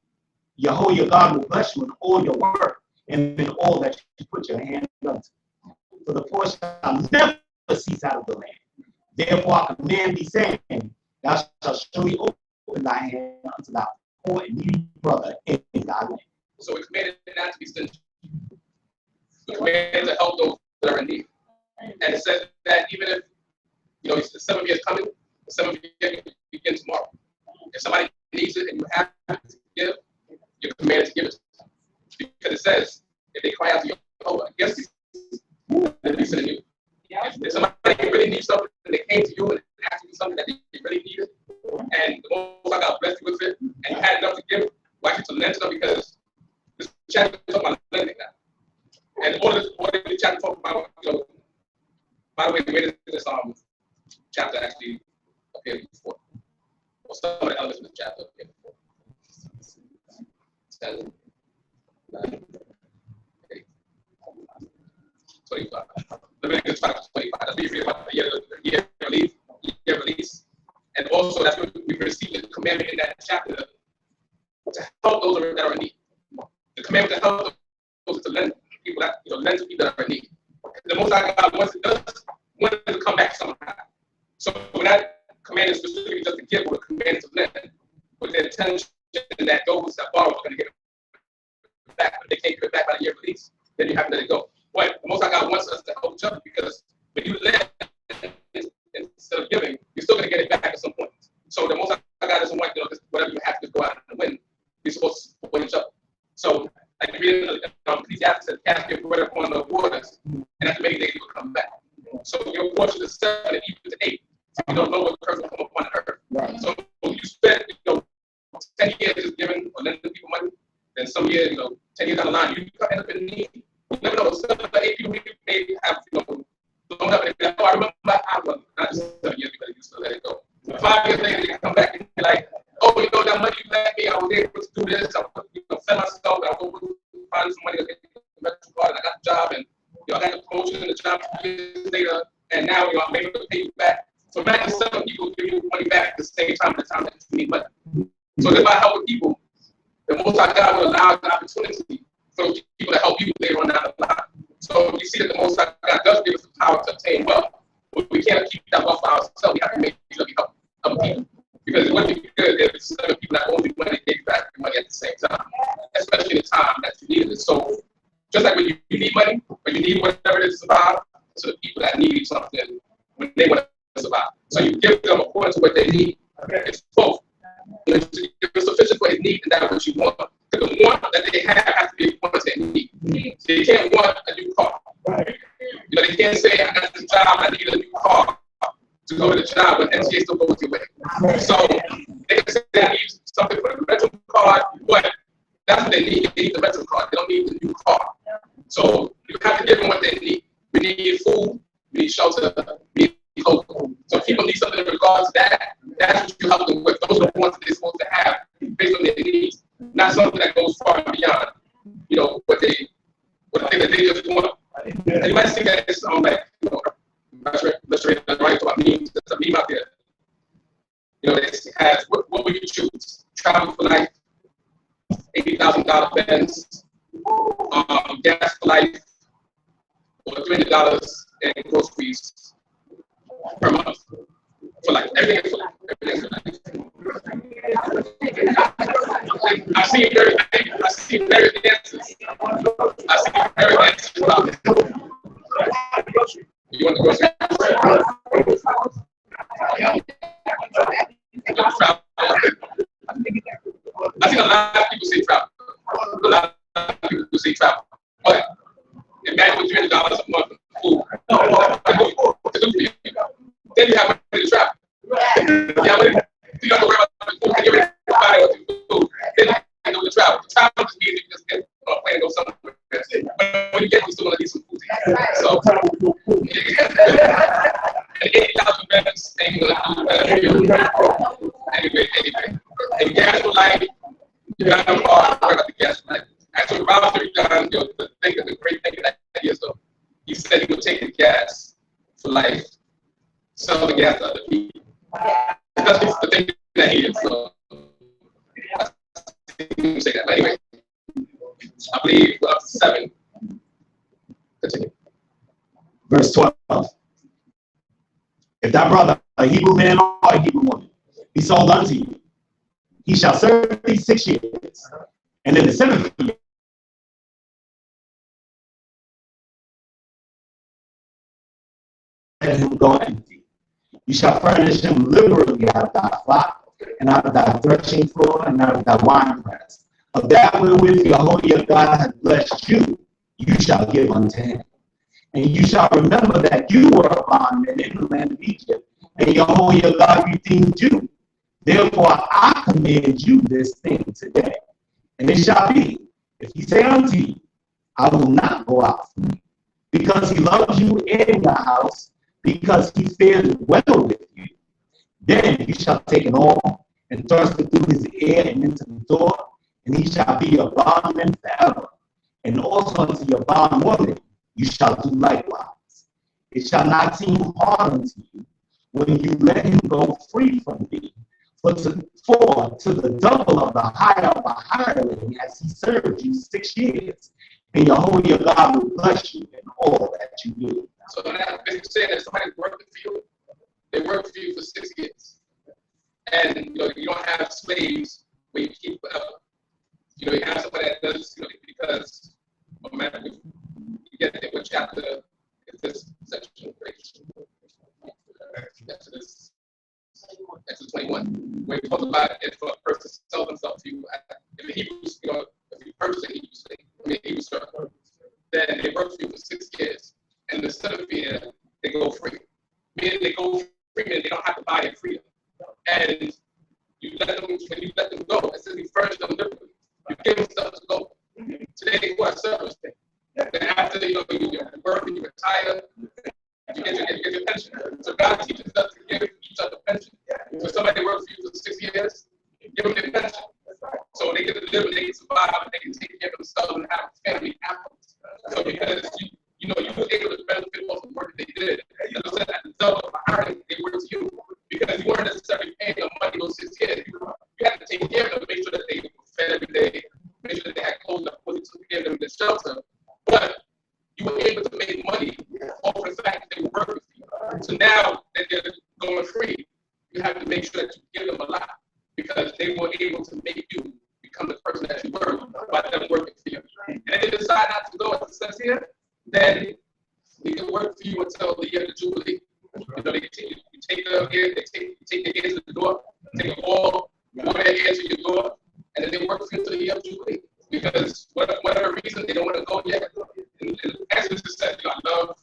E: Jehovah your God will bless you in all your work, and in all that you put your hand unto. For the poor shall never cease out of the land. Therefore I command thee, saying, thou shalt surely open thy hand unto thy poor and needy brother in thy land.
C: So we commanded not to be stingy. We commanded to help those that are in need. And it says that even if, the 7th year is coming, the 7th year can begin tomorrow. If somebody needs it and you have to give, you're commanded to give it to them. Because it says, if they cry out to Jehovah against these, then be sending you. If somebody really needs something and they came to you and asked you something that they really needed, and the Most High God blessed you with it, and you had enough to give, why should you lend to them? Because this chapter is talking about lending now. And all the chapter talking about, by the way, where does this chapter actually appear before? Or some of the elements of the chapter appear before? 7, 9, 8, 25. Leviticus chapter 25. That's what you read about the year release. And also, that's what we received the commandment in that chapter to help those that are in need. The commandment to help those to lend people that lend to people that are in need. The Most High God wants it to come back somehow. So when that command is specifically just to give, or a command to lend, with the intention that those that borrow are going to get it back, but they can't give it back by the year release, then you have to let it go. But the Most High God wants us to help each other, because when you lend instead of giving, you're still going to get it back at some point. So the Most High God doesn't want whatever you have to go out and win. You're supposed to support each other. So like we read in Ecclesiastes, said, cast your bread upon the waters, and after many days you will come back. So your portion is 7 and even to 8. So you don't know what curse will come upon the earth. Right. So when you spend 10 years just giving or lending people money, then some years, 10 years down the line, you end up in need. You never know. 7 or 8 people maybe have, blown up and they're like, oh, I remember I was not just 7 years because you used to let it go. 5 years later, they come back and be like, oh, that money you lent me, I was able to do this, I fed myself, I was able to find some money to get the medical card, and I got the job, and I got the promotion in the job 2 years later, and now I'm able to pay you back. So imagine some people give you money back at the same time that you need money. So if I help with people, the Most High God will allow an opportunity for those people to help you later on down the line. So you see that the Most High God does give us the power to obtain wealth, but we can't keep that wealth for ourselves. We have to make sure we help other people. Because it wouldn't be good if some people that owe you money gave you back your money at the same time, especially the time that you needed it. So just like when you need money, or you need whatever it is to survive, to the people that need something when they want to survive. So you give them according to what they need. It's both. It's sufficient for their need and that what you want. Because the want that they have has to be what they need. So they can't want a new car. They can't say, I got this job, I need a new car to go to the job, but MTA still goes your way. So they can say they need something for the rental card, but that's what they need. They need the rental card. They don't need the new car. So you have to give them what they need. We need food, we need shelter, we need clothing. So if people need something in regards to that, that's what you help them with. Those are the ones that they're supposed to have based on their needs, not something that goes far beyond, what they that they just want. And you might think that it's let's read the right about memes. There's a meme out there. It has what would you choose? Travel for life, $80,000 Benz, gas for life, or $300 in groceries per month for life. Everything for life. Everything for life. I see very answers. You want to go see? I think a lot of people say travel. A lot of people say travel. But imagine $300 a month for food. To do for you. Then you have money to travel. You don't worry about the food. And you're ready to buy what you food. Then you can do the travel. The travel just means you just get on a plane and go somewhere. But when you get, you still want to eat some food. So, and $80,000 Benz ain't gonna do better. Anyway. And gas for life, you got to worry about the gas for life. Actually, Robert John, the great thing that he is, though, he said he would take the gas for life, sell the gas to other people. That's the thing that he is. So, I think say that. But anyway, I believe we're up to 7. Continue.
E: Verse 12. If thy brother, a Hebrew man or a Hebrew woman, be sold unto you, he shall serve thee 6 years, and in the 7th year, let him go empty. You shall furnish him liberally out of thy flock, and out of thy threshing floor, and out of thy winepress. Of that wherewith Jehovah your God hath blessed you, you shall give unto him. And you shall remember that you were a bondman in the land of Egypt, and Jehovah your God redeemed you. Therefore I command you this thing today. And it shall be, if he say unto you, I will not go out from you, because he loves you in your house, because he fares well with you, then you shall take an oar and thrust it through his ear and into the door, and he shall be your bondman forever. And also unto your bondwoman you shall do likewise. It shall not seem hard unto you when you let him go free from thee. For to the double of the hire of a hireling as he served you 6 years, and Jehovah your God will bless you in all that you do.
C: So now, basically saying that somebody's working for you, they work for you for 6 years. And you don't have slaves where you keep forever. You have somebody that does, because no matter if you get it, what chapter is this section? Exodus 21, where he talks about if a person sells himself to you, if the Hebrews, if you purchase a Hebrew slave, Hebrew servant, then they work for you for 6 years. And instead of being, they go free. Meaning they go free, meaning they don't have to buy their freedom. And you let them, when you let them go, it says you furnish them liberally. You give them stuff to go. Today they go at service pay. Then after you work and you retire, you get your pension. So God teaches us to give each other pension. So somebody works for you for 6 years, give them their pension. So they get to live and they can survive and they can take care of themselves and have a family afterwards. So because you were able to benefit off the work that they did. As I said, at the double of hiring, they work to you. Because you weren't necessarily paying them money those 6 years. You had to take care of them, make sure that they were fed every day, make sure that they had clothes that put to give them the shelter. But you were able to make money off the fact that they were working for you. So now that they're going free, you have to make sure that you give them a lot because they were able to make you become the person that you were by them working for you. And if they decide not to go, as it says here, then we can work for you until the year of the Jubilee. They take the ears to the door, take a ball, go their ears to your door, and then they work for you until the year of Jubilee. Because whatever reason they don't want to go yet. And Exodus says, I love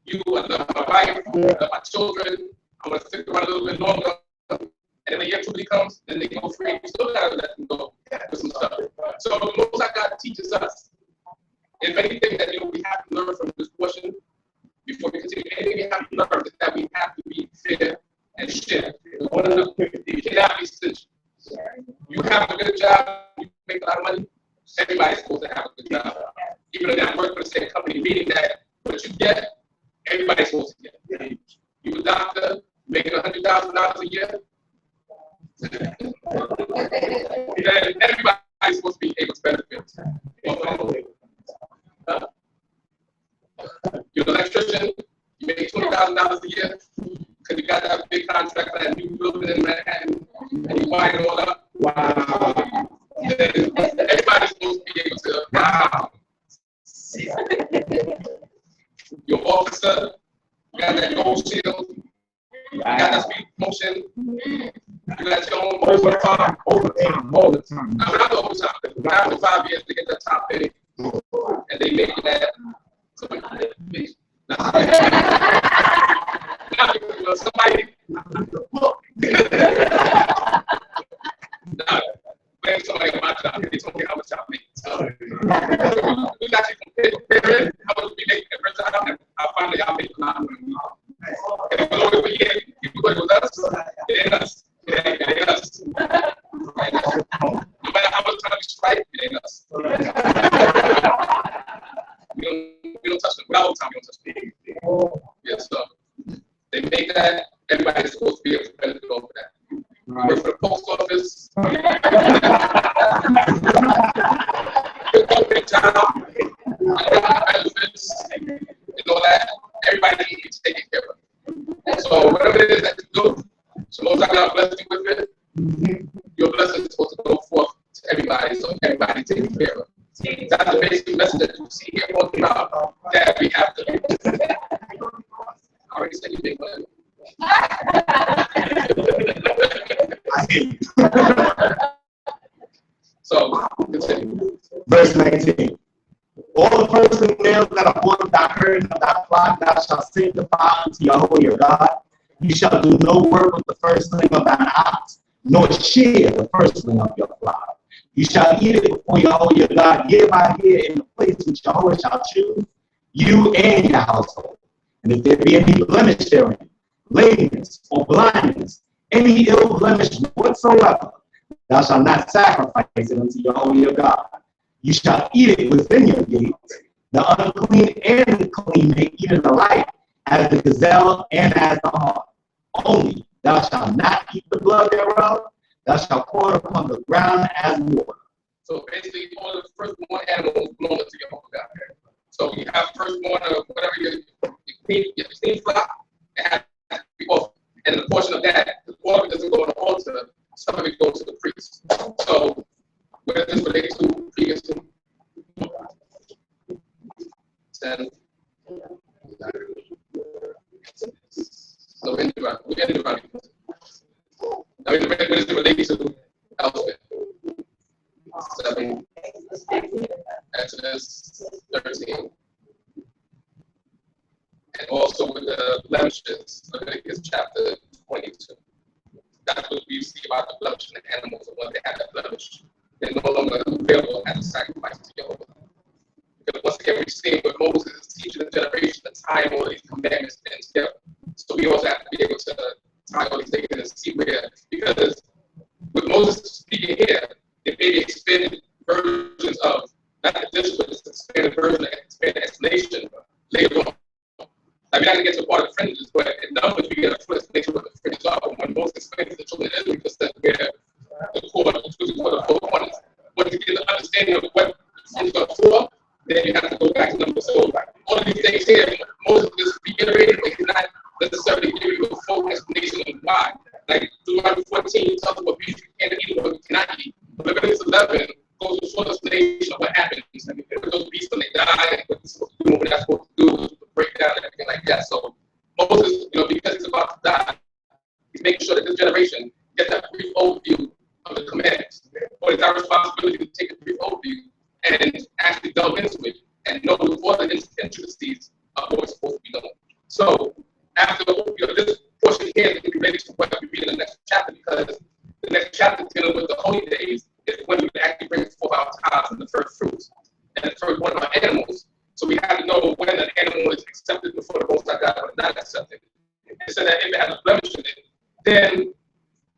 C: you, I love my wife, I love my children, I want to stick around a little bit longer. And then the year of Jubilee comes, then they go free. We still gotta let them go with some stuff. So the Most High God teaches us. If anything that we have to learn from this portion, before we continue, anything we have to learn is that we have to be fair and share. One of the, you cannot be stingy. You have a good job, you make a lot of money, everybody's supposed to have a good job. Even if they work for the same company, meaning that what you get, everybody's supposed to get. You a doctor, making $100,000 a year, everybody's supposed to be able to benefit. You're an electrician, you make $20,000 a year because you got that big contract for that new building in Manhattan and you wind it all up. Wow. Then everybody's supposed to be able to. Wow. Your officer, you got that gold shield, you got that speed promotion, you got your own overtime all the time. I mean, not the overtime, but after 5 years to get that top pay, and they make that. Somebody, when somebody on my job, they told me how much I make. So, we actually comparing how much we make every time, and I finally I make a lot more than we are. And if we look over here, people go with us, it ain't us. It ain't us. No matter how much time we strike, it ain't us. We don't touch them. Without overtime, we don't touch them. Yeah, so they make that. Everybody's supposed to be able to benefit off of that. Right. Work for the post office. Good job. Benefits and all that. Everybody needs to take care of. So whatever it is that you do, so most I God bless you with it. Your blessing is supposed to go forth to everybody, so everybody takes care of. That's the basic message that you see here on the job that we have to. I already said you big money. So, continue.
E: Verse 19. All the personnel that are born of thy herd and of thy flock thou shalt sanctify unto Jehovah your God. You shall do no work with the firstling of thine ox, nor share the firstling of your flock. You shall eat it before Jehovah your God year by year in the place which Jehovah shall choose, you and your household. And if there be any blemish therein, lameness or blindness, any ill blemish whatsoever, thou shalt not sacrifice it unto Jehovah your God. You shall eat it within your gates. The unclean and the clean may eat it alike, as the gazelle and as the hart. Only thou shalt not eat the blood thereof, thou shalt pour it upon the ground as water.
C: So basically, all the firstborn animals belong to your God. So you have firstborn of whatever your clean flock, it has to be offered. And a portion of that, the water doesn't go on the altar, some of it goes to the priest. So where does this relate to previously? 10. So we're in the I mean, where does it relate to elsewhere? 7, Exodus 13. And also with the blemishes, Leviticus chapter 22. That's what we see about the blemish in the animals, and when they have that blemish, they're no longer available as a sacrifice to Jehovah. Because once again, we've seen what Moses is teaching the generation to tie all these commandments in together. So we also have to be able to tie all these things in and see where, because with Moses speaking here, there may be expanded versions of, not the dish, but it's expanded version, expanded explanation later on. Like, we're not going to get to a part of the fringes, but in Numbers, we get a full explanation of what the fringes are. But when Moses explains to the children of Israel, just said where the cord, which is what the four corners. But to get the understanding of what the fringes are for, then you have to go back to Numbers. So all of these things here, Moses just reiterated, but he's not necessarily giving you a full explanation of why. Like Deuteronomy 14 tells us what we can eat and what we cannot eat. But Leviticus 11 goes to a short explanation of what happens. I mean, those beasts when they die, and what they're supposed to do, what they're not supposed to do, the breakdown, and everything like that. So Moses, because he's about to die, he's making sure that this generation gets that brief overview of the commandments. But it's our responsibility to take a brief overview and actually delve into it and know all the intricacies of what's supposed to be done. So after this portion here is related to what we read in the next chapter, because the next chapter dealing with the holy days is when we actually bring forth our tithes and the first fruits and the first one of our animals. So we have to know when an animal is accepted before the Most High God or not accepted. And so that if it has a blemish in it, then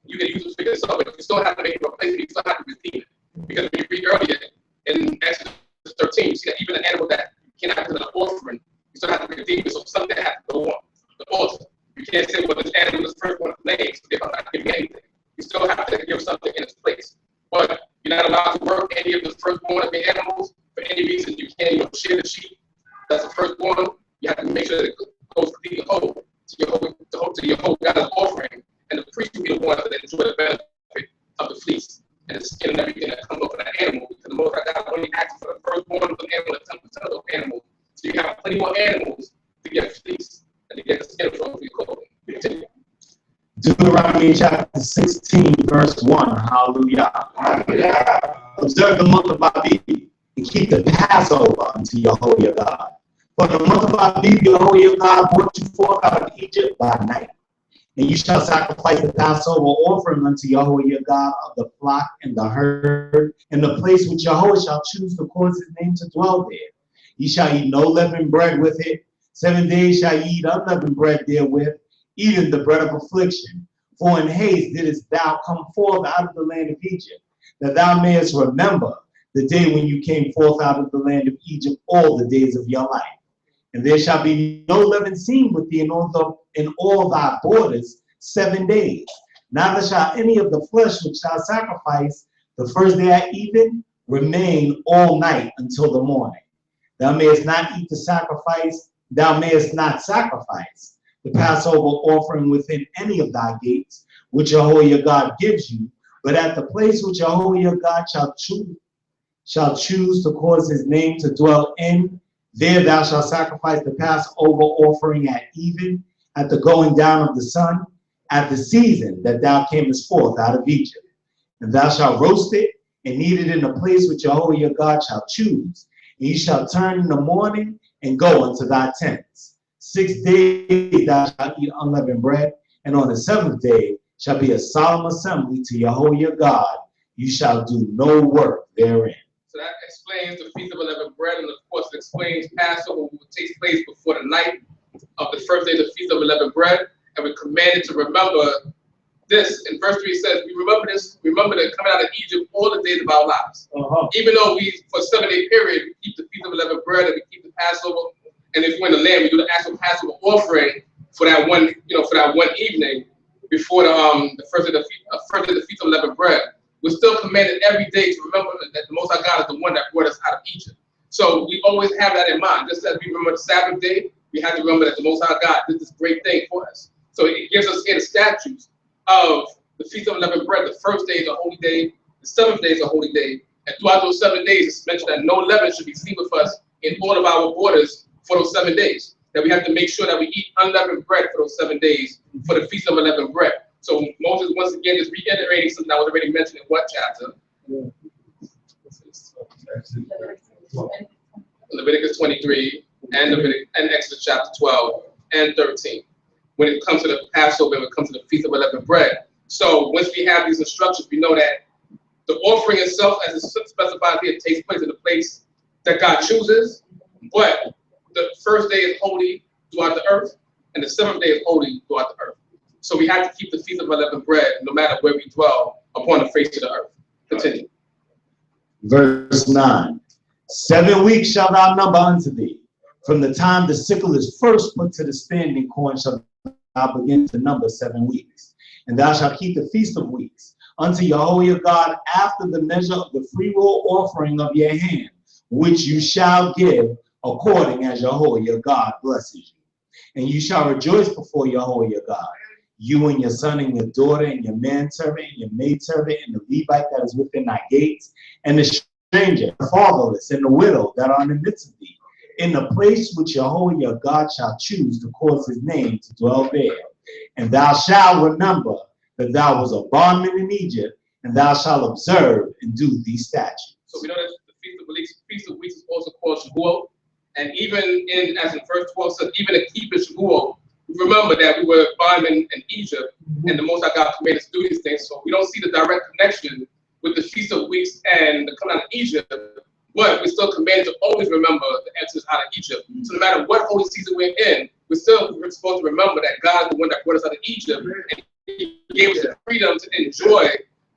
C: you can use it to figure this out. But you still have to make a replacement, you still have to redeem it. Because when you read earlier in Exodus 13, you see that even an animal that you cannot put an offering, you still have to redeem it. So something has to go on the altar. You can't say, well, this animal is first one of the names, so I'm not giving anything. You still have to give something in its place. But you're not allowed to work any of the firstborn of the animals for any reason. You can't share the sheep. That's the firstborn. You have to make sure that it goes to the whole, to your whole God's offering. And the priest will be the one that enjoy the benefit of the fleece and the skin and everything that comes up with that animal. Because the Most High God only asks for the firstborn of the animal and 10% of those animals. So you have plenty more animals to get fleece and to get the skin from your clothing. Continue.
E: Deuteronomy chapter 16, verse 1. Hallelujah. Observe the month of Abib and keep the Passover unto Yahweh your God. For the month of Abib, Yahweh your God brought you forth out of Egypt by night. And you shall sacrifice the Passover offering unto Yahweh your God of the flock and the herd, in the place which Yahweh shall choose to cause his name to dwell there. Ye shall eat no leavened bread with it. 7 days shall ye eat unleavened bread therewith, even the bread of affliction. For in haste didst thou come forth out of the land of Egypt, that thou mayest remember the day when you came forth out of the land of Egypt all the days of your life. And there shall be no leaven seen with thee in all thy borders 7 days. Neither shall any of the flesh which thou sacrifice the first day at even remain all night until the morning. Thou mayest not eat the sacrifice, thou mayest not sacrifice the Passover offering within any of thy gates, which Yahweh your God gives you, but at the place which Yahweh your God shall choose to cause his name to dwell in, there thou shalt sacrifice the Passover offering at even, at the going down of the sun, at the season that thou camest forth out of Egypt. And thou shalt roast it and eat it in the place which Yahweh your God shall choose. And ye shall turn in the morning and go unto thy tents. 6 days thou shalt eat unleavened bread, and on the 7th day shall be a solemn assembly to Yahweh your God. You shall do no work therein.
C: So that explains the Feast of Unleavened Bread, and of course it explains Passover, which takes place before the night of the first day of the Feast of Unleavened Bread. And we're commanded to remember this. In verse 3 it says, we remember this, remember that coming out of Egypt all the days of our lives. Even though we, for a 7-day period, we keep the Feast of Unleavened Bread and we keep the Passover And if we're in the land, we do the actual Passover offering for that one, for that one evening before the first of the Feast of Unleavened Bread. We're still commanded every day to remember that the Most High God is the one that brought us out of Egypt. So we always have that in mind. Just as we remember the Sabbath day, we have to remember that the Most High God did this great thing for us. So it gives us here the statutes of the Feast of Unleavened Bread. The first day is a holy day. The seventh day is a holy day. And throughout those 7 days, it's mentioned that no leaven should be seen with us in all of our borders for those 7 days. That we have to make sure that we eat unleavened bread for those 7 days for the Feast of Unleavened Bread. So Moses, once again, is reiterating something that was already mentioned in what chapter? Leviticus 23 and Exodus chapter 12 and 13. When it comes to the Passover, when it comes to the Feast of Unleavened Bread. So once we have these instructions, we know that the offering itself, as it's specified here, takes place in the place that God chooses. But the first day is holy throughout the earth, and the seventh day is holy throughout the earth. So we have to keep the Feast of Unleavened Bread no matter where we dwell upon the face of the earth. Continue.
B: Verse 9. 7 weeks shall thou number unto thee. From the time the sickle is first put to the standing corn shall thou begin to number 7 weeks. And thou shalt keep the Feast of Weeks unto Yahweh your God after the measure of the freewill offering of your hand, which you shall give according as Yahweh your God blesses you. And you shall rejoice before Yahweh your God, you and your son and your daughter and your manservant and your maidservant and the Levite that is within thy gates, and the stranger, the fatherless, and the widow that are in the midst of thee, in the place which Yahweh your God shall choose to cause his name to dwell there. And thou shalt remember that thou was a bondman in Egypt, and thou shalt observe and do these statutes.
C: So we know that the Feast of Weeks is also called Shavuot. And even as in verse 12 says, even to keep it Shavuot, remember that we were bondmen in Egypt, and the Most High God made us do these things. So we don't see the direct connection with the Feast of Weeks and the coming out of Egypt, but we're still commanded to always remember the exodus out of Egypt. So no matter what holy season we're in, we're supposed to remember that God is the one that brought us out of Egypt, and He gave us the freedom to enjoy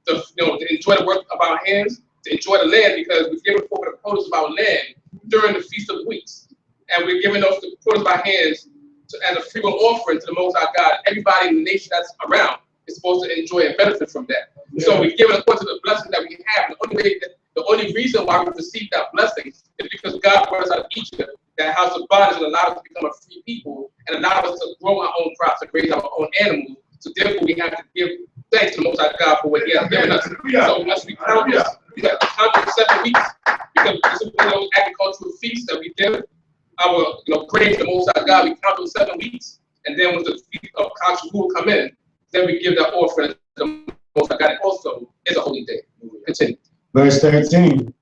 C: the work of our hands, to enjoy the land, because we've given forward the produce of our land during the Feast of Weeks, and we're giving those the produce of our hands as a free will offering to the Most High God. Everybody in the nation that's around is supposed to enjoy and benefit from that. Yeah. So we've given according to the blessing that we have. The only reason why we received that blessing is because God brought us out of Egypt, that house of bondage, and allowed us to become a free people, and allowed us to grow our own crops and raise our own animals. So therefore, we have to give thanks to the Most High God for what He has given us. So once we count this, we have to count the 7 weeks, because this is one of those agricultural feasts that we give our praise to the Most High God. We count those 7 weeks, and then when the feast of Shavuot come in, then we give that offering to the Most High God. It also is a holy day. Continue.
B: Verse 13.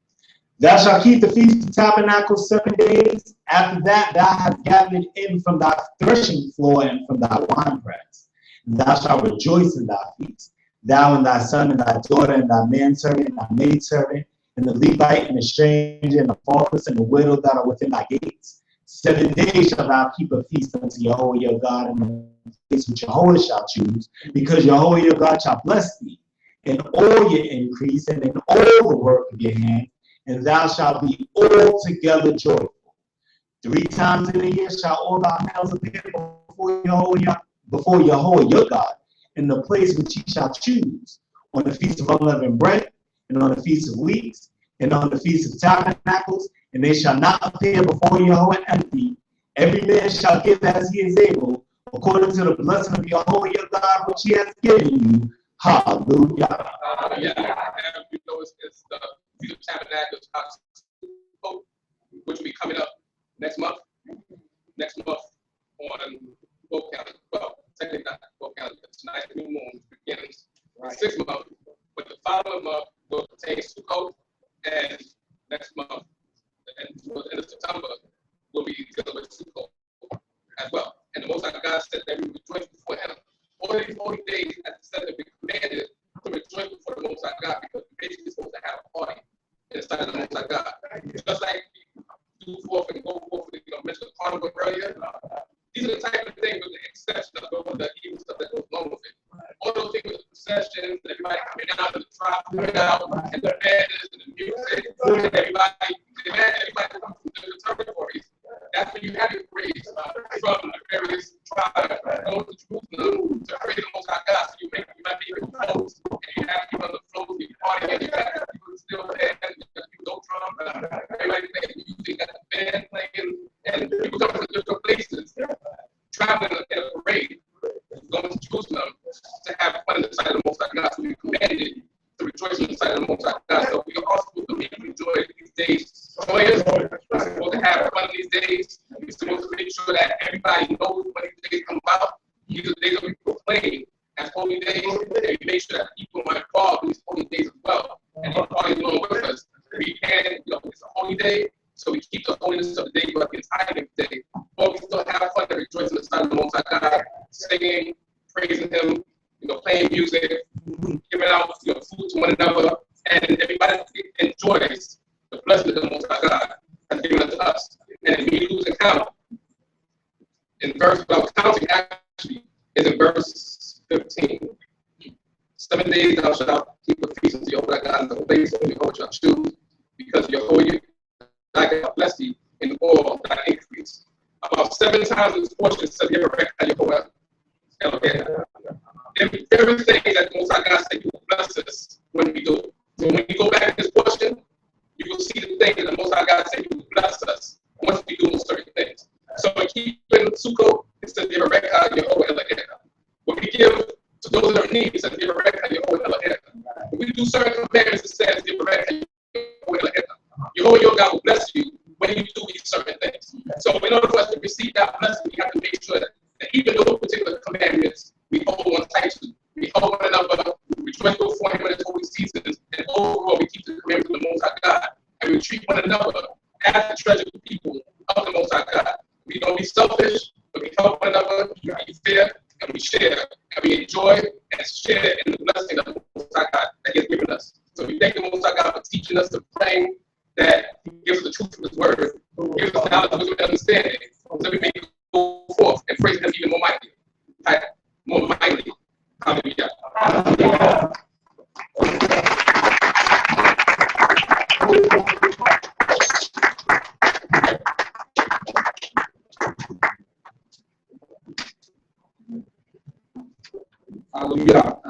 B: Thou shalt keep the Feast of Tabernacles 7 days. After that, thou hast gathered in from thy threshing floor and from thy winepress. And thou shalt rejoice in thy feast, thou and thy son and thy daughter and thy manservant and thy maidservant, and the Levite and the stranger and the fatherless and the widow that are within thy gates. 7 days shalt thou keep a feast unto Yahweh your God in the place which Yahweh shall choose, because Yahweh your God shall bless thee in all your increase and in all the work of your hand, and thou shalt be altogether joyful. 3 times in a year shall all thy males appear before Yahweh your God in the place which he shall choose, on the Feast of Unleavened Bread, and on the Feast of Weeks, and on the Feast of Tabernacles, and they shall not appear before Yahweh empty. Every man shall give as he is able, according to the blessing of Yahweh your God, which he has given you. Hallelujah.
C: You know, it's the Feast of Tabernacles, which will be coming up next month. Next month on both calendars. Well, technically not both calendars. Tonight's new moon begins the 6th month, but the following month will pertain to Sukkot, and next month, and towards the end of September, will be dealing with Sukkot as well. And the Most High God said that we rejoice before Him. All these holy days, as I said, that we commanded to rejoice before the Most High God, because we're basically supposed to have a party in the sight of the Most High God. Just like we do forth and go forth, mentioned the carnival earlier. These are the type of things with the exception of all the evil stuff that goes along with it. All those things with the processions, everybody coming out of the tribe, coming out, and the banners and the music, and everybody comes from the territories. That's when you have your in the sight of the Most High God. So we commanded to rejoice in the sight of the Most High God. So we are also supposed to make joy these days. Joyous. We're supposed to have fun these days. We're supposed to make sure that everybody knows when these days come about. These are days that we proclaim as holy days, and we make sure that people are involved in these holy days as well. And they party along with us. We can, it's a holy day, so we keep the holiness of the day, but it's tithing day. But we still have fun and rejoice in the sight of the Most High God, singing, praising Him, playing music, giving out food to one another, and everybody enjoys the blessing that the Most High God has given unto us. And we lose account. In verse, what I was counting actually is in verse 15. 7 days thou shalt keep a feast unto Jehovah thy God in the place of Jehovah shall choose, because Jehovah thy God bless thee in all thy increase. About 7 times in this portion says Jehovah Elohim. Everything that the Most High God said He will bless us when we do it. So when you go back to this portion, you will see the thing that the Most High God said He will bless us once we do certain things. So when keep in Sukkot, it says Jehovah Elohim. When we give to those that are in need, it says Jehovah Elohim. When we do certain commandments, it says Jehovah Elohim. Jehovah your God will bless you when you do these certain things. So in order for us to receive that blessing, we have to make sure that even those particular commandments we hold on tight to. We hold one another, we rejoice before Him in His holy seasons, and overall we keep the commandments of the Most High God, and we treat one another as the treasured people of the Most High God. We don't be selfish, but we help one another, we be fair, and we share, and we enjoy and share in the blessing of the Most High God that He has given us. So we thank the Most High God for teaching us to pray, that He gives us the truth of His word, gives us knowledge, wisdom, and understanding, so we may go forth and praise Him even more mightily. More mightily. Hallelujah. Hallelujah.
D: Hallelujah.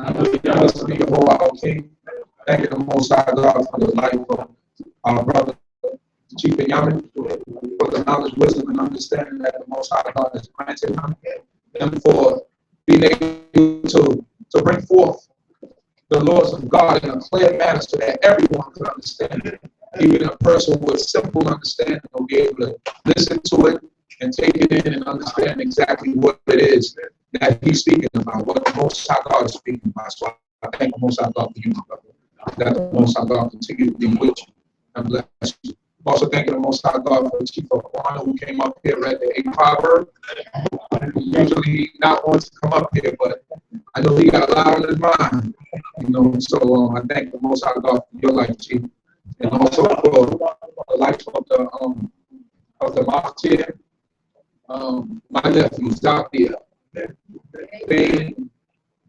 D: Blessed be our King. Thank you, the Most High God, for the life of our brother, Chief Yamin, for the knowledge, wisdom, and understanding that the Most High God has granted him, and for being able to bring forth the laws of God in a clear manner so that everyone can understand it. Even a person with simple understanding will be able to listen to it and take it in and understand exactly what it is that he's speaking about, what the Most High God is speaking about. So I thank the Most High God for you, my brother. That the Most High God continue to be with you and bless you. Also thanking the Most High God for the Chief of Honor who came up here, read the 8th proverb. Usually not want to come up here, but I know he got a lot on his mind. So I thank the Most High God for your life, Chief, and also for the life of the Maftir, my nephews out there, Bain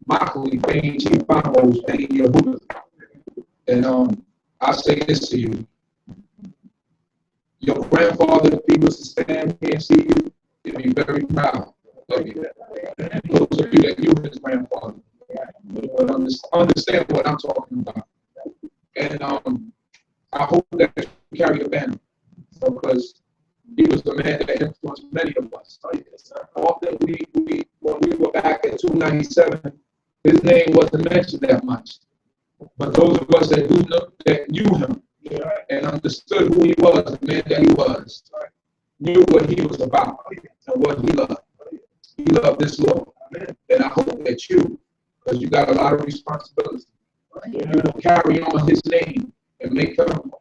D: Mockley, Bain Chief Bamos, Bain Yehuda. And I say this to you. Your grandfather, if he was to stand here and see you, he'd be very proud of you. Those of you that knew his grandfather would understand what I'm talking about. And I hope that you carry a banner, because he was the man that influenced many of us. Often when we were back in 297, his name wasn't mentioned that much. But those of us that knew him and understood who he was, the man that he was, knew what he was about and what he loved. He loved this Lord. And I hope that you, because you got a lot of responsibility, you will carry on his name and make him,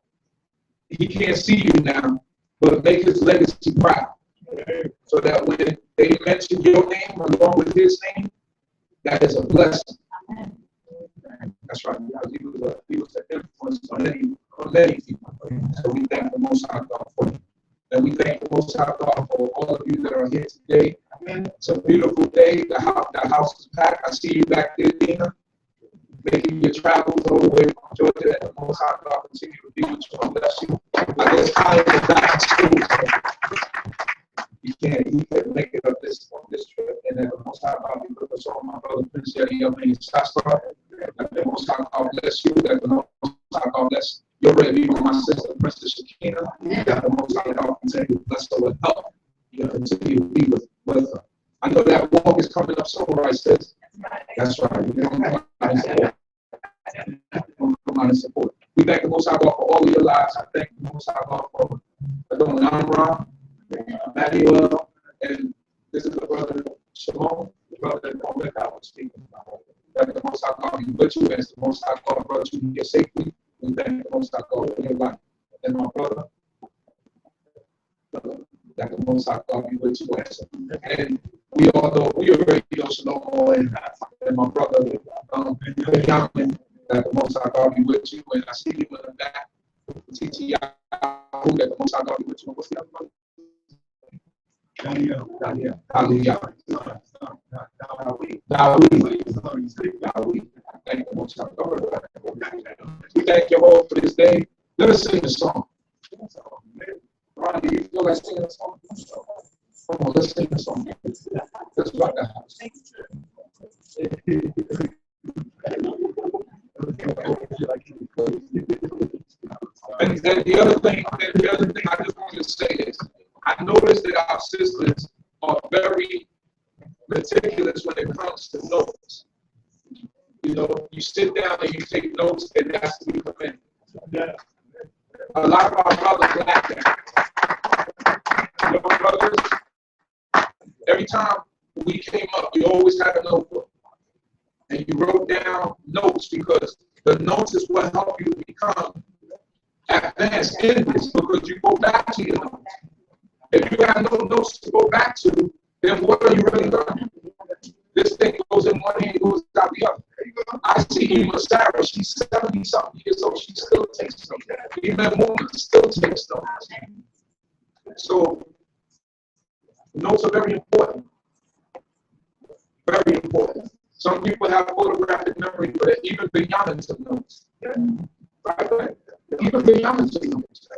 D: he can't see you now, but make his legacy proud. So that when they mention your name along with his name, that is a blessing. That's right, because he was an influence on many people. So we thank the Most High God for you. And we thank the Most High God for all of you that are here today. It's a beautiful day. The house is packed. I see you back there, Dina, making your travels all the way from Georgia. And the Most High God continue to be with you and bless you. I guess Kyle is back in school. He can't make it up on this trip. And then the Most High God be with us all. My brother Prince Eddie, your name is Shasta. That the Most High God bless you. That the Most High God bless your ready, my sister, Princess Shakina. That the Most High God continue to bless her with help. You continue to be with her. I know that walk is coming up soon, right, sis? That's right. Come out and support. We thank the Most High God for all of your lives. I thank the Most High God for Adon Amram, Emmanuel, and this is the brother Shalom, the brother that I was speaking about. Thank the Most High God be with you as the Most High God brought you here safely. We thank the Most High God for your life. And my brother, that the Most High God be with you as. And we all know, we already know Shalom and my brother, Benjamin, that the Most High God be with you. And I see you in the back, TTI, that the Most High God be with you. What's the other brother? Daniel. Hallelujah. Thank the Most High God. We thank you all for this day. Let us sing the song. Ronnie, you feel like singing a song? Come on, let's sing the song. Let's rock the house. And then the other thing I just want to say is, I noticed that our sisters are very meticulous when it comes to notes. You know, you sit down and you take notes, and that's to be commended. A lot of our brothers lack that. Your brothers, every time we came up, you always had a notebook. And you wrote down notes, because the notes is what help you become advanced in this, because you go back to your notes. If you have no notes to go back to, then what are you really learning? This thing goes in one hand, goes out the other. I see Ema Sarah, she's 70-something years old, she still takes notes. Even women still takes notes. So, notes are very important. Very important. Some people have photographic memory, but even Benjamin took notes. Right? Even Benjamin took notes.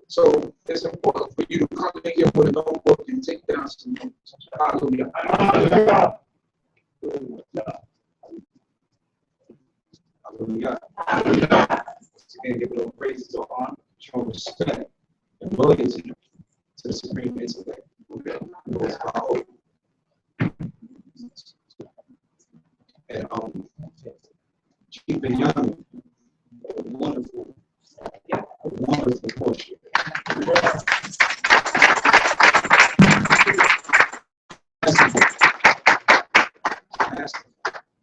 D: So it's important for you to come in here with a notebook and take down some notes. Hallelujah. Hallelujah. Hallelujah. Hallelujah. And give a little praise to honor, show respect and loyalty to the supreme intellect. And Chief Benjamin, wonderful portion.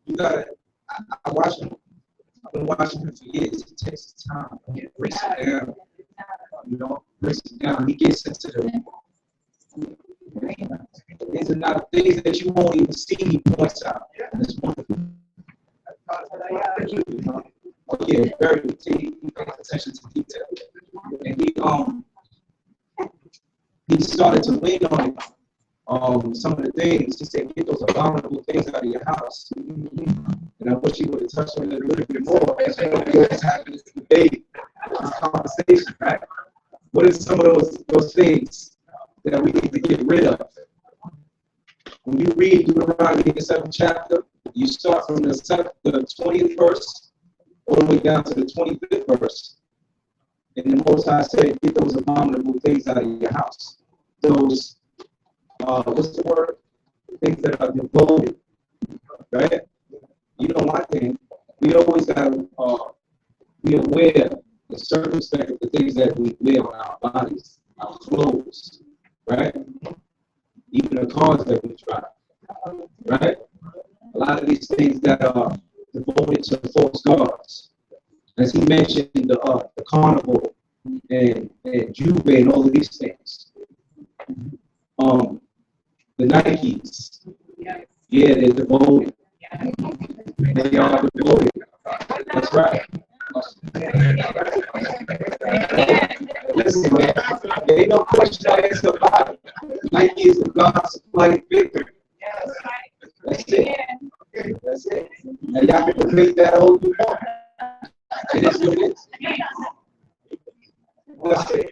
D: You gotta, I watch him. I've been watching him for years. He takes his time, breaks it down. Breaks it down. He gets into the. These are not things that you won't even see. He points out. And it's wonderful. Oh yeah, very. He pays attention to detail, and he started to lean on some of the things. He said, "Get those abominable things out of your house." And I wish he would have touched on it a little bit more. Because what's happening is debate, conversation, right? What are some of those things that we need to get rid of? When you read Deuteronomy, the 7th chapter, you start from the 20th verse all the way down to the 25th verse. And the Most High said, get those abominable things out of your house. Those, what's the word? Things that are devoted, right? You know one thing, we always got to be aware and circumspect of the things that we wear on our bodies, our clothes, right? Even the cars that we drive, right? A lot of these things that are devoted to false gods. As he mentioned, the carnival and Juve and all of these things. The Nikes, yeah, they're devoted. They are devoted. That's right. Listen, man, there ain't no question or answer about it. Nike is the God's supply victory. That's it. That's it. And y'all can debate that whole new point. It is what it is. That's it.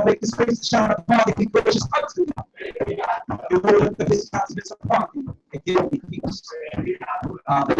D: Make his face to shine upon thee, be gracious unto thee. The Lord lift up his countenance upon thee and give thee peace. Amen.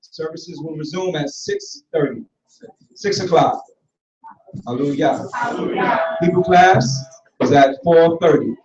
D: Services will resume at 6:30. 6 o'clock. Hallelujah. Hebrew class is at 4:30.